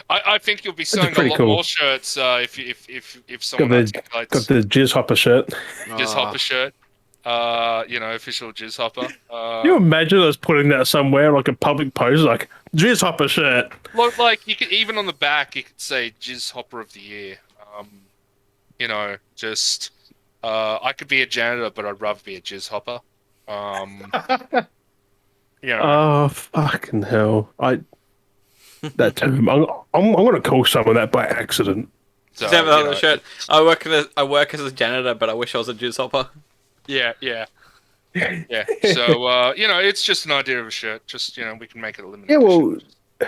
I think you'll be selling a lot more shirts if someone articulates. Got the jizz hopper shirt. Jizz hopper shirt. Official jizz hopper. Can you imagine us putting that somewhere, like a public post, like jizz hopper shirt? Look, like you could even on the back, you could say jizz hopper of the year. I could be a janitor, but I'd rather be a jizz hopper. Oh fucking hell! That term. I'm gonna call someone that by accident. So, the shirt. I work as a janitor, but I wish I was a jizz hopper. Yeah. So it's just an idea of a shirt. Just we can make it a limited. Yeah, well,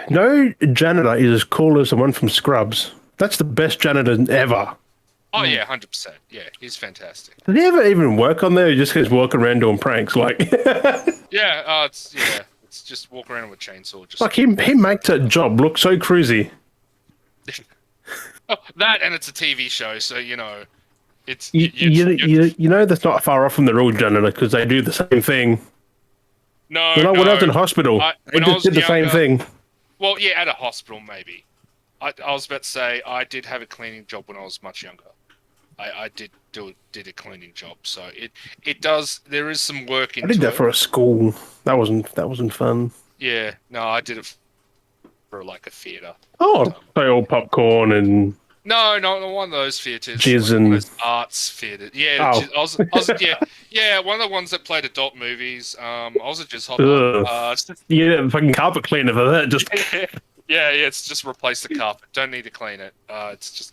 no janitor is as cool as the one from Scrubs. That's the best janitor ever. Oh yeah, 100%. Yeah, he's fantastic. Did he ever even work on there? Or he just gets walking around doing pranks, like. It's just walk around with a chainsaw. Just like he makes that job look so cruisy. That and it's a TV show, so it's that's not far off from the real janitor because they do the same thing. No, when I was in hospital, they just did the same thing. Well, yeah, at a hospital maybe. I was about to say I did have a cleaning job when I was much younger. I did a cleaning job, so it does. There is some work into it. I did that for a school. That wasn't fun. Yeah, no, I did it for like a theater. Oh, they all popcorn and. No, not one of those theaters. Jizz one and of those arts theaters. Yeah, I was one of the ones that played adult movies. I was a jizz hopper. Fucking carpet cleaner for that. Just. Yeah, it's just replace the carpet. Don't need to clean it. It's just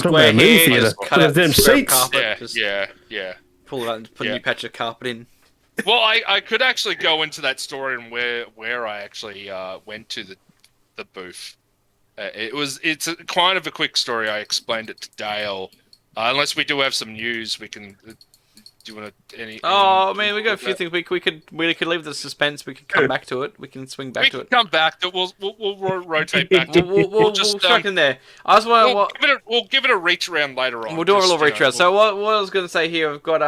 square here, just cut out them seats. Carpet, yeah. Pull it out and put a new patch of carpet in. Well, I could actually go into that story and where I actually went to the booth. It's kind of a quick story. I explained it to Dale. Unless we do have some news, we can. Do you want to we got a few things. We could leave the suspense. We could come back to it. We can swing back to it. We can come back to it. We'll rotate back. We'll just strike in there. We'll give it a reach around later on. We'll do a little reach around. So what I was going to say here, I've got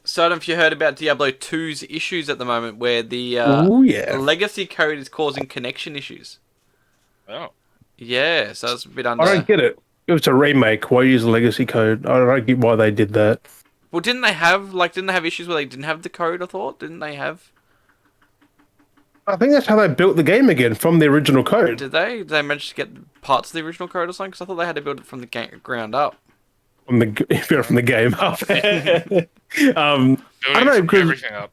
So I don't know if you heard about Diablo 2's issues at the moment, where the Oh yeah. legacy code is causing connection issues. Oh. Yeah, so it's a bit under. I don't get it. It was a remake. Why use legacy code? I don't get why they did that. Well, didn't they have issues where they didn't have the code? I thought, didn't they have? I think that's how they built the game again from the original code. Did they? Did they manage to get parts of the original code or something? Because I thought they had to build it from the ground up. From the game up. I don't know, Building because everything up.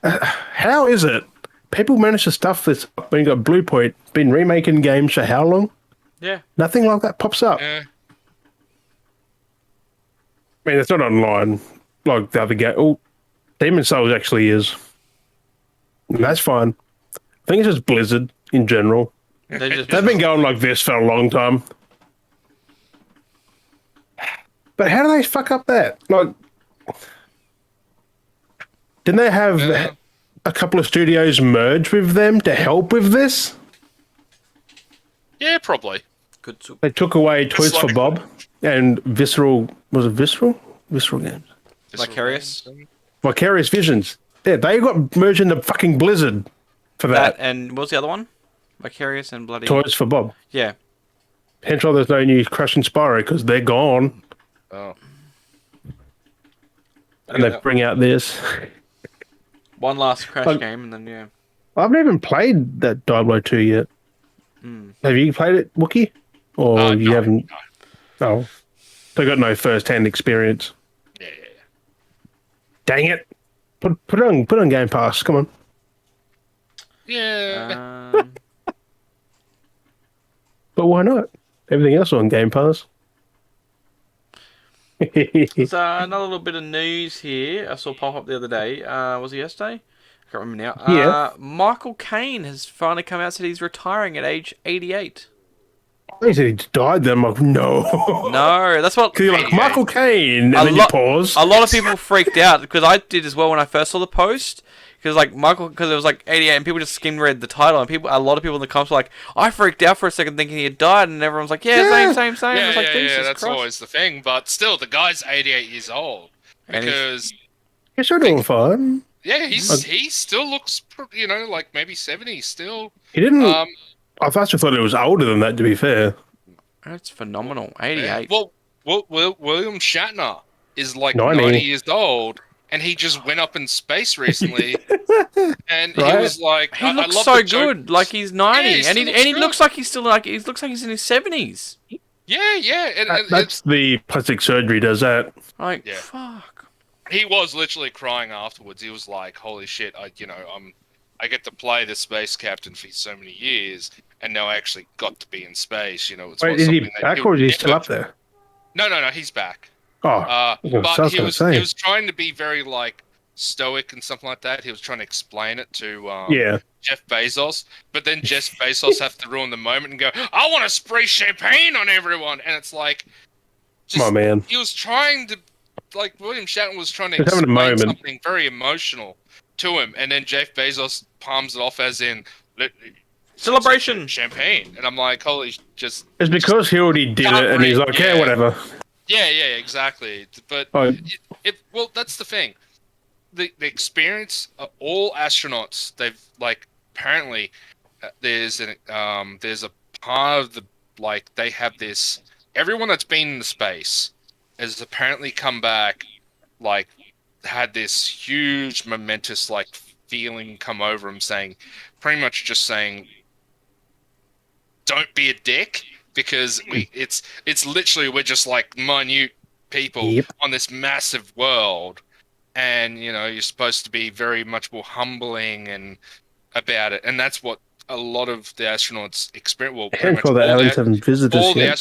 how is it people manage to stuff this up when you got Bluepoint been remaking games for how long? Yeah. Nothing like that pops up. Yeah. I mean, it's not online like the other game. Oh, Demon's Souls actually is. And that's fine. I think it's just Blizzard in general. They've been going like this for a long time. But how do they fuck up that? Like, didn't they have a couple of studios merge with them to help with this? Yeah, probably. Good soup. They took away Toys for like- Bob and Visceral. Was it Visceral? Visceral Games. Vicarious. Vicarious Visions. Yeah, they got merged into fucking Blizzard for that. And what was the other one? Vicarious and bloody. Toys for Bob. Yeah. Hence why there's no new Crash and Spyro because they're gone. Oh. And they bring out this. One last Crash Like- game, and then yeah. I haven't even played that Diablo 2 yet. Have you played it, Wookie? Or you No, haven't? no. Oh. So you got no first-hand experience. Yeah. Dang it. Put it on Game Pass. Come on. Yeah. But why not? Everything else on Game Pass. So another little bit of news here. I saw pop up the other day. Was it yesterday? I can't remember now. Yeah. Michael Caine has finally come out and said he's retiring at age 88. He said he died then. I'm like, no. No, that's what. 'Cause you're like, Michael Caine. And A then you lot- pause. A lot of people freaked out because I did as well when I first saw the post. Because like because it was like 88 and people just skim read the title and a lot of people in the comments were like, I freaked out for a second thinking he had died, and everyone's like, yeah, same. Yeah, I was like, yeah, Jesus that's Christ. always the thing. But still, the guy's 88 years old. And Because, You're still doing fine. yeah, he still looks, like maybe 70 still. He didn't. Um, I actually thought it was older than that, to be fair. That's phenomenal. 88. Well, William Shatner is like 90. 90 years old, and he just went up in space recently. And he Right. was like, He I looks love so the joke. good. Like he's 90, Yeah, he and still he looks good. looks like he's still he looks like he's in his 70s. Yeah. And That's the plastic surgery does that. Like Yeah. fuck. he was literally crying afterwards. He was like, "Holy shit! I get to play the space captain for so many years, and now I actually got to be in space. It's Wait, is he back or is he still up there? No, he's back. Oh, But he was trying to be very like stoic and something like that. He was trying to explain it to yeah. Jeff Bezos, but then Jeff Bezos have to ruin the moment and go, "I want to spray champagne on everyone," and it's like, Come on, man. he was trying to, like, William Shatner was trying to He's having a explain moment. something very emotional to him, and then Jeff Bezos palms it off as in Celebration. champagne, and I'm like, holy, just It's because he already did it and he's like, yeah, Yeah. whatever. yeah, exactly. But Oh. well, that's the thing. The experience of all astronauts, they've like apparently there's a part of the like they have this. Everyone that's been in the space has apparently come back, like had this huge momentous like feeling come over them, saying, pretty much just saying, don't be a dick, because it's literally we're just like minute people Yep. on this massive world, and you're supposed to be very much more humbling and about it, and that's what a lot of the astronauts experience. Well, pretty And much for the all aliens haven't visited us all the yet.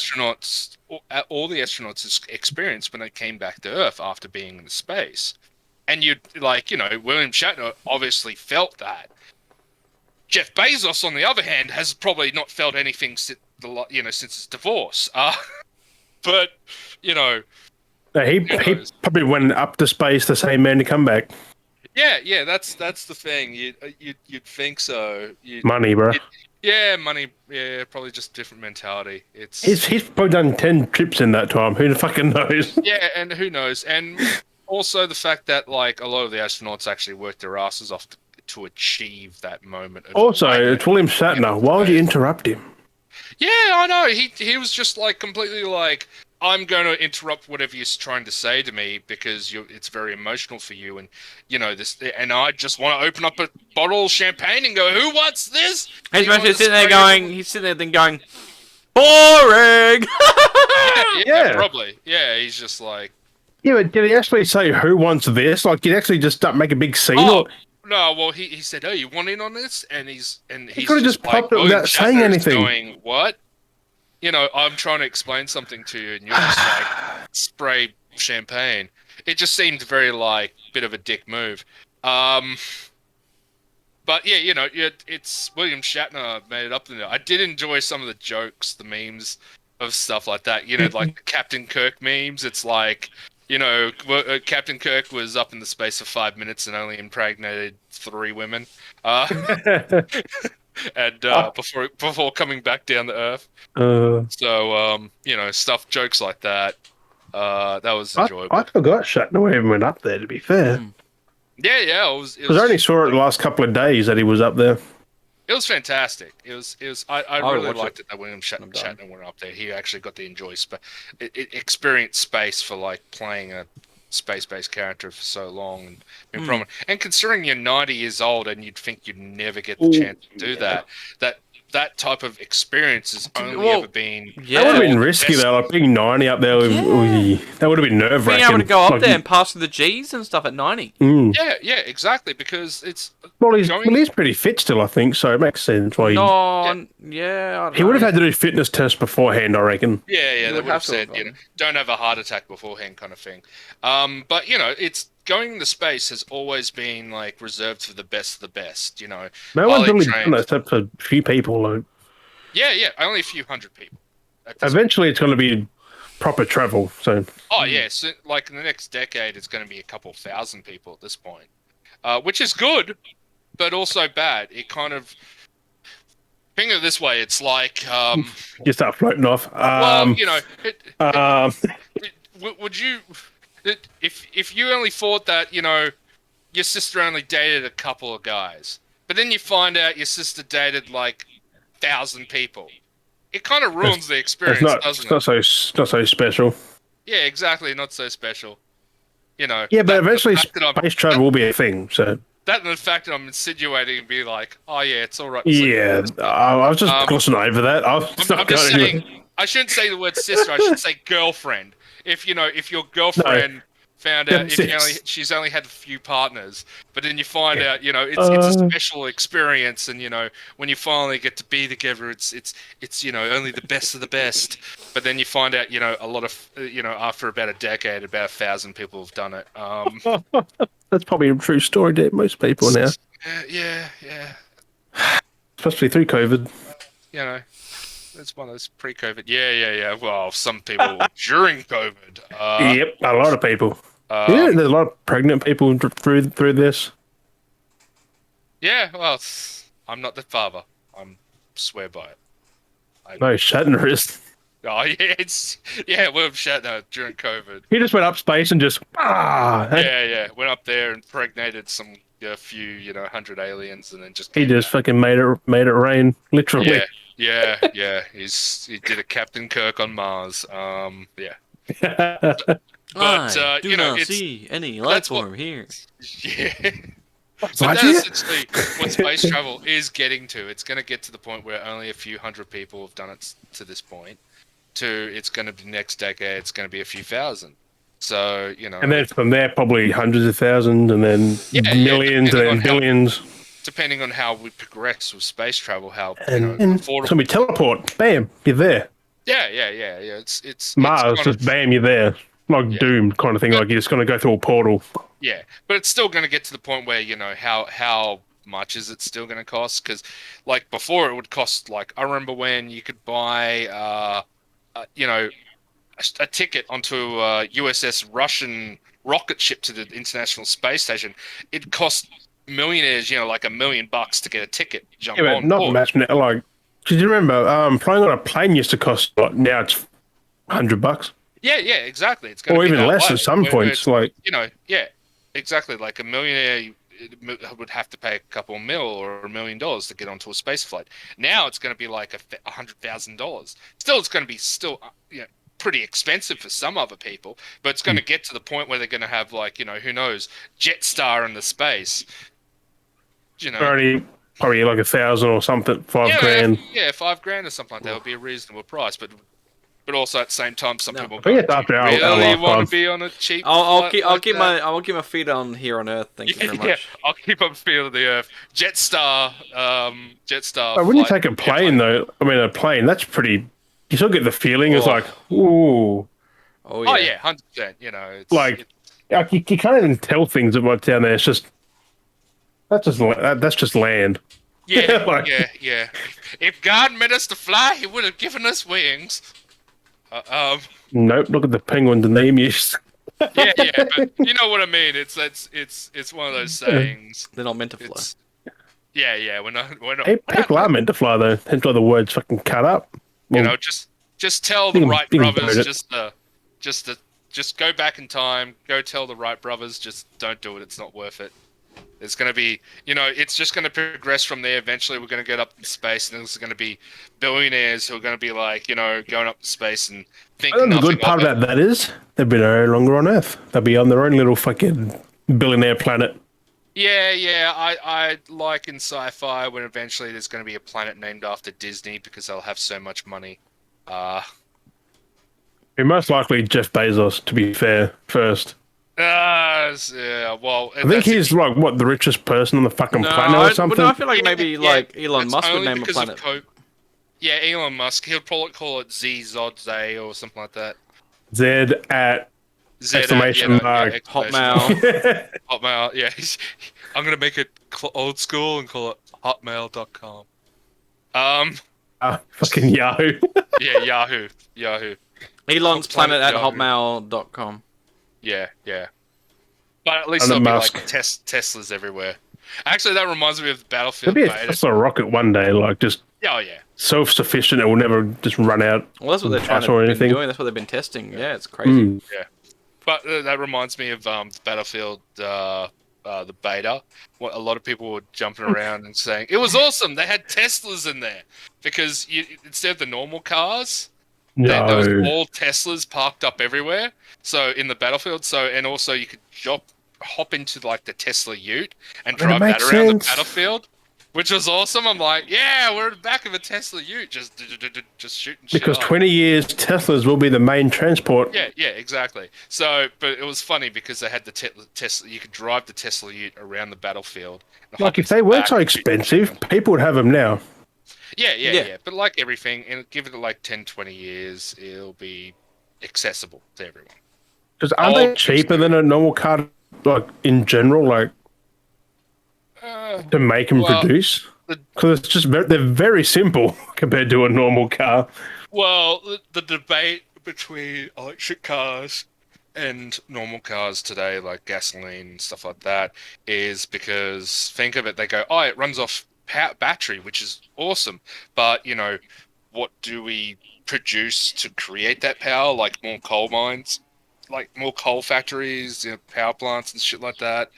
astronauts experienced when they came back to Earth after being in space. And William Shatner obviously felt that. Jeff Bezos, on the other hand, has probably not felt anything since his divorce. But No, he knows? probably went up to space the same man to come back. yeah, that's the thing. You'd think so. Money, bro. Yeah, money. Yeah, probably just different mentality. He's probably done 10 trips in that time. Who the fucking knows? Yeah, and who knows? And also the fact that like a lot of the astronauts actually worked their asses off to achieve that moment. Also, it's William Shatner. Why would you interrupt him? Yeah, I know. He was just like completely like, I'm going to interrupt whatever you're trying to say to me because it's very emotional for you, and you know this. And I just want to open up a bottle of champagne and go, "Who wants this?" He's sitting there going. He's sitting there then going, boring. yeah, probably. Yeah, he's just like. Yeah, but did he actually say who wants this? Like, did he actually just make a big scene? Oh. No, well, he said, "Oh, you want in on this?" And he's could have just popped it without saying anything. Going, what? You know, I'm trying to explain something to you, and you're just like spray champagne. It just seemed very like bit of a dick move. But yeah, you know, it's William Shatner made it up there. I did enjoy some of the jokes, the memes of stuff like that. You know, like Captain Kirk memes. It's like. You know, Captain Kirk was up in the space for 5 minutes and only impregnated 3 women, and before coming back down to Earth. So you know, jokes like that. That was enjoyable. I forgot Shatner even went up there. To be fair, yeah, it was. Because I only saw it the last couple of days that he was up there. It was fantastic. It was. I really liked it that William Shatner went up there. He actually got to enjoy experience space for like playing a space-based character for so long and being prominent. And considering you're 90 years old and you'd think you'd never get the chance to do that type of experience has only ever been. Yeah. That would have been risky though. Like being 90 up there, that would have been nerve-wracking. Being able to go up there and pass through the G's and stuff at 90. Yeah, exactly. Because it's he's pretty fit still, I think. So it makes sense why. I don't he would have had to do fitness tests beforehand, I reckon. Yeah, they would have said, you know, don't have a heart attack beforehand, kind of thing. But you know, it's. Going to space has always been like reserved for the best of the best, you know. No one's really done it except for a few people. Like. Yeah, only a few hundred people. Eventually, it's going to be proper travel. So. Oh yeah, so like in the next decade, it's going to be a couple thousand people at this point, which is good, but also bad. It kind of think of it this way: it's like you start floating off. Well, you know, would you? If you only thought that, you know, your sister only dated a couple of guys, but then you find out your sister dated like 1,000 people, it kind of ruins the experience, doesn't it? It's not so special. Yeah, exactly, not so special. You know. Yeah, but eventually space travel will be a thing. So that and the fact that I'm insinuating and be like, oh yeah, it's all right. Yeah, I was just glossing over that. I'm just saying, I shouldn't say the word sister. I should say girlfriend. If your girlfriend found out she's only had a few partners, but then you find out, you know, it's a special experience, and you know, when you finally get to be together, it's you know, only the best of the best. But then you find out, you know, a lot of you know, after about a decade, about 1,000 people have done it. That's probably a true story to most people now. Yeah. Especially through COVID. You know. It's one of those pre-COVID. Yeah. Well, some people during COVID. Yep, a lot of people. There's a lot of pregnant people through this. Yeah, well, I'm not the father. I'm swear by it. No, Shatner is. Oh yeah, William Shatner during COVID. He just went up space and just Yeah. Went up there and impregnated a few, you know, 100 aliens, and then just. He just fucking made it rain, literally. Yeah. He did a Captain Kirk on Mars. Yeah. But I do you know, not see any life form here. Yeah. But that's essentially what space travel is getting to. It's going to get to the point where only a few hundred people have done it to this point. It's going to be next decade. It's going to be a few thousand. So, you know. And then from there, probably hundreds of thousands, and then millions, and then billions. Depending on how we progress with space travel, and so we teleport, bam, you're there. Yeah. It's Mars, just bam, you're there. Like Doom kind of thing, like you're just going to go through a portal. Yeah, but it's still going to get to the point where, you know, how much is it still going to cost? Because, like, before it would cost, like, I remember when you could buy, you know, a ticket onto a USS Russian rocket ship to the International Space Station. It cost millionaires, you know, like $1 million to get a ticket. Jump on not board. much now. Like, did you remember flying on a plane used to cost? Now it's $100. Yeah, exactly. It's going to or be even that less way. at some where points. it's, Like, yeah, exactly. Like a millionaire would have to pay a couple mil or $1 million to get onto a space flight. Now it's going to be like $100,000. Still, it's going to be pretty expensive for some other people, but it's going to get to the point where they're going to have like, who knows, Jetstar in the space. already probably like 1,000 or something, 5 grand. Yeah, $5,000 or something like that would be a reasonable price, but also at the same time, some people I think go, it's "Do after you our really want to lifetime. be on a cheap I'll flight keep like that?" I'll keep my feet on here on Earth. Thank you very much. I'll keep up feeling the earth. Jetstar But when you flight. take a plane, though, I mean, a plane, that's pretty. You still get the feeling. It's Oh. like, ooh, Oh Oh yeah. yeah, 100%. It's like you can't even tell things about down there. It's just that's just land. yeah, Like- yeah. If God meant us to fly, He would have given us wings. Nope. Look at the penguins and the emus. Yeah, but you know what I mean. It's one of those sayings. They're not meant to fly. It's, yeah. We're not. People are meant to fly though. Hence why the words fucking cut up. Well, Just tell the you can- Wright you can brothers. vote it. Just go back in time. Go tell the Wright brothers. Just don't do it. It's not worth it. It's going to be, it's just going to progress from there. Eventually, we're going to get up in space, and there's going to be billionaires who are going to be like, going up to space and thinking And the nothing good part of it. about that is they'll be no longer on Earth. They'll be on their own little fucking billionaire planet. Yeah. I like in sci-fi when eventually there's going to be a planet named after Disney because they'll have so much money. Most likely Jeff Bezos, to be fair, first. Yeah, well, I think he's like what, the richest person on the fucking planet or something. But no, I feel like maybe Yeah, like Elon that's Musk would only name a because of planet. Yeah, Elon Musk. He'll probably call it Z or something like that. Z at Z exclamation mark. Hotmail. Hotmail. Yeah, I'm gonna make it old school and call it hotmail.com. Fucking Yahoo. Yeah, Yahoo. Elon's planet at Yahoo. hotmail.com. Yeah. But at least Elon there'll be Musk. like Teslas everywhere. Actually, that reminds me of the Battlefield Maybe a beta. Tesla rocket one day, like just Oh yeah. self-sufficient. It will never just run out. Well, that's what they're trying Gas to or be anything. doing. That's what they've been testing. Yeah, it's crazy. Mm. But that reminds me of the Battlefield, the beta. What a lot of people were jumping around and saying it was awesome. They had Teslas in there because instead of the normal cars, there was No. all Teslas parked up everywhere. So in the Battlefield, and also you could hop into like the Tesla Ute and And it drive that makes around sense. the battlefield, which was awesome. I'm like, yeah, we're in the back of a Tesla Ute, just shooting shit Because up. 20 years, Teslas will be the main transport. Yeah, exactly. So, but it was funny because they had the Tesla. You could drive the Tesla Ute around the battlefield. and Like, hop if into they the weren't back so and shoot expensive, people would have them now. Yeah. But like everything, and give it like 10, 20 years, it'll be accessible to everyone. Because aren't they Oh, cheaper than a normal car, like, in general, like, to make and well, produce? the- Because it's just they're very simple compared to a normal car. Well, the debate between electric cars and normal cars today, like gasoline and stuff like that, is because think of it, they go, oh, it runs off battery, which is awesome, but what do we produce to create that power? Like more coal mines, like more coal factories, power plants and shit like that.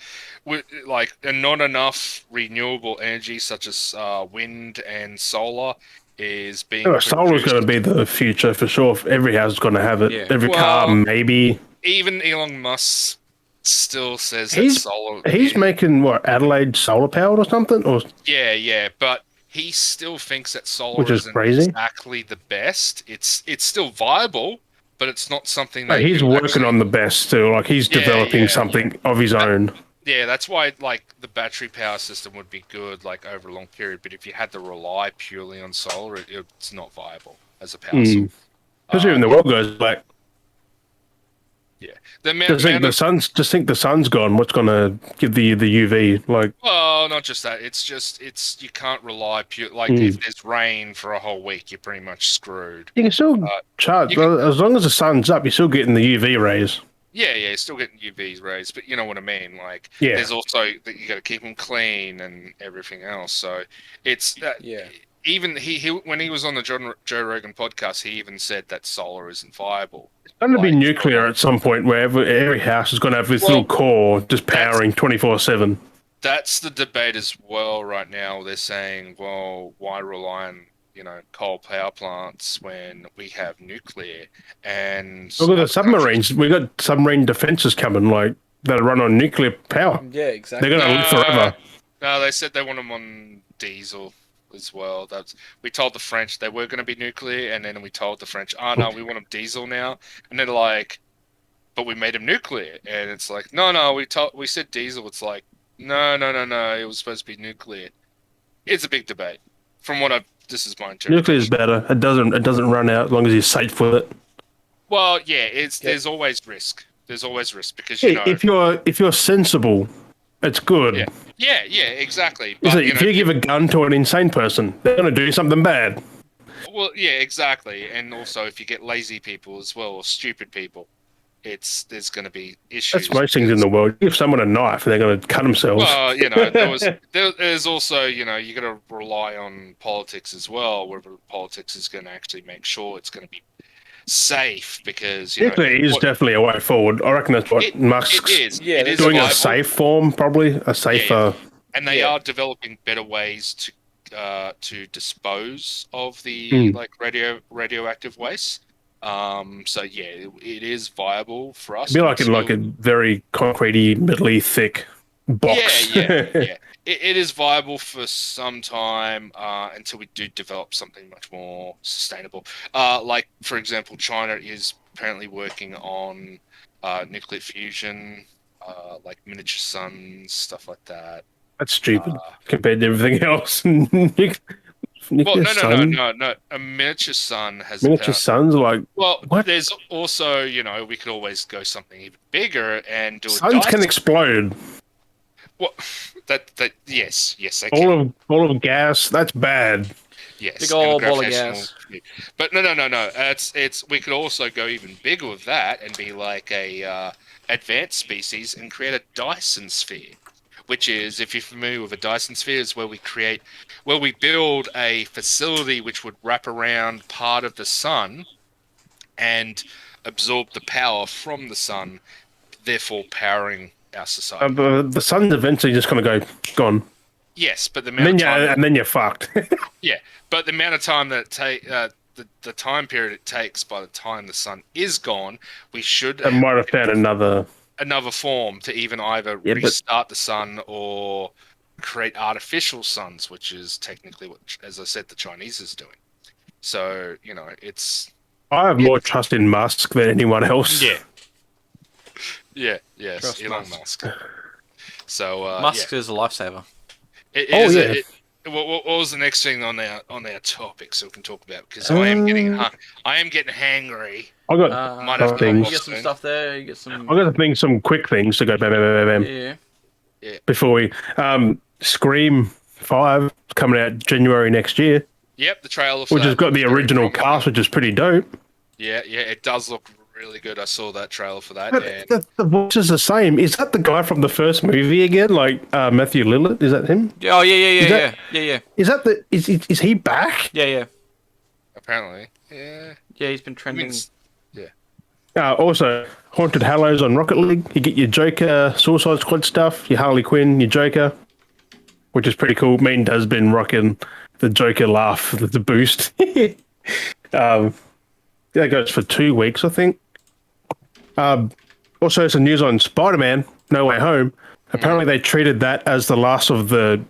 And not enough renewable energy such as wind and solar is being Solar's produced. going to be the future for sure. Every house is going to have it. Yeah. Every car, Well, maybe. Even Elon Musk still says that He's solar. He's making what, Adelaide solar powered or something, or Yeah, but he still thinks that solar Which is isn't crazy. exactly the best. It's still viable, but it's not something that he's you working actually- on the best too. Like he's Yeah, developing yeah. something of his own. Yeah, that's why like the battery power system would be good like over a long period. But if you had to rely purely on solar, it's not viable as a power source. Especially when the world goes black. Yeah, the Just think the sun's gone. What's going to give the UV? Like, Well, not just that. It's you can't rely pure. Like if there's rain for a whole week, you're pretty much screwed. you can still charge as long as the sun's up. You're still getting the UV rays. Yeah, you're still getting UV rays, but you know what I mean. Like, Yeah. there's also that you got to keep them clean and everything else. So it's Yeah. even he when he was on the Joe Rogan podcast, he even said that solar isn't viable. It's going to be Like, nuclear at some point, where every house is going to have this little core just powering 24/7. That's the debate as well right now. They're saying, well, why rely on coal power plants when we have nuclear? And Look at the submarines. We got submarine defenses coming, like that run on nuclear power. Yeah, exactly. They're going to live forever. No, they said they want them on diesel as well. We told the French they were going to be nuclear, and then we told the French, oh no, we want them diesel now. And they're like, but we made them nuclear, and it's like, no, we said diesel. It's like, no, it was supposed to be nuclear. It's a big debate. From what this is my interpretation. Nuclear is better. It doesn't run out as long as you're safe with it. Well, yeah, there's always risk. There's always risk because if you're sensible, it's good. Yeah, exactly. But, if you give a gun to an insane person, they're going to do something bad. Well, yeah, exactly. And also, if you get lazy people as well, or stupid people, there's going to be issues. That's most things in the world. You give someone a knife, and they're going to cut themselves. Well, there's also, you got to rely on politics as well, where politics is going to actually make sure it's going to be safe, because nuclear is definitely a way forward. I reckon that's what Musk's doing a safe form, probably a safer. And they are developing better ways to dispose of the radioactive waste. So it is viable for us. It'd be like a very concretey, metally thick box. Yeah. It is viable for some time until we do develop something much more sustainable. Like, for example, China is apparently working on nuclear fusion, like miniature suns, stuff like that. That's stupid compared to everything else. Well, no. A miniature sun has miniature suns, like what? There's also, we could always go something even bigger and do. Suns can explode. Well, yes, they can. All of gas. That's bad. Yes, big old ball of gas. But no. It's we could also go even bigger with that and be like a advanced species and create a Dyson sphere. Which is, if you're familiar with a Dyson sphere, is where we build a facility which would wrap around part of the sun and absorb the power from the sun, therefore powering our society. The sun's eventually just going to go gone. Yes, but the amount of time... And then you're fucked. Yeah, but the amount of time that the time period it takes by the time the sun is gone, we should... I might have found another form to even either restart the sun or create artificial suns, which is technically what, as I said, the Chinese is doing. So, it's... I have more trust in Musk than anyone else. Yes, trust Elon Musk. So, Musk is a lifesaver. What was the next thing on our topic so we can talk about? Because I am getting hangry. I got things. You get some stuff there. You get some. I got some quick things to go bam, bam, bam, bam. Yeah. Before we Scream 5 coming out January next year. Yep, the trailer. Which has got the original cast, which is pretty dope. Yeah, it does look really good. I saw that trailer for that. The voice is the same. Is that the guy from the first movie again? Like Matthew Lillard? Is that him? Oh yeah. Is that is he back? Yeah. Apparently, yeah. Yeah, he's been trending. Also, Haunted Hallows on Rocket League. You get your Joker, Suicide Squad stuff, your Harley Quinn, your Joker, which is pretty cool. Mean has been rocking the Joker laugh, the boost. That goes for 2 weeks, I think. Also, some news on Spider-Man: No Way Home. Apparently, they treated that as the last of the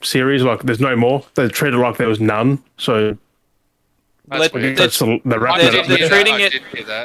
series. Like, there's no more. They treated it like there was none. So. They're treating it.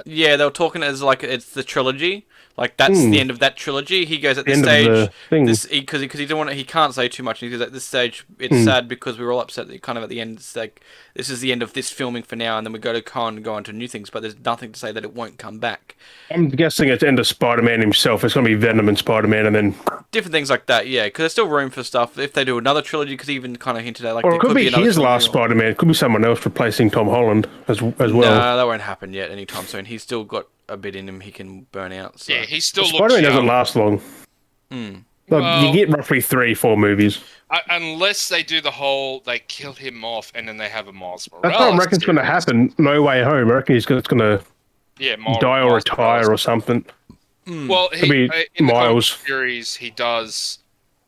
Yeah, they were talking as like it's the trilogy. Like that's the end of that trilogy. He goes at this stage, because he don't want. He can't say too much. He goes at this stage. It's sad because we were all upset that kind of at the end. It's like this is the end of this filming for now, and then we go to Con and go on to new things. But there's nothing to say that it won't come back. I'm guessing it's the end of Spider-Man himself. It's going to be Venom and Spider-Man, and then different things like that. Yeah, because there's still room for stuff if they do another trilogy. Because even kind of hinted at like or it could be his last Spider-Man. It could be someone else replacing Tom Holland as well. No, that won't happen yet anytime soon. He's still got a bit in him he can burn out. So. Yeah, he's still Spider-Man doesn't last long. Look, you Well, get roughly 3-4 movies. unless they do the whole, they kill him off and then they have a Miles That's what I Morales reckon is going to series. happen. No Way Home. I reckon it's going to Yeah, die or Miles Morales. retire or something. Well, Could be in the comic Miles. series, he does,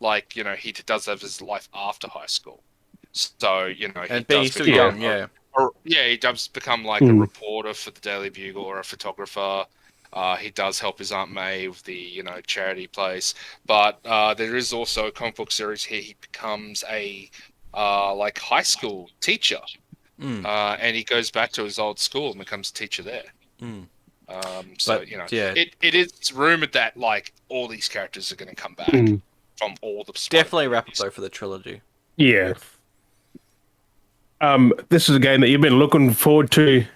like, he does have his life after high school. So, he And does he's still become young, yeah. he does become like a reporter for the Daily Bugle or a photographer. He does help his Aunt May with the, charity place. But there is also a comic book series here. He becomes a like high school teacher, and he goes back to his old school and becomes a teacher there. So yeah, it is rumored that like all these characters are going to come back from all the definitely wrap up though for the trilogy. Yeah. This is a game that you've been looking forward to,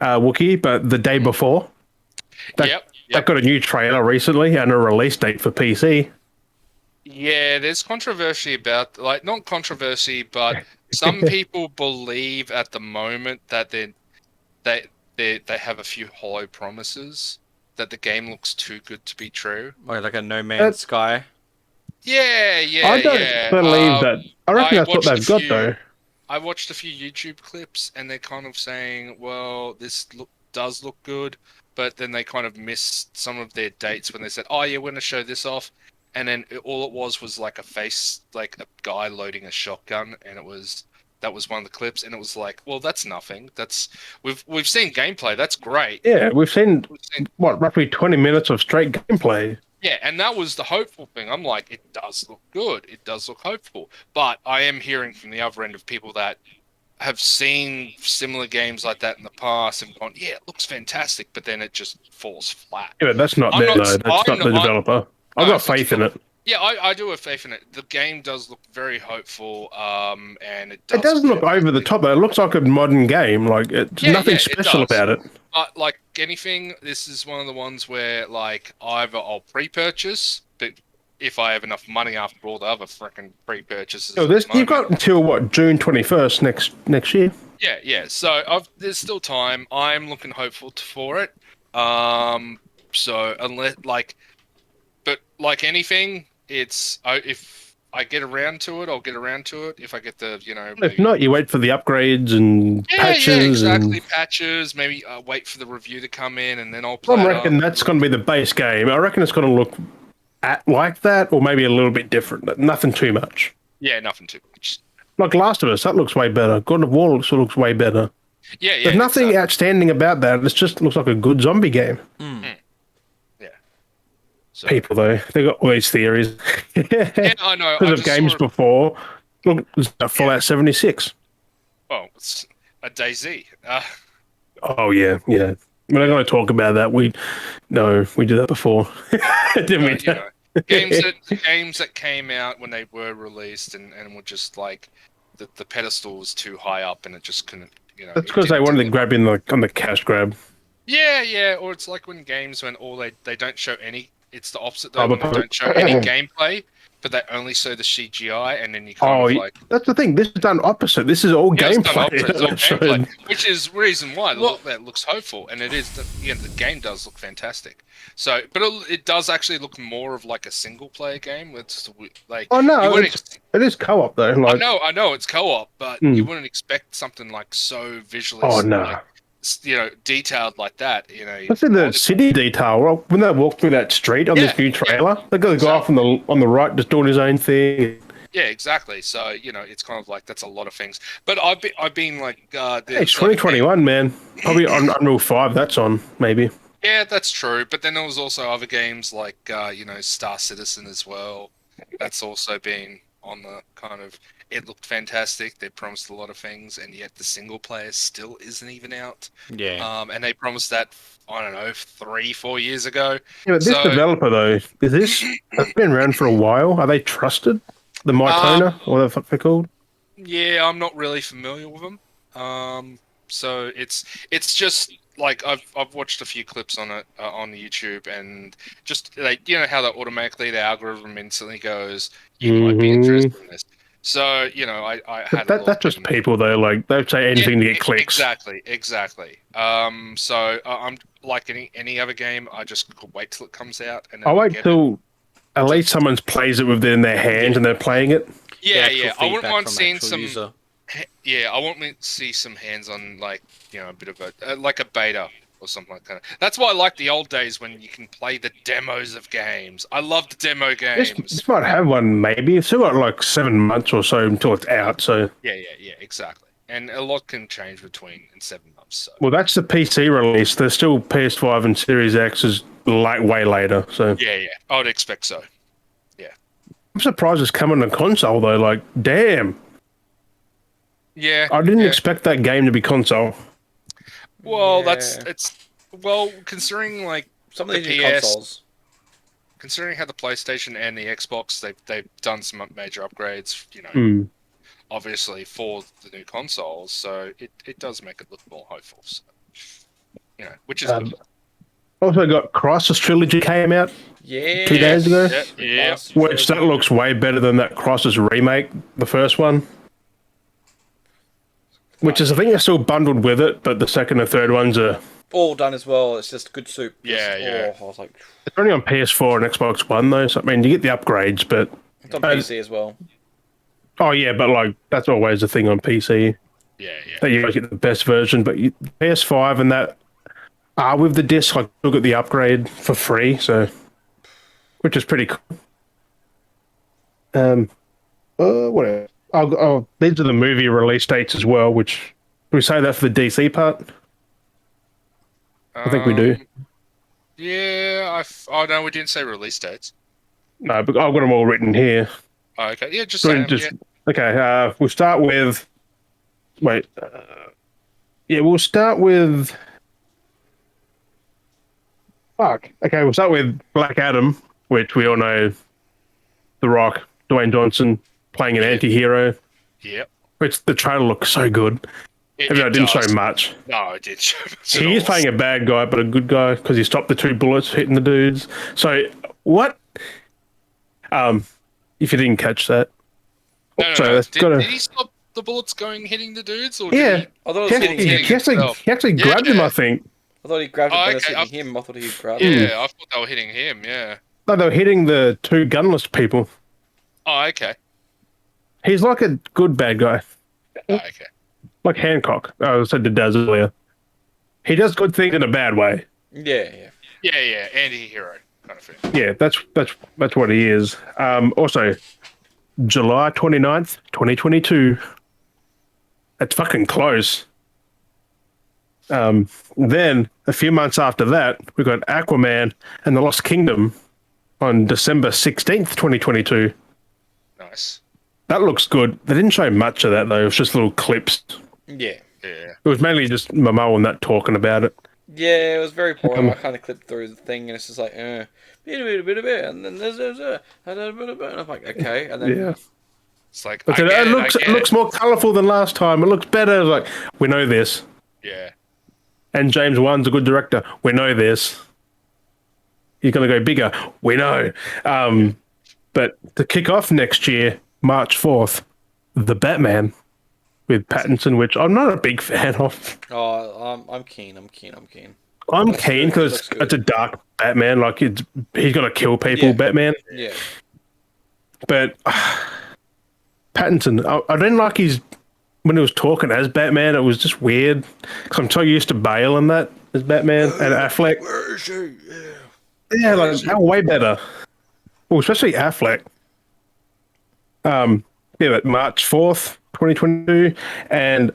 Wookie, but the day before. That got a new trailer recently and a release date for PC. Yeah, there's controversy about, like, not controversy, but some people believe at the moment that they have a few hollow promises, that the game looks too good to be true. Like a No Man's Sky. Yeah. I don't believe that. I reckon that's what they've got, though. I watched a few YouTube clips, and they're kind of saying, well, this does look good, but then they kind of missed some of their dates when they said, oh, yeah, we're going to show this off. And then all it was like a face, like a guy loading a shotgun, and that was one of the clips, and it was like, well, that's nothing. We've seen gameplay. That's great. Yeah, we've seen roughly 20 minutes of straight gameplay. Yeah, and that was the hopeful thing. I'm like, it does look good. It does look hopeful. But I am hearing from the other end of people that have seen similar games like that in the past and gone, yeah, it looks fantastic, but then it just falls flat. Yeah, but that's not them, though. That's not the developer. I've got faith in it. Yeah, I do have faith in it. The game does look very hopeful, and it does. It doesn't look over the top, though. It looks like a modern game. Like, it's nothing special about it. But like anything, this is one of the ones where, like, either I'll pre-purchase, but if I have enough money after all the other freaking pre-purchases. You've got until what, June 21st next year? Yeah. So there's still time. I'm looking hopeful for it. So unless but like anything, it's if I get around to it, I'll get around to it. If I get the, If not, you wait for the upgrades and patches. Yeah, exactly. Patches. Maybe wait for the review to come in, and then I'll play. I reckon that's going to be the base game. I reckon it's going to look like that, or maybe a little bit different. Nothing too much. Yeah, nothing too much. Like Last of Us, that looks way better. God of War looks way better. Yeah. There's nothing outstanding about that. It just looks like a good zombie game. Yeah. So. People, though, they got all these theories. Yeah, I know. Because of games before. Look, Fallout 76. Oh, it's a DayZ. Oh, yeah. We're not going to talk about that. We did that before. Didn't we? Games that came out when they were released and were just like the pedestal was too high up and it just couldn't. That's because they wanted to grab in on the cash grab. Yeah. Or it's like when games when they don't show any. It's the opposite though. When they don't show any gameplay, but they only show the CGI, and then you kind of like. That's the thing. This is done opposite. This is all gameplay. It's all gameplay, which is reason why that looks hopeful, and it is. The game does look fantastic. So, but it does actually look more of like a single player game. It's like. Oh no! It is co-op though. Like, I know it's co-op, but you wouldn't expect something like so visually. Oh no! Like, detailed like that. Let's say the city detail. When they walk through that street on this new trailer, they got a guy on the right just doing his own thing. Yeah, exactly. So it's kind of like that's a lot of things. But I've been like, it's 2021, man. Probably on Unreal 5. That's on maybe. Yeah, that's true. But then there was also other games like Star Citizen as well. That's also been on the kind of. It looked fantastic. They promised a lot of things, and yet the single player still isn't even out. Yeah. And they promised that, I don't know, 3-4 years ago. Yeah, but this developer, though, has been around for a while. Are they trusted? The Mytona, or the fuck they're called? Yeah, I'm not really familiar with them. So it's just like I've watched a few clips on it on YouTube, and just like how that automatically the algorithm instantly goes, you might be interested in this. So I had that's just people though. Like they'll say anything to get clicks. Exactly. So I'm like any other game. I just wait till it comes out, and I wait till at least someone plays it within their hands and they're playing it. Yeah, The yeah. actual I wouldn't feedback mind from seeing actual some. user. Yeah, I want to see some hands-on, like, a bit of a like a beta or something like that. That's why I like the old days when you can play the demos of games. I love the demo games. This might have one, maybe. It's still got like 7 months or so until it's out. So, Yeah, exactly. And a lot can change between in 7 months. So. well, that's the PC release. There's still PS5 and Series X is way later. So, Yeah, I would expect so. I'm surprised it's coming to console though. Like, damn, Yeah, I didn't expect that game to be console. Well, Yeah. considering like Some of the these new PS, consoles. considering how the PlayStation and the Xbox they've done some major upgrades. Obviously for the new consoles, so it does make it look more hopeful. So, which is good. Also got Crisis Trilogy came out, Yeah. 2 days ago. Yeah. Which that looks way better than that Crisis remake, the first one. Which is, I think, they're still bundled with it, but the second and third ones are. All done as well. It's just good soup. Yeah. Oh, I was like, It's only on PS4 and Xbox One though. So I mean, you get the upgrades, but it's on PC as well. oh yeah, but like that's always the thing on PC Yeah. that you always get the best version. But PS5 and that are with the disc, like you'll get the upgrade for free. So, which is pretty cool. What else? Oh, these are the movie release dates as well. Which do we say that for the DC part? I think we do. Yeah, oh no, we didn't say release dates. No, but I've got them all written here. Oh, okay, yeah, just So say 'em, yeah. Okay, we'll start with. Wait. We'll start with. Fuck. Okay, we'll start with Black Adam, which we all know The Rock, Dwayne Johnson, playing an anti-hero, Yep. which the trailer looks so good. Even though it didn't show much. No, it did show much. He is playing a bad guy, but a good guy, because he stopped the 2 bullets hitting the dudes. So, what? If you didn't catch that. No. Did he stop the bullets hitting the dudes? Or Yeah. did I thought it was hitting him. He actually grabbed him, I think. I thought he grabbed him, but it's okay, hitting him. I thought he grabbed him. Yeah, I thought they were hitting him, yeah. No, they were hitting the 2 gunless people. Oh, okay. He's like a good bad guy. Oh, okay. Like Hancock. I said to Daz earlier. He does good things in a bad way. Yeah. Yeah, anti-hero kind of thing. Yeah, that's what he is. Also, July 29th, 2022. That's fucking close. Then, a few months after that, we got Aquaman and the Lost Kingdom on December 16th, 2022. Nice. That looks good. They didn't show much of that, though. It was just little clips. Yeah. It was mainly just Momo and that talking about it. Yeah, it was very boring. I kind of clipped through the thing, and it's just like, bit, and then there's a bit, and I'm like, okay, and then Yeah. It's like, But it looks more colourful than last time. It looks better. Like, we know this. Yeah. And James Wan's a good director. We know this. He's going to go bigger. We know. But to kick off next year, March 4th, The Batman with Pattinson, which I'm not a big fan of. oh, I'm keen. I'm keen because it's a dark Batman. Like, he's going to kill people, Batman. Yeah. But Pattinson, I didn't like when he was talking as Batman. It was just weird because I'm so used to Bale and that as Batman and Affleck. Where is she? Yeah, like they're way better. Well, especially Affleck. But March 4th, 2022, and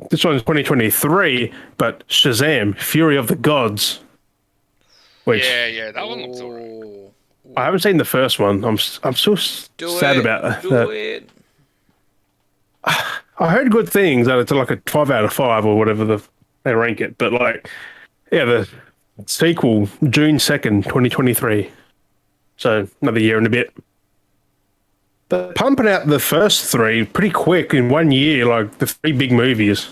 this one's 2023. But Shazam: Fury of the Gods. Which Yeah, that one looks alright. I haven't seen the first one. I'm so sad about that. Do it. I heard good things that it's like a 5 out of 5 or whatever they rank it. But the sequel, June 2nd, 2023. So another year and a bit. They're pumping out the first 3 pretty quick in 1 year, like the 3 big movies.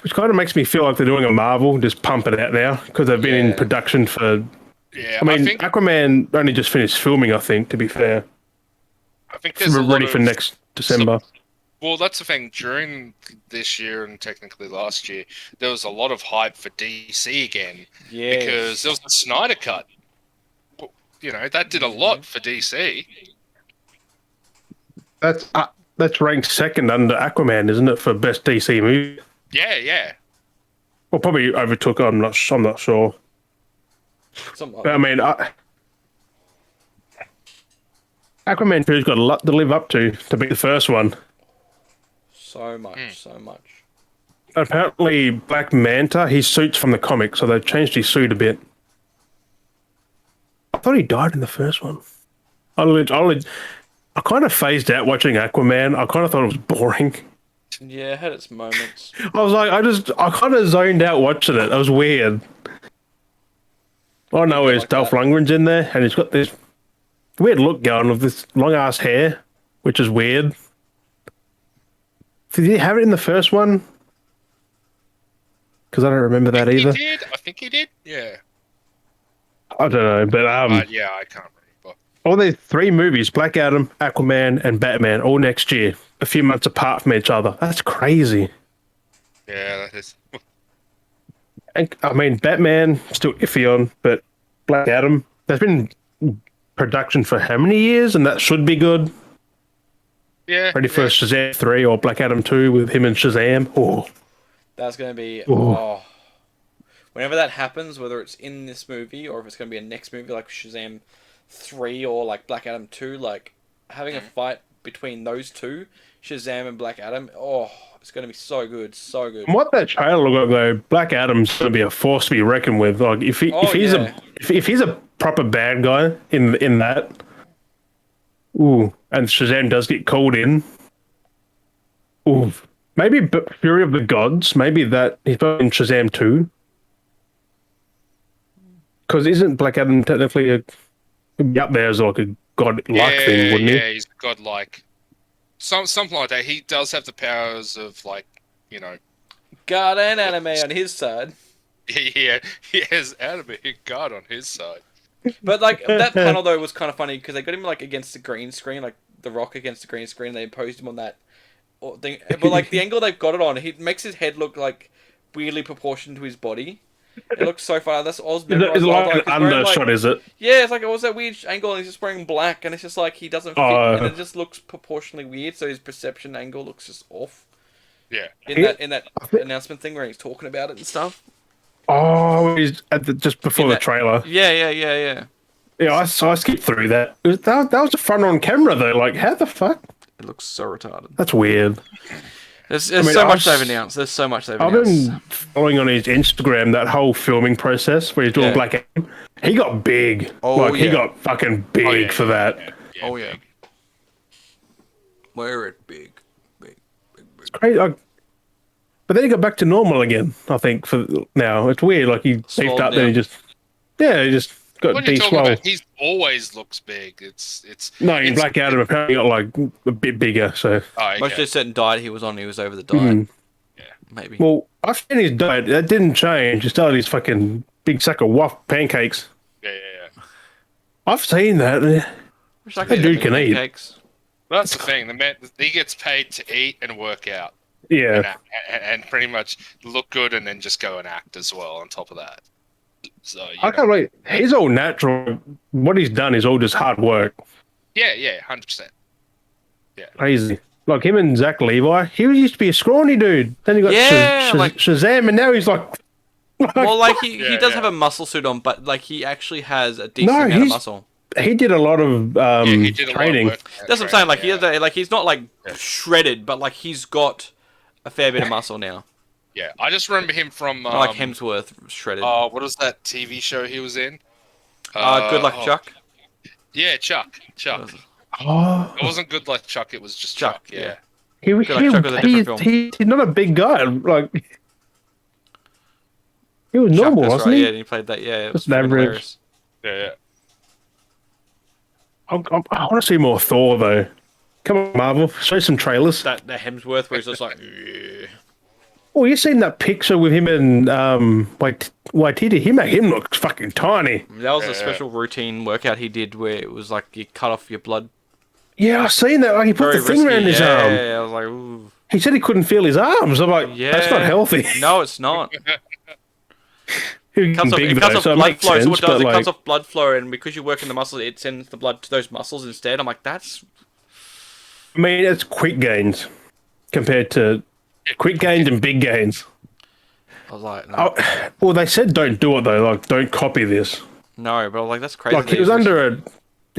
Which kind of makes me feel like they're doing a Marvel, just pump it out now, because they've been in production for... Yeah, I think Aquaman only just finished filming, I think, to be fair. I think there's We're ready for next December. Well, that's the thing. During this year and technically last year, there was a lot of hype for DC again. Yeah. Because there was the Snyder Cut. that did a lot for DC. That's ranked second under Aquaman, isn't it, for best DC movie? Yeah, yeah. Well, probably overtook it. I'm not sure. Something But, I mean, Aquaman 2's got a lot to live up to be the first one. so much. Apparently, Black Manta, his suit's from the comics, so they've changed his suit a bit. I thought he died in the first one. I kind of phased out watching Aquaman. I kind of thought it was boring. Yeah, it had its moments. I was like, I kind of zoned out watching it. It was weird. All I know is like Dolph that. Lundgren's in there, and he's got this weird look going with this long ass hair, which is weird. Did he have it in the first one? Because I don't remember that either. He did. I think he did. Yeah. I don't know, but Yeah, I can't remember. all these three movies, Black Adam, Aquaman, and Batman, all next year, a few months apart from each other. That's crazy. Yeah, that is. And, I mean, Batman, still iffy on, but Black Adam, there's been production for how many years? And that should be good. Yeah. Ready for yeah. Shazam 3 or Black Adam 2 with him and Shazam? Oh, That's going to be... Ooh. Oh. Whenever that happens, whether it's in this movie or if it's going to be a next movie like Shazam 3 or like Black Adam 2, like having a fight between those two, Shazam and Black Adam, it's going to be so good, so good. from what that trailer looked like, though, Black Adam's going to be a force to be reckoned with. Like, if he's a proper bad guy in that, ooh, and Shazam does get called in, ooh, maybe Fury of the Gods, maybe that he's probably in Shazam 2. Because isn't Black Adam technically up there as like a god-like thing, wouldn't he? Yeah, he's godlike. Something like that. He does have the powers of, like, God and anime on his side. he has anime god on his side. But like that panel though was kind of funny because they got him like against the green screen, like the Rock against the green screen. And they imposed him on that thing, but like the angle they've got it on, he makes his head look like weirdly proportioned to his body. It looks so funny. That's Osmond. It's like an undershot, is it? Yeah, it's like it was that weird angle, and he's just wearing black, and it's just like he doesn't fit, and it just looks proportionally weird. So his perception angle looks just off. Yeah. In that announcement thing where he's talking about it and stuff. Oh, he's just before the trailer. Yeah. Yeah, I skipped through that. That was a front on camera though. Like, how the fuck? It looks so retarded. That's weird. There's so much they've announced. There's so much they've announced. I've been following on his Instagram that whole filming process where he's doing Black Adam. He got big. He got fucking big for that. Yeah. Wear it big. It's crazy. But then he got back to normal again, I think, for now. It's weird. Like, he beefed up, then he just got What are you talking de-swole. about? He always looks big. No, in Black Adam apparently got, like, a bit bigger, so... Most of the certain diet he was on, he was over the diet. Yeah. Maybe. Well, I've seen his diet. That didn't change. He started his fucking big sack of pancakes. Yeah. I've seen that. That dude can eat. That's the thing. The man, he gets paid to eat and work out. Yeah. And pretty much look good and then just go and act as well on top of that. So I can't believe he's all natural. What he's done is all just hard work. Yeah, 100%. Yeah. Crazy. Like him and Zach Levi, he used to be a scrawny dude. Then he got Shazam, and now he's like... Well, like, he does have a muscle suit on, but, like, he actually has a decent amount of muscle. He did a lot of he did a training. lot of work. That's what I'm saying. Like, he has he's not, like, shredded, but, like, he's got a fair bit of muscle now. Yeah, I just remember him from... like Hemsworth shredded. Oh, what was that TV show he was in? Good Luck Chuck? Yeah, Chuck. Oh. It wasn't Good Luck Chuck, it was just Chuck, yeah. He's not a big guy. Like, he was normal, Chuck, wasn't he? Yeah, and he played that, yeah. Just an average. Yeah. I want to see more Thor, though. Come on, Marvel. Show some trailers. That Hemsworth where he's just like... Yeah. Oh, you seen that picture with him and Waititi? He made him look fucking tiny. That was a special routine workout he did where it was like you cut off your blood. Yeah, I seen that. Like, he put the thing around his arm. Yeah, I was like, ooh. He said he couldn't feel his arms. I'm like, that's not healthy. No, it's not. You're Cuts getting off, big it cuts though, off so it blood makes flow. So sense. what it does, But it cuts like, off blood flow, and because you work in the muscle, it sends the blood to those muscles instead. I'm like, that's. I mean, it's quick gains compared to quick gains and big gains. I was like, no, Well, they said don't do it though. Like, don't copy this. no, but I was like, that's crazy. Like, he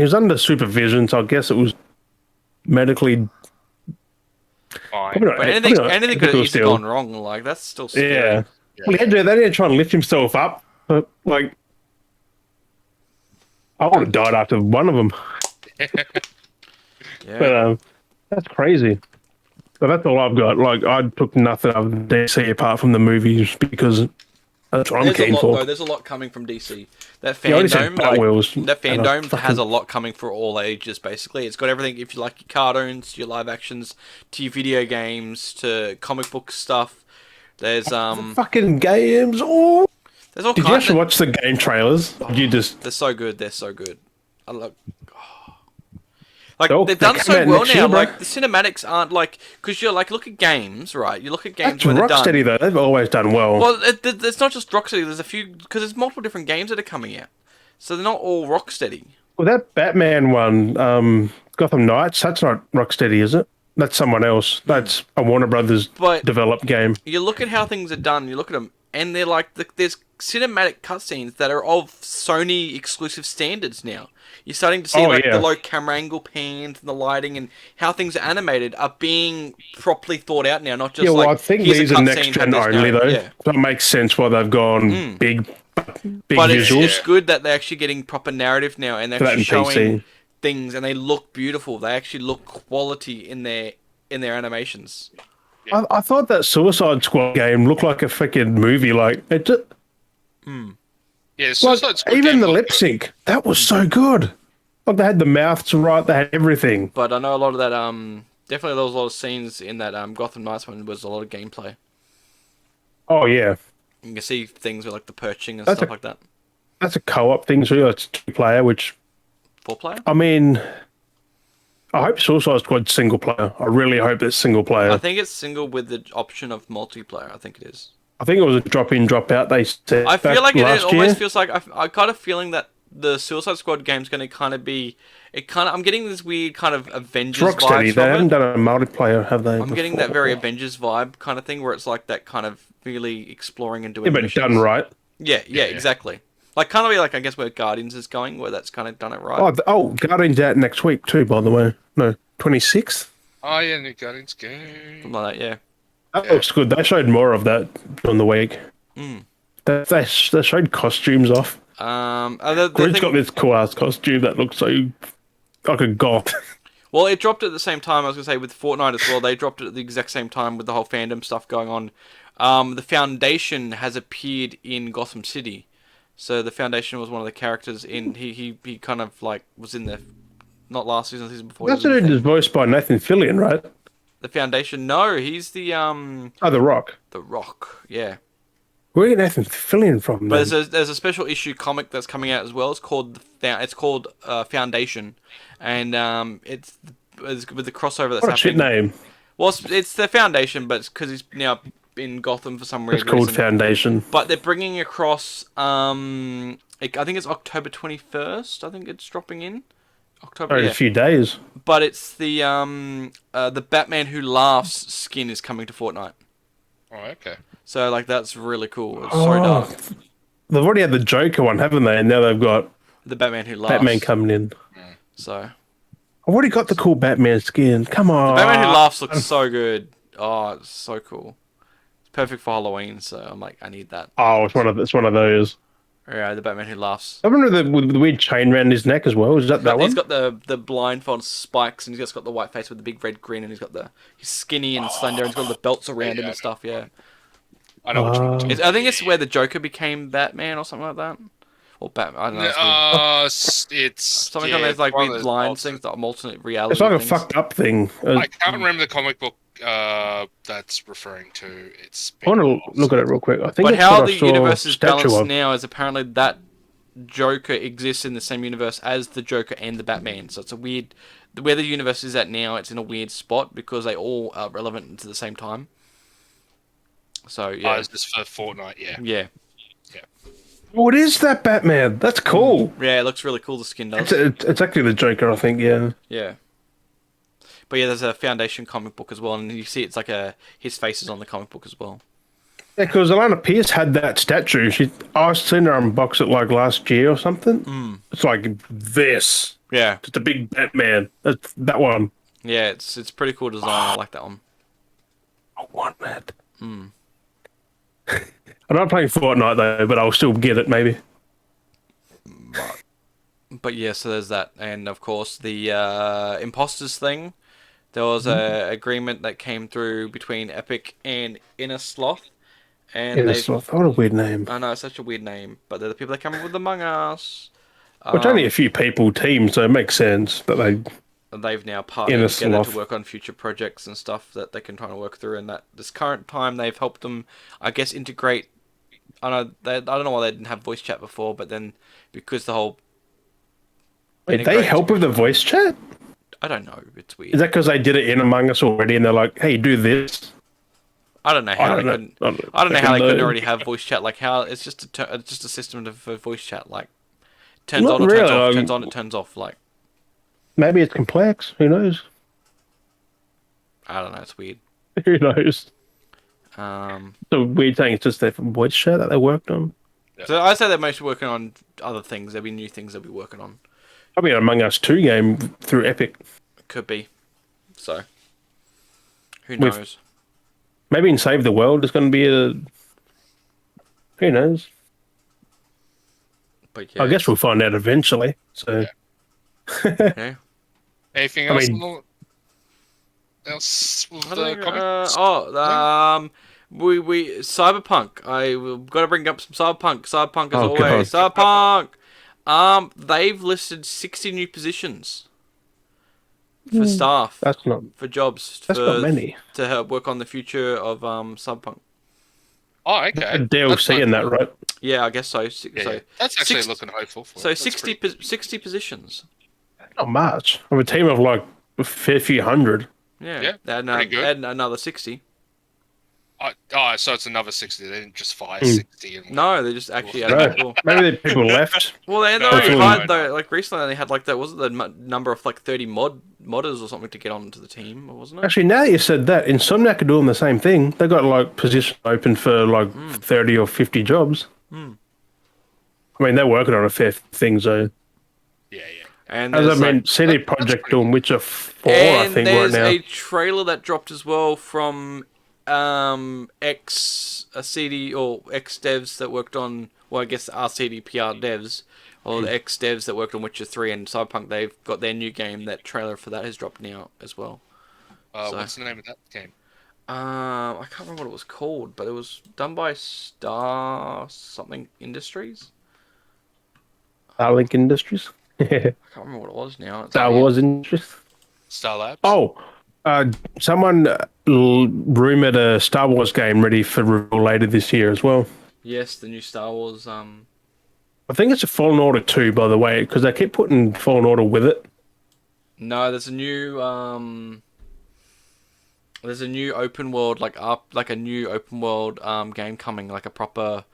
was under supervision, so I guess it was medically. Fine. Probably not, But probably not anything could have ethical easily still. gone wrong. Like that's still scary. Yeah. Well, they didn't try and lift himself up, but like, I would have died after one of them. Yeah. But that's crazy. But that's all I've got. Like, I took nothing of DC apart from the movies because that's what I'm There's a keen lot for. though. There's a lot coming from DC. That Yeah, I already said FanDome, like Batwheels, that and I FanDome fucking- has a lot coming for all ages. Basically, it's got everything. If you like your cartoons, your live actions, to your video games, to comic book stuff. There's fucking games. Oh, there's all did you kinds. actually watch the game trailers? You just They're so good. They're so good. I look. Like They're all- they've they done come so out well next now. year, bro. Like the cinematics aren't like because you're like look at games, right? You look at games that's when they're done. Rocksteady though. They've always done well. Well, it's not just Rocksteady. There's a few because there's multiple different games that are coming out, so they're not all Rocksteady. Well, that Batman one, Gotham Knights, that's not Rocksteady, is it? That's someone else. That's a Warner Brothers But- developed game. You look at how things are done. You look at them, and they're like there's cinematic cutscenes that are of Sony exclusive standards now. You're starting to see Yeah. the low camera angle pans and the lighting and how things are animated are being properly thought out now. Not just Yeah, well, like I think here's a these are cutscene, next have gen this only narrative. though. Yeah. So it makes sense why they've gone big But visuals. it's good that they're actually getting proper narrative now and they're For that actually in showing PC. things and they look beautiful. They actually look quality in their animations. I thought that Suicide Squad game looked like a freaking movie. Like it just, Yeah, like, Suicide Squad even game the looked lip sync, that was so good. Like they had the mouths right, they had everything. But I know a lot of that. Definitely there was a lot of scenes in that Gotham Knights one. Was a lot of gameplay. Oh yeah, You can see things with like the perching and That's stuff a- like that. that's a co-op thing. So it's 2-player, which 4-player. I mean, I hope Suicide Squad's single player. I really hope it's single player. I think it's single with the option of multiplayer. I think it is. I think it was a drop in, drop out. They said I feel back like it last almost year. feels like I got a feeling that the Suicide Squad game's going to kind of be. I'm getting this weird kind of Avengers It's Rocksteady. vibes They from haven't it. done a multiplayer, have they? I'm getting that very Avengers vibe kind of thing where it's like that kind of really exploring and doing. Yeah, but missions. done right. Yeah, exactly. Like kind of like I guess where Guardians is going, where that's kind of done it right. Guardians out next week too. By the way, no, 26th. Oh yeah, New Guardians game. Something like that, yeah. That looks good. They showed more of that during the week. They showed costumes off. Groot's got this cool ass costume that looks so like a goth. Well, it dropped at the same time. I was gonna say with Fortnite as well. They dropped it at the exact same time with the whole fandom stuff going on. The Foundation has appeared in Gotham City, so the Foundation was one of the characters in. He kind of like was in the not last season, the season before. That's he was in it the is voiced by Nathan Fillion, right? The Foundation. No, he's the Oh, The Rock. The Rock. Yeah. Where did Nathan Fillion from? But Then? there's a special issue comic that's coming out as well. It's called Foundation, and it's with the crossover that's What a shit happening. name. Well, it's the Foundation, but it's because he's now in Gotham for some It's weird called reason. Foundation. But they're bringing across. I think it's October 21st. I think it's dropping in October. Only Yeah. a few days. But it's the Batman Who Laughs skin is coming to Fortnite. Oh, okay. So like that's really cool. It's so dark. They've already had the Joker one, haven't they? And now they've got The Batman Who Laughs. Batman coming in. So I've already got the cool Batman skin. Come on. Batman Who Laughs looks so good. Oh, it's so cool. It's perfect for Halloween. So I'm like, I need that. Oh, it's one of those. Yeah, the Batman Who Laughs. I remember with the weird chain around his neck as well. Is that one? He's got the blindfold spikes, and he's just got the white face with the big red grin, and he's skinny and slender, and he's got all the belts around him and stuff. Yeah, I know which one. you're talking I think it's where the Joker became Batman or something like that, or Batman. I don't know. It's weird. It's Something yeah, on those like one of weird those blind alternate- things, like alternate reality. It's like a things. fucked up thing. I can't remember the comic book that's referring to. It's. I want to look at it real quick. I think But it's how what I the saw universe is statue balanced of. now is apparently that Joker exists in the same universe as the Joker and the Batman. So it's a weird. Where the universe is at now, it's in a weird spot because they all are relevant to the same time. So yeah, It's just for Fortnite, yeah. yeah. Yeah. Oh, it is that Batman. That's cool. Yeah, it looks really cool. The skin does. It's actually the Joker, I think. Yeah. Yeah. But yeah, there's a Foundation comic book as well, and you see it's like his face is on the comic book as well. Yeah, because Alana Pierce had that statue. I seen her unbox it like last year or something. It's like this. Yeah. Just a big Batman. That's that one. Yeah, it's pretty cool design. I like that one. I want that. I'm not playing Fortnite though, but I'll still get it maybe. But yeah, so there's that, and of course the imposters thing. There was a agreement that came through between Epic and Inner Sloth, and What a weird name. I know it's such a weird name, but they're the people that come up with Among Us. Which only a few people team, so it makes sense that they've now partnered together Sloth. to work on future projects and stuff that they can try to work through. And that this current time, they've helped them, I guess, integrate. I don't know why they didn't have voice chat before, but then because the whole Wait, they help with the voice chat? I don't know. It's weird. Is that because they did it in Among Us already, and they're like, "Hey, do this"? I don't know how they couldn't. I don't know how they couldn't already have voice chat. Like how it's just a system of voice chat. Like turns Not on, it really, turns off, turns on, it turns off. Like maybe it's complex. Who knows? I don't know. It's weird. Who knows? Um, The weird thing is just their voice chat that they worked on. So I say they're mostly working on other things. There'll be new things they'll be working on. Probably an Among Us 2 game through Epic. Could be. So who knows? Maybe in Save the World there's going to be a. Who knows? But yeah, I guess we'll find out eventually. So. yeah. Anything I else? mean- Else with I the don't comics? we Cyberpunk. We've got to bring up some Cyberpunk. Cyberpunk as Oh, always. God. Cyberpunk. They've listed 60 new positions for staff, That's not. for jobs, That's not many. to help work on the future of Cyberpunk. Oh, okay. A DLC in that, right? Yeah, I guess so. Yeah, So yeah. That's actually 60 looking hopeful for. So That's 60 pretty- 60 positions. Not much. I'm a team of like a fair few hundred. Yeah, Yeah, they had pretty good. add another 60. Oh, so it's another 60. They didn't just fire 60. And No, they just actually No, added people. maybe the people left. Well, they No, already no, hired no. though. Like recently, they had like that. Was it the number of like 30 modders or something to get onto the team, or wasn't it? Actually, now that you said that, Insomniac are doing the same thing. They got like position open for like 30 or 50 jobs. I mean, they're working on a fair thing, so. yeah. And As I there's, mean, like, CD that's Projekt pretty doing good. Witcher 4, I and think, right there's now. a trailer that dropped as well from ex CD or ex devs that worked on. Well, I guess our CDPR devs. Or the ex devs that worked on Witcher 3 and Cyberpunk, they've got their new game. That trailer for that has dropped now as well. So- What's the name of that game? I can't remember what it was called, but it was done by Star something Industries. Starlink Industries. I can't remember what it was now. It's Star weird. Wars Industries. Star Labs? Oh, someone rumored a Star Wars game ready for reveal later this year as well. Yes, the new Star Wars. I think it's a Fallen Order 2, by the way, because they keep putting Fallen Order with it. No, there's a new open world like a new open world game coming, like a proper.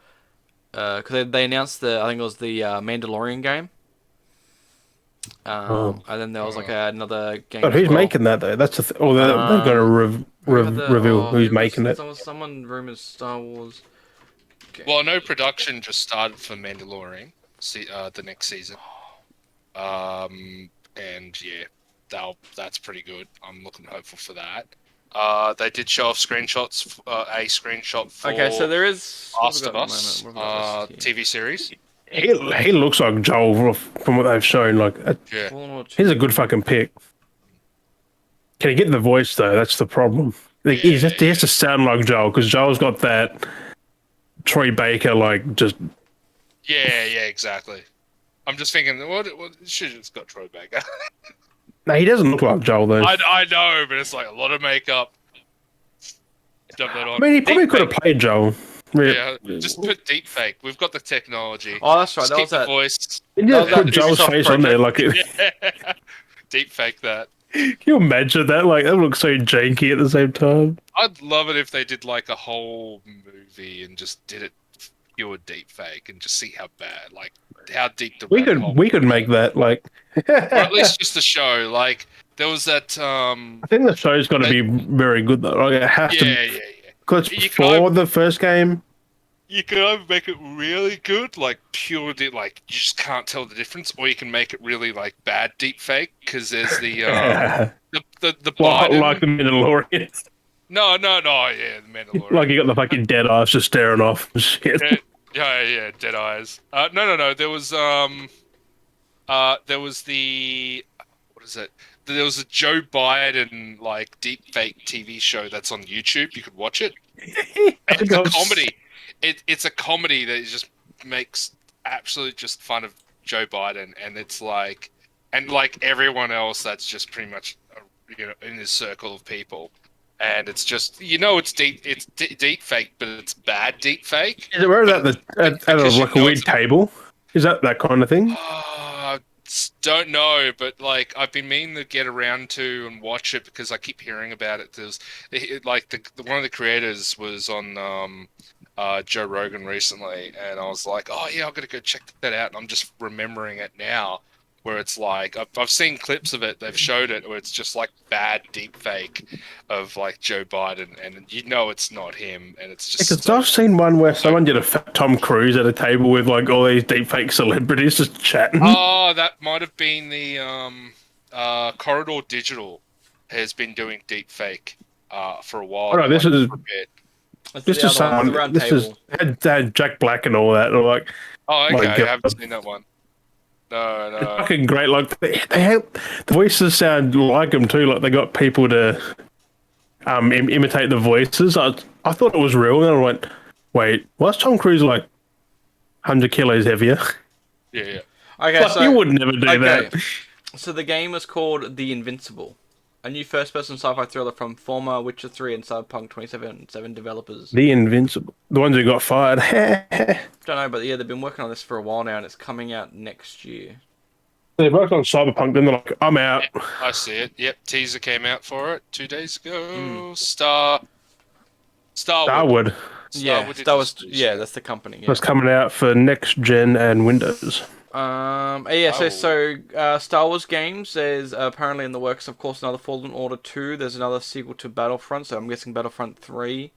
Because they announced I think it was the Mandalorian game. And then there was like another game. But as who's well. making that, though? That's they're going to reveal who's making it. Someone rumors Star Wars. Well, no production just started for Mandalorian, the next season. And yeah, that's pretty good. I'm looking hopeful for that. They did show off screenshots, a screenshot for Okay, so there is Last of Us TV series. He looks like Joel from what they've shown. Like, Yeah. he's a good fucking pick. Can he get the voice, though? That's the problem. Like, he has to sound like Joel, because Joel's got that Troy Baker, like, just... Yeah, exactly. I'm just thinking, what should have just got Troy Baker. No, he doesn't look like Joel, though. I know, but it's like a lot of makeup. Dump that on. I mean, he probably Deep could have fake. played Joel. Yeah, just put deep fake. We've got the technology. Oh, that's right. Just That keep was the that. voice. Yeah, was put that Joel's Ubisoft face on there. Like, Yeah. Deep fake that. can you imagine that? Like, that looks so janky at the same time. I'd love it if they did like a whole movie and just did it pure deep fake and just see how bad, like how deep the We rabbit hole. could make that like, Or at least just a show. Like there was that. I think the show's got to be very good though. Like it has to, Yeah. because You can before the first game. You can either make it really good, like pure deep, like you just can't tell the difference, or you can make it really like bad deep fake because there's the Biden. Like the Mandalorian. No, yeah, the Mandalorian. Like you got the fucking dead eyes just staring off and shit. Yeah, dead eyes. No. There was the what is it? There was a Joe Biden like deep fake TV show that's on YouTube. You could watch it. It's a comedy. It's a comedy that just makes absolute just fun of Joe Biden, and it's like, and like everyone else that's just pretty much in this circle of people, and it's just it's deep fake, but it's bad deep fake. Is it where is that at like a weird table? Is that kind of thing? Don't know, but like I've been meaning to get around to and watch it because I keep hearing about it. There's like one of the creators was on Joe Rogan recently, and I was like, oh yeah, I've got to go check that out. And I'm just remembering it now, where it's like I've seen clips of it. They've showed it where it's just like bad deep fake of like Joe Biden, and it's not him, and it's just. Because I've seen one where someone did a fat Tom Cruise at a table with like all these deep fake celebrities just chatting. Oh, that might have been the Corridor Digital has been doing deep fake for a while. Oh no, this is. This is someone. This is had Jack Black and all that. And like, oh, okay. I haven't seen that one. No. It's fucking great. Like they have the voices sound like them too. Like they got people to imitate the voices. I thought it was real, and I went, "Wait, why's Tom Cruise like 100 kilos heavier?" Yeah. Okay, like, so you would never do that. So the game is called The Invincible, a new first-person sci-fi thriller from former Witcher 3 and Cyberpunk 2077 developers. The Invincible, the ones who got fired. Don't know, but yeah, they've been working on this for a while now, and it's coming out next year. They worked on Cyberpunk, then they're like, "I'm out." Yeah, I see it. Yep, teaser came out for it 2 days ago. Starwood. Starwood. That's the company. Yeah. It's coming out for next gen and Windows. Star Wars games. There's apparently in the works, of course, another Fallen Order 2. There's another sequel to Battlefront, so I'm guessing Battlefront 3.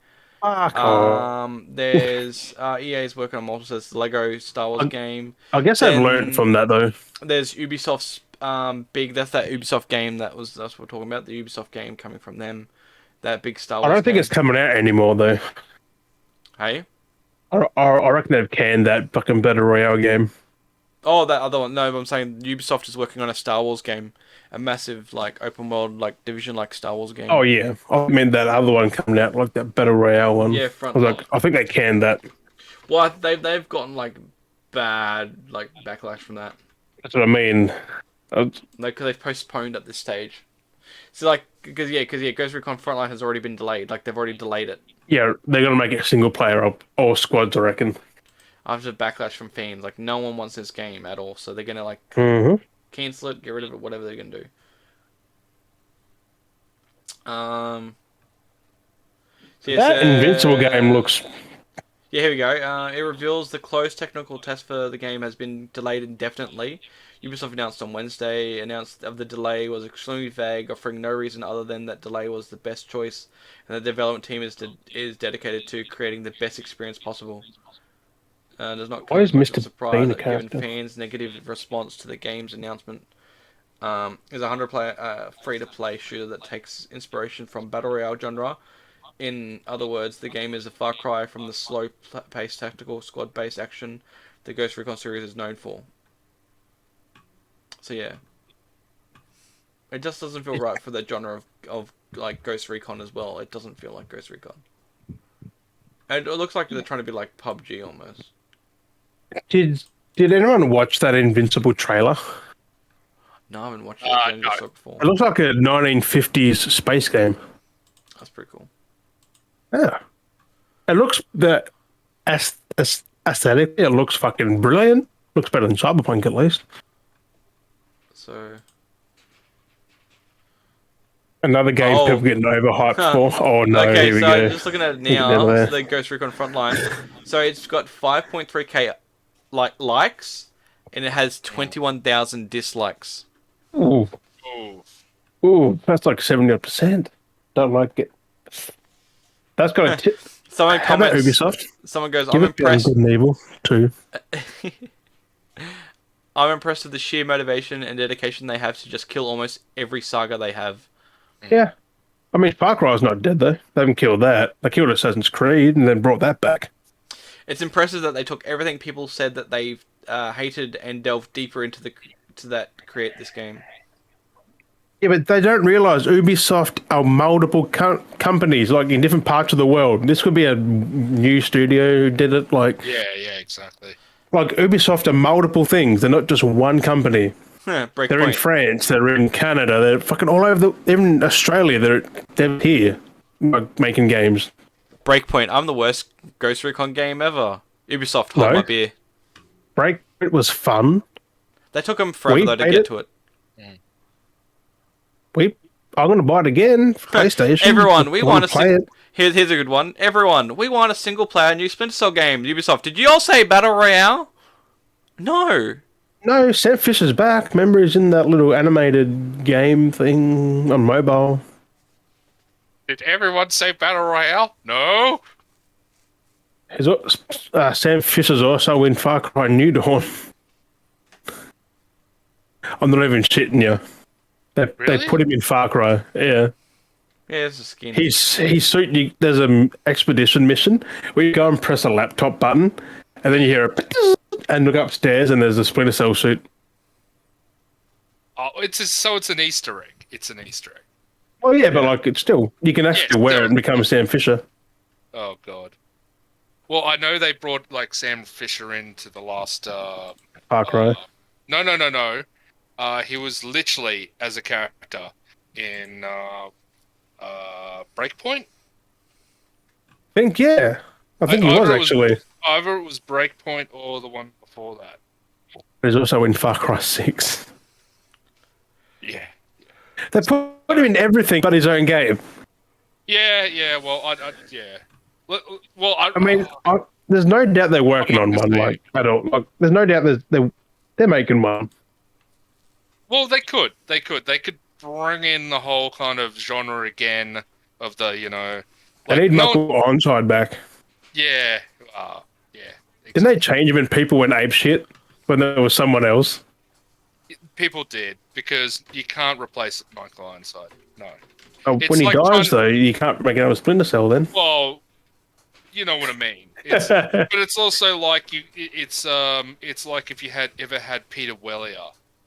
There's EA's working on multiple. There's the Lego Star Wars game. I guess I've learned from that though. There's Ubisoft's that's that Ubisoft game that's what we're talking about. The Ubisoft game coming from them. That big Star Wars. I don't think it's coming out anymore though. Hey? I reckon they've canned that fucking Battle Royale game. Oh, that other one. No, but I'm saying Ubisoft is working on a Star Wars game. A massive, like, open world, like, division, like, Star Wars game. Oh, yeah. I mean, that other one coming out, like that Battle Royale one. Yeah, I think they canned that. Well, they've gotten, like, bad, like, backlash from that. That's what I mean. Because they've postponed at this stage. So, like, because Ghost Recon Frontline has already been delayed. Like, they've already delayed it. Yeah, they're going to make it single player or squads, I reckon. After backlash from fans. Like, no one wants this game at all. So they're going to, like, cancel it, get rid of it, whatever they're going to do. That Invincible game looks... Yeah, here we go. It reveals the closed technical test for the game has been delayed indefinitely. Ubisoft announced on Wednesday, announced of the delay was extremely vague, offering no reason other than that delay was the best choice, and the development team is dedicated to creating the best experience possible. Does not come as a surprise given fans' negative response to the game's announcement. Is a 100-player free-to-play shooter that takes inspiration from Battle Royale genre. In other words, the game is a far cry from the slow-paced tactical squad-based action the Ghost Recon series is known for. So yeah, it just doesn't feel right for the genre of like Ghost Recon as well. It doesn't feel like Ghost Recon. And it looks like they're trying to be like PUBG almost. Did anyone watch that Invincible trailer? No, I haven't watched it. No. Before. It looks like a 1950s space game. That's pretty cool. Yeah, it looks aesthetically. It looks fucking brilliant. Looks better than Cyberpunk at least. So, Another game Oh. people getting overhyped Huh. for. Oh no, Okay, here we so go. just looking at it Getting now, there. so the Ghost Recon Frontline. So it's got 5.3k likes, and it has 21,000 dislikes. Ooh, Oh, ooh, that's like 70%. Don't like it. That's got a tip. Someone How about comments. Ubisoft? Someone goes, Give "I'm it Beyond impressed. Good and Evil too. I'm impressed with the sheer motivation and dedication they have to just kill almost every saga they have." Yeah. I mean, Far Cry's not dead though. They haven't killed that. They killed Assassin's Creed and then brought that back. It's impressive that they took everything people said that they hated and delved deeper into that to create this game. Yeah, but they don't realize Ubisoft are multiple companies, like in different parts of the world. This could be a new studio who did it. yeah, exactly. Like Ubisoft are multiple things. They're not just one company. They're in Breakpoint. France. They're in Canada. They're fucking all over even Australia. They're here, like, making games. Breakpoint. I'm the worst Ghost Recon game ever. Ubisoft, hold No. my beer. It was fun. They took them forever We though to played get it. to it. I'm gonna buy it again for PlayStation. Everyone, we I want wanna a play it. Here's a good one. Everyone, we want a single player new Splinter Cell game. Ubisoft, did you all say Battle Royale? No. No, Sam Fisher's back. Remember, he's in that little animated game thing on mobile. Did everyone say Battle Royale? No. Sam Fisher's also in Far Cry New Dawn. I'm not even shitting you. They Really? put him in Far Cry. Yeah. Yeah, it's a skin. He's suit. There's an expedition mission where you go and press a laptop button, and then you hear a and look upstairs, and there's a Splinter Cell suit. Oh, so it's an Easter egg. It's an Easter egg. Well, yeah, but like it's still you can actually wear it and become Sam Fisher. Oh god. Well, I know they brought like Sam Fisher into the last. Far Cry. No. He was literally as a character in Breakpoint. I think yeah. I think he was actually. Either it was Breakpoint or the one before that. He's also in Far Cry 6. Yeah. They put him in everything but his own game. Yeah. Well, yeah. Well, I mean, there's no doubt they're working on one. Like at all. Like, there's no doubt they're making one. Well, they could bring in the whole kind of genre again of the They need Michael Ironside back. Yeah. Yeah. Exactly. Didn't they change him and people went ape shit when there was someone else? People did, because you can't replace Michael Ironside. No. When he dies, though, you can't make another Splinter Cell then. Well, you know what I mean. But it's also like it's like if you had ever had Peter Weller,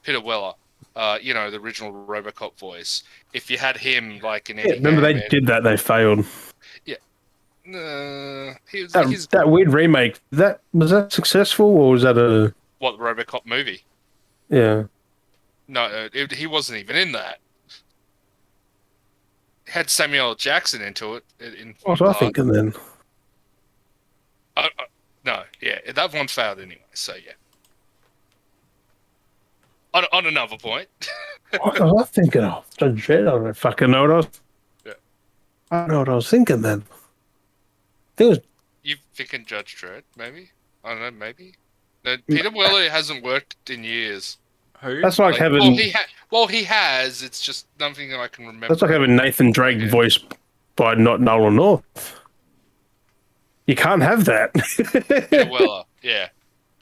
the original RoboCop voice. If you had him like in any remember they did that, they failed. Yeah. That weird remake, was that successful or was that a... What, the RoboCop movie? Yeah. No, he wasn't even in that. It had Samuel L. Jackson into it. What was I thinking then? No, yeah, that one failed anyway, so yeah. On another point. What was I thinking of? Judge Dredd? I don't fucking know what I was... Yeah. I don't know what I was thinking then. I think it was... You thinking Judge Dredd, maybe? I don't know, maybe? No, Peter Weller hasn't worked in years. Who? That's like having... Well, he has. It's just nothing that I can remember. That's like having Nathan Drake voiced by not Nolan North. You can't have that. Peter Weller, yeah.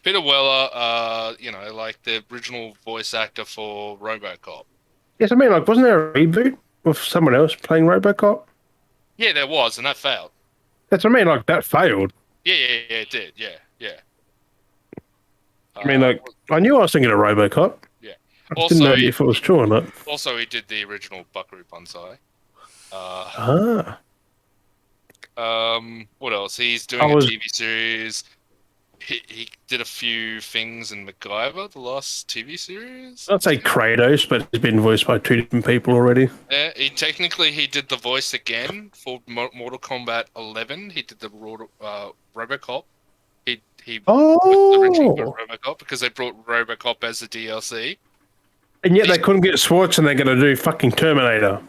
Peter Weller, like the original voice actor for RoboCop. Yes, I mean, like, wasn't there a reboot with someone else playing RoboCop? Yeah, there was, and that failed. That's what I mean, like, that failed. Yeah, it did, yeah. I mean, like, I knew I was thinking of RoboCop. Yeah. I just didn't know if it was true or not. Also, he did the original Buckaroo Banzai. What else? He's doing a TV series. He did a few things in MacGyver, the last TV series. I'd say Kratos, but he's been voiced by two different people already. Yeah, he did the voice again for Mortal Kombat 11. He did the RoboCop. He was originally RoboCop because they brought RoboCop as a DLC. And yet they couldn't get Schwarzenegger to do fucking Terminator.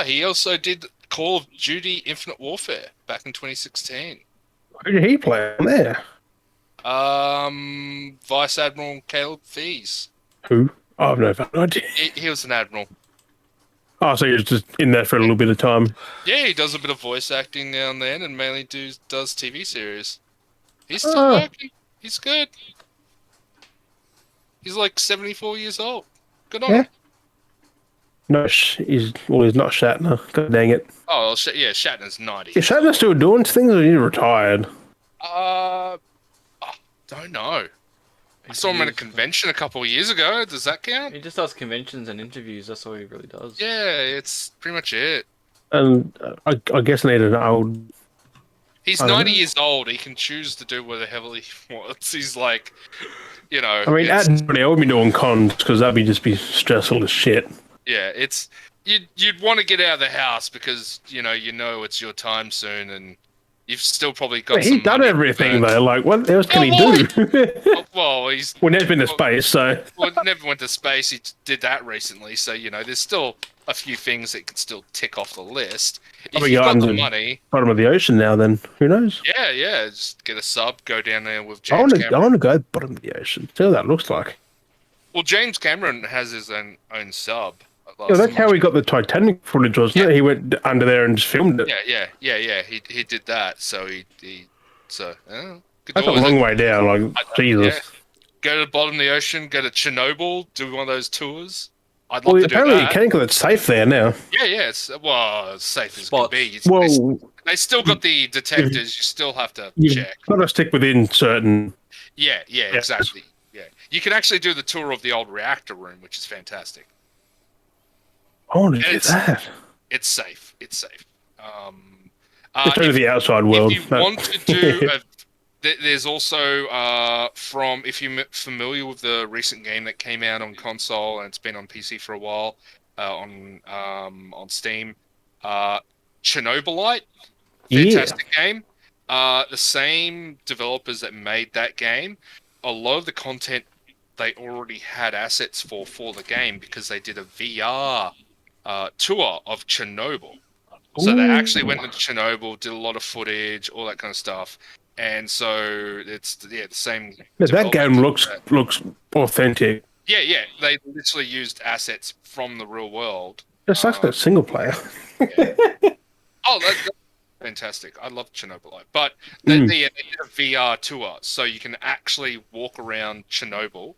He also did Call of Duty Infinite Warfare back in 2016. Who did he play on there? Vice Admiral Caleb Fees. Who? I've no idea. He was an admiral. Oh, so he was just in there for a little bit of time. Yeah, he does a bit of voice acting now and then, and mainly does TV series. He's still working. He's good. He's like 74 years old. Good on him. No, he's not Shatner. God dang it. Oh, yeah, Shatner's 90. Is Shatner still doing things, or he retired? Don't know. I saw him at a convention a couple of years ago. Does that count? He just does conventions and interviews. That's all he really does. Yeah, it's pretty much it. And I guess I need an old. He's 90 years old. He can choose to do whatever he wants. He's like, you know. I mean, at 90, I would be doing cons because that'd just be stressful as shit. Yeah, you'd want to get out of the house because you know it's your time soon, and you've still probably got. He's done everything though. Like, what else can he do? Well, he's never been to space, so. Well, never went to space. He did that recently, so there's still a few things that can still tick off the list. If you've got the money, bottom of the ocean now, then who knows? Yeah. Just get a sub, go down there with I James Cameron. want to go bottom of the ocean. See what that looks like. Well, James Cameron has his own sub. Yeah, that's how he got the Titanic footage, wasn't it? He went under there and just filmed it. Yeah. He did that. So that's a long way down. Like Jesus. Yeah. Go to the bottom of the ocean. Go to Chernobyl. Do one of those tours. I'd love to do that. Apparently you can because it's safe there now. Yeah. It's safe as can be. They still got the detectors. You still have to check. Got to stick within certain. Yeah, exactly. Yeah, you can actually do the tour of the old reactor room, which is fantastic. I want to do that. It's safe. It's to the outside world. If you want to do, there's also if you're familiar with the recent game that came out on console and it's been on PC for a while, on Steam, Chernobylite, fantastic game. The same developers that made that game, a lot of the content they already had assets for the game because they did a VR tour of Chernobyl. So they actually went into Chernobyl, did a lot of footage, all that kind of stuff, and so it's the same. Yeah, that game looks authentic. Yeah. They literally used assets from the real world. It sucks that single player. Yeah. That's fantastic. I love Chernobylite, but they did a VR tour, so you can actually walk around Chernobyl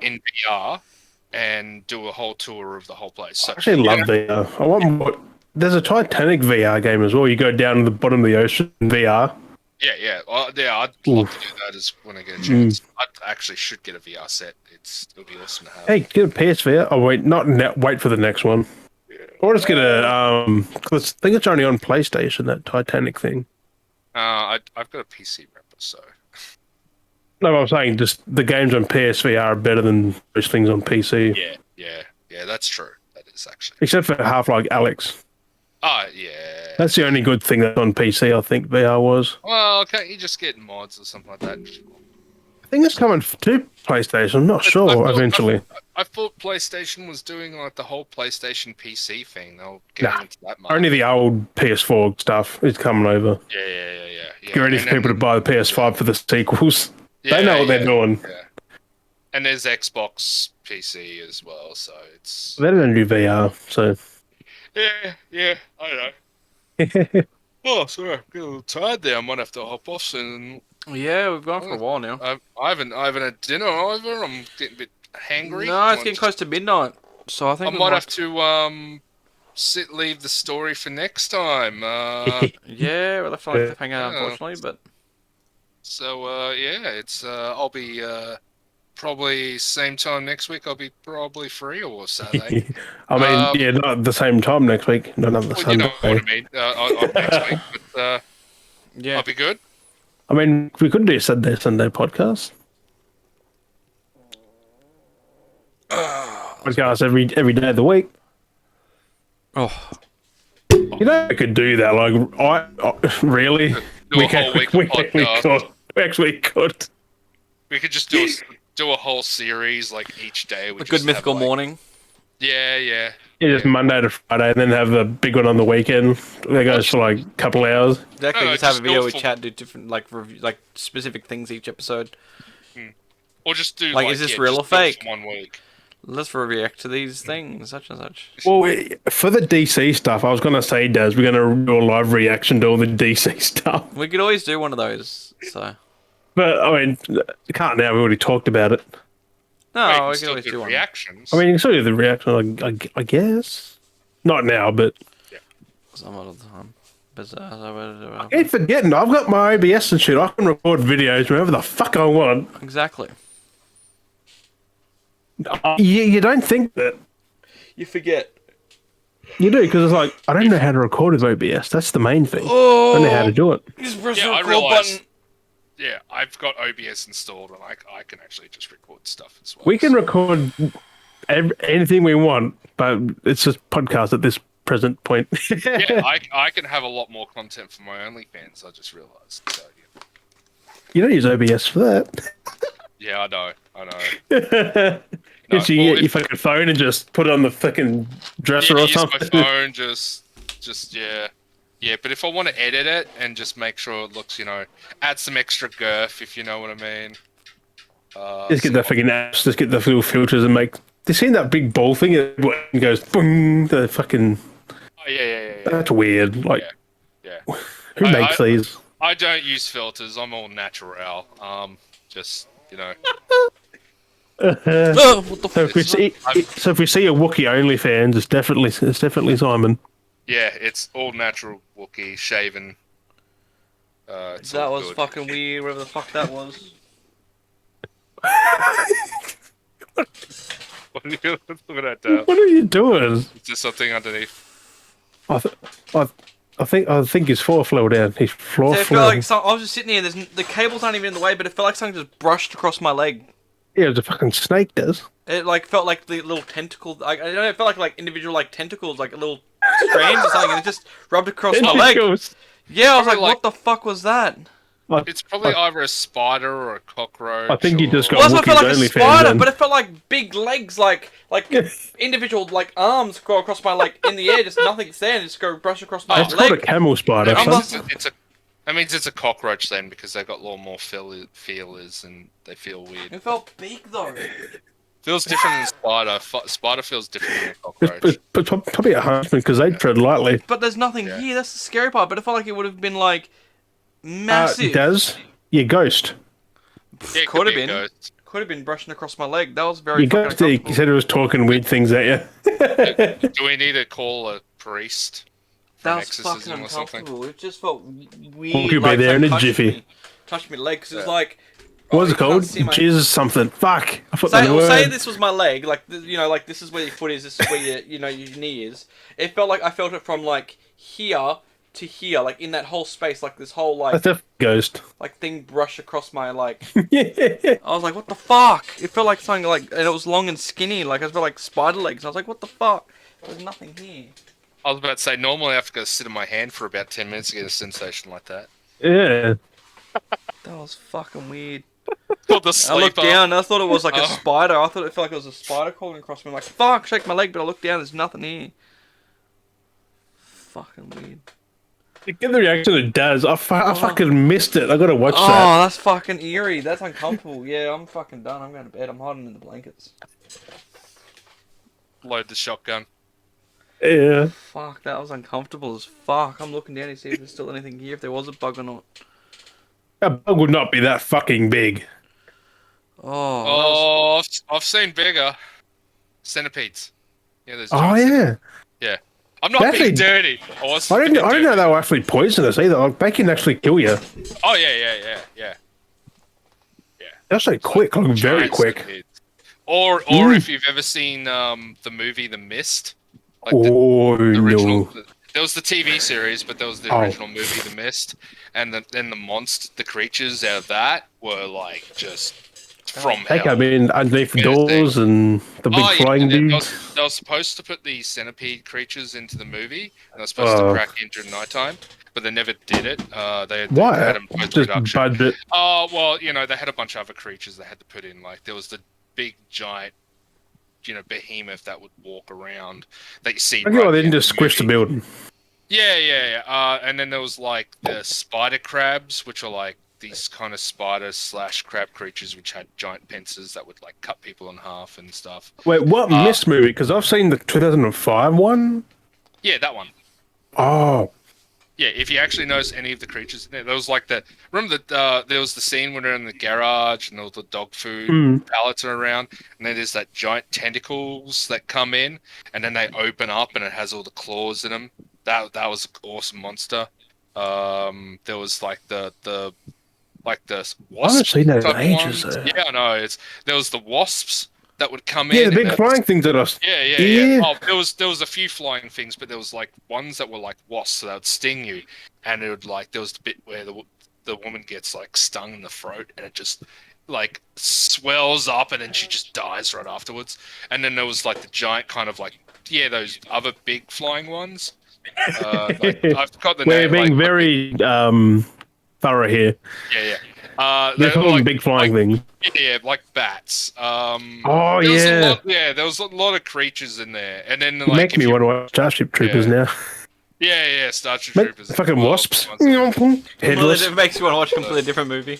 in VR and do a whole tour of the whole place. So, I actually love VR. I want more. There's a Titanic VR game as well. You go down to the bottom of the ocean in VR. Yeah. I'd love to do that when I get a chance. I actually should get a VR set. It'll be awesome to have. Hey, get a PSVR. Oh wait, wait for the next one. Yeah. Or just get a cause I think it's only on PlayStation, that Titanic thing. I've got a PC rep, so. No, I'm saying just the games on PSVR are better than those things on PC. Yeah, that's true. That is actually. Except for Half-Life Alyx. Oh, yeah. That's the only good thing that's on PC, I think, VR was. Well, can't you just get mods or something like that? I think it's coming to PlayStation. I'm not sure, eventually. I thought PlayStation was doing like the whole PlayStation PC thing. They'll get into that market. Only the old PS4 stuff is coming over. Yeah. Get ready for people to buy the PS5 for the sequels. They know what they're doing. Yeah. And there's Xbox PC as well, so it's... They don't do VR, so... Yeah, I know. Oh, sorry, I'm getting a little tired there. I might have to hop off soon. Yeah, we've gone for a while now. I haven't had dinner either. I'm getting a bit hangry. No, it's getting close to midnight, so I think I might have to leave the story for next time. Yeah, we'll have to hang out, unfortunately, but... So, it's I'll be probably same time next week. I'll be probably free, or Saturday. I mean, not at the same time next week. Not on the Sunday. You know what I mean. On next week, but yeah, I'll be good. I mean, we could do a Sunday podcast. Podcast every day of the week. Oh, you know, I could do that. Like, really? Do a whole week of podcast. We actually could. We could just do a whole series like each day. A good mythical morning. Yeah. Yeah, just Monday to Friday, and then have a big one on the weekend. That goes for like a couple hours. Exactly. No, Just have a just video do it we for- chat, do different like review, like specific things each episode. Or just do Like, is this real or just do it fake? for 1 week. Let's react to these things, such and such. Well, for the DC stuff, I was going to say, Des, we're going to do a live reaction to all the DC stuff. We could always do one of those. So But, I mean, you can't now. We already talked about it. no, Wait, we can can still always do do one. reactions. I mean, you can still do the reaction, I guess. Not now, but... Some other time. I keep forgetting, I've got my OBS and shit. I can record videos whenever the fuck I want. Exactly. You don't think that. You forget. You do, because it's like, I don't know how to record with OBS. That's the main thing. I don't know how to do it. Just press Yeah, the I record realised. button. Yeah, I've got OBS installed, and I can actually just record stuff as well. We can record anything we want, but it's just podcast at this present point. Yeah, I can have a lot more content for my OnlyFans. I just realised. So, yeah. You don't use OBS for that. Yeah, I know. Because you get your fucking phone and just put it on the fucking dresser or use something. my phone, just yeah. Yeah, but if I want to edit it and just make sure it looks, add some extra girth, if you know what I mean. Just get the fucking apps, just get the little filters and make. You seen that big ball thing? It goes boom. The fucking. Oh, yeah. That's weird. Like, Yeah. who makes these? I don't use filters. I'm all natural. Just Oh, what the So if we see, so if we see a Wookie OnlyFans, it's definitely Simon. yeah, it's all natural Wookie shaven. It's That all was good. fucking weird, whatever the fuck that was. What are you looking at, Dale? What are you doing? Is there something underneath? I think his floor fell down. His floor So it fell. felt like I was just sitting here. The cables aren't even in the way, but it felt like something just brushed across my leg. Yeah, it was a fucking snake does. It like felt like the little tentacle. I don't know. It felt like individual tentacles, like little strands or something, and it just rubbed across my leg. Yeah, I was like, Probably what the fuck was that? It's probably either a spider or a cockroach. I think you just got Well, that's what it felt like a Wookie's spider, OnlyFans but it felt like big legs, like individual arms go across my in the air, just nothing's there, and just go brush across my It's called a leg. camel spider. I'm son. not- That means it's a cockroach then, because they've got a lot more feelers and they feel weird. It felt big though. Feels different than spider. Spider feels different than a cockroach. But probably a huntsman because they tread lightly. But there's nothing here. That's the scary part. But it felt like it would have been massive. Does your ghost? Yeah, it Could have be a been. ghost. Could have been brushing across my leg. That was very Your fucking ghost? He uncomfortable. said it was talking weird things at you. Do we need to call a priest? For That an was fucking exorcism or something? uncomfortable. It just felt weird. Wookie will be there in a jiffy. Touched me leg because it was Yeah. like. What's you it called? can't see my- Jesus something. Fuck. I thought Say, the well, say word. this was my leg, this is where your foot is, this is where your knee is. It felt like I felt it from here to here, in that whole space, this whole That's a ghost. thing brush across my Yeah. I was like, what the fuck? It felt like something and it was long and skinny, it felt like spider legs. And I was like, what the fuck? There's nothing here. I was about to say, normally I have to go sit on my hand for about 10 minutes to get a sensation like that. Yeah. That was fucking weird. Called the I sleeper. looked down and I thought it was a Oh. spider. I thought it felt like it was a spider crawling across me. Fuck, shake my leg, but I looked down, there's nothing here. Fucking weird. Get the reaction it does. I fucking missed it. I gotta watch Oh, that. that's fucking eerie. That's uncomfortable. Yeah, I'm fucking done. I'm going to bed. I'm hiding in the blankets. Load the shotgun. Yeah. Fuck, that was uncomfortable as fuck. I'm looking down to see if there's still anything here, if there was a bug or not. A bug would not be that fucking big. Oh, I've seen bigger centipedes. Yeah, there's. Oh giant yeah. Yeah. I'm not Actually, being dirty. I didn't know they were actually poisonous either. Like, they can actually kill you. Oh yeah. They're so quick, very Giant quick. centipedes. Or if you've ever seen the movie The Mist. Like Oh the original. no. There was the TV series, but there was the original movie The Mist, and then the creatures out of that were just from They hell. come in underneath the Yeah, doors and the big flying they dudes. were supposed to put these centipede creatures into the movie, and they were supposed to crack into at nighttime, but they never did it. They Why? had them Just post-production. budget. Oh, well, they had a bunch of other creatures they had to put in. There was the big, giant behemoth that would walk around that you see. I get why they didn't just squish the building. Yeah. And then there was like the spider crabs, which are like these kind of spider / crab creatures, which had giant pincers that would like cut people in half and stuff. Wait, what Mist movie? Because I've seen the 2005 one. Yeah, that one. Oh. Yeah, if you actually notice any of the creatures in there was like remember that there was the scene when they're in the garage and all the dog food pallets are around, and then there's that giant tentacles that come in, and then they open up and it has all the claws in them. That was an awesome monster. There was like the wasp. I haven't seen that in ages. Yeah, I know. There was the wasps that would come in. Yeah, the big flying things that are. Yeah. Oh, there was a few flying things, but there was like ones that were like wasps, so that would sting you, and it would like there was the bit where the woman gets like stung in the throat, and it just like swells up, and then she just dies right afterwards. And then there was like the giant kind of like those other big flying ones. I've got the We're name. being very thorough here. Yeah. They're calling big flying things. Yeah, like bats. There was a lot of creatures in there, and then you make me want to watch Starship Troopers now. Yeah, Starship Troopers. Fucking wasps. Headless. It makes you want to watch a completely different movie.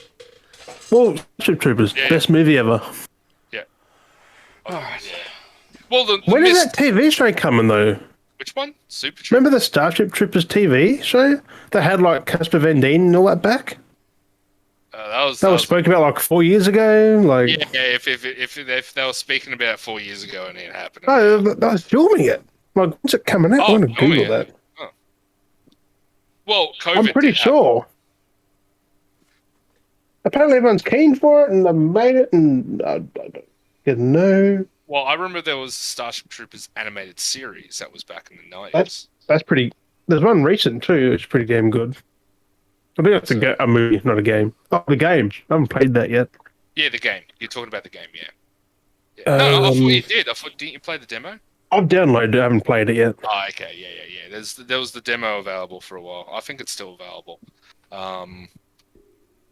Well, Starship Troopers, best movie ever. Yeah. Alright. Well, when is that TV show coming though? Which one? Super Troopers. Remember the Starship Troopers TV show? They had like Casper Van Dien and all that back. That was spoken about like 4 years ago. Like if they were speaking about it 4 years ago and it happened. No, I was filming it. Like, when's it coming out? I want to Google that. Oh. Well, COVID. I'm pretty sure. Apparently, everyone's keen for it, and they made it, and I don't know. Well, I remember there was Starship Troopers animated series that was back in the 90s. That's pretty. There's one recent too. It's pretty damn good. I think that's a movie, not a game. Oh, the game. I haven't played that yet. Yeah, the game. You're talking about the game, yeah. No, I thought you did. Didn't you play the demo? I've downloaded it. I haven't played it yet. Oh, okay. Yeah. There was the demo available for a while. I think it's still available. Oh,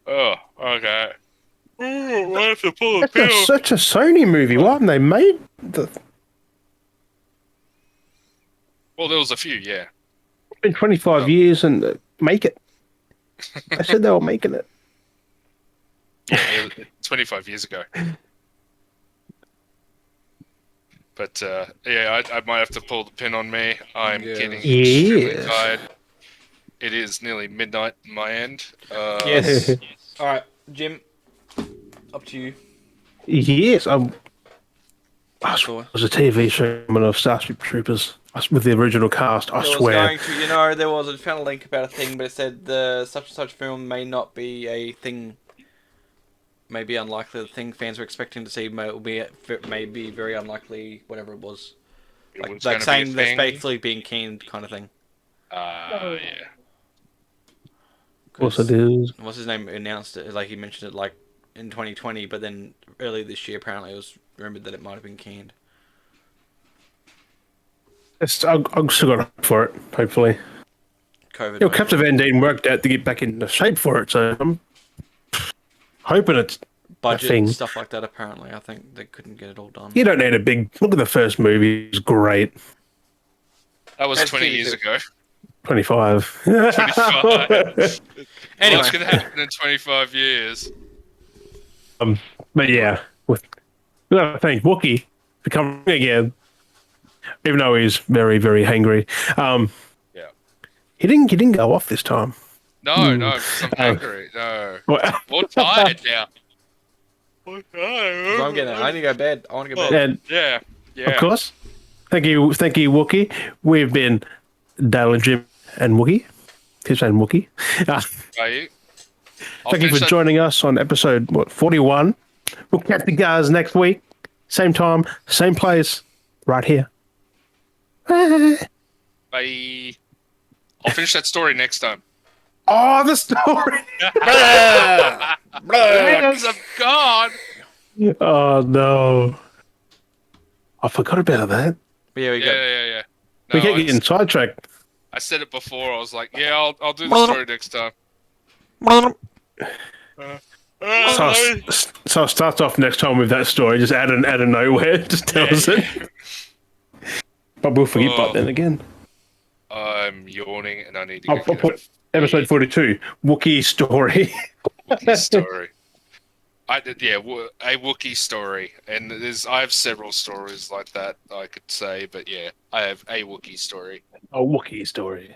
okay. Oh, I have to pull a pill. That's such a Sony movie. Why haven't they made the... Well, there was a few, yeah. It's been 25 years and make it. I said they were making it. Yeah, 25 years ago. But, I might have to pull the pin on me. I'm getting extremely tired. It is nearly midnight on my end. Yes. Alright, Jim. Up to you. Yes, it was a TV show of Starship Troopers with the original cast. I swear. There was. I found a link about a thing, but it said the such and such film may not be a thing. May be unlikely. The thing fans were expecting to see may be very unlikely. Whatever it was, like saying that's basically being keen kind of thing. Yeah. Of course it is. What's his name announced it? Like he mentioned it like in 2020, but then earlier this year apparently it was remembered that it might have been canned. I'm still got hope for it, hopefully. COVID. Captain Van Dien worked out to get back into shape for it, so I'm hoping it's budget and stuff like that. Apparently, I think they couldn't get it all done. You don't need a big look at the first movie; it's great. That was 20 years ago. 25. 25. Anyway, what's going to happen in 25 years? But yeah, we got to thank Wookie for coming again, even though he's very, very hangry. Yeah, he didn't go off this time. No, I'm angry. No, I'm tired now. I'm getting. I need to go to bed. I want to go to bed. Yeah. Of course. Thank you, Wookie. We've been Dale and Jim and Wookie. Keep saying Wookie. Thank you for joining us on episode 41. We'll catch you guys next week. Same time, same place, right here. Bye. I'll finish that story next time. Oh, the story! Because I'm gone. Oh no! I forgot about that. Yeah. No, we kept getting sidetracked. I said it before. I was like, "Yeah, I'll do the story next time." So it starts off next time with that story, just out of nowhere, just tells it. But we'll forget by then again. I'm yawning and I need to I'll put episode 42, Wookie story. Wookie story. A Wookie story, and I have several stories like that I could say, but yeah, I have a Wookie story. A Wookie story.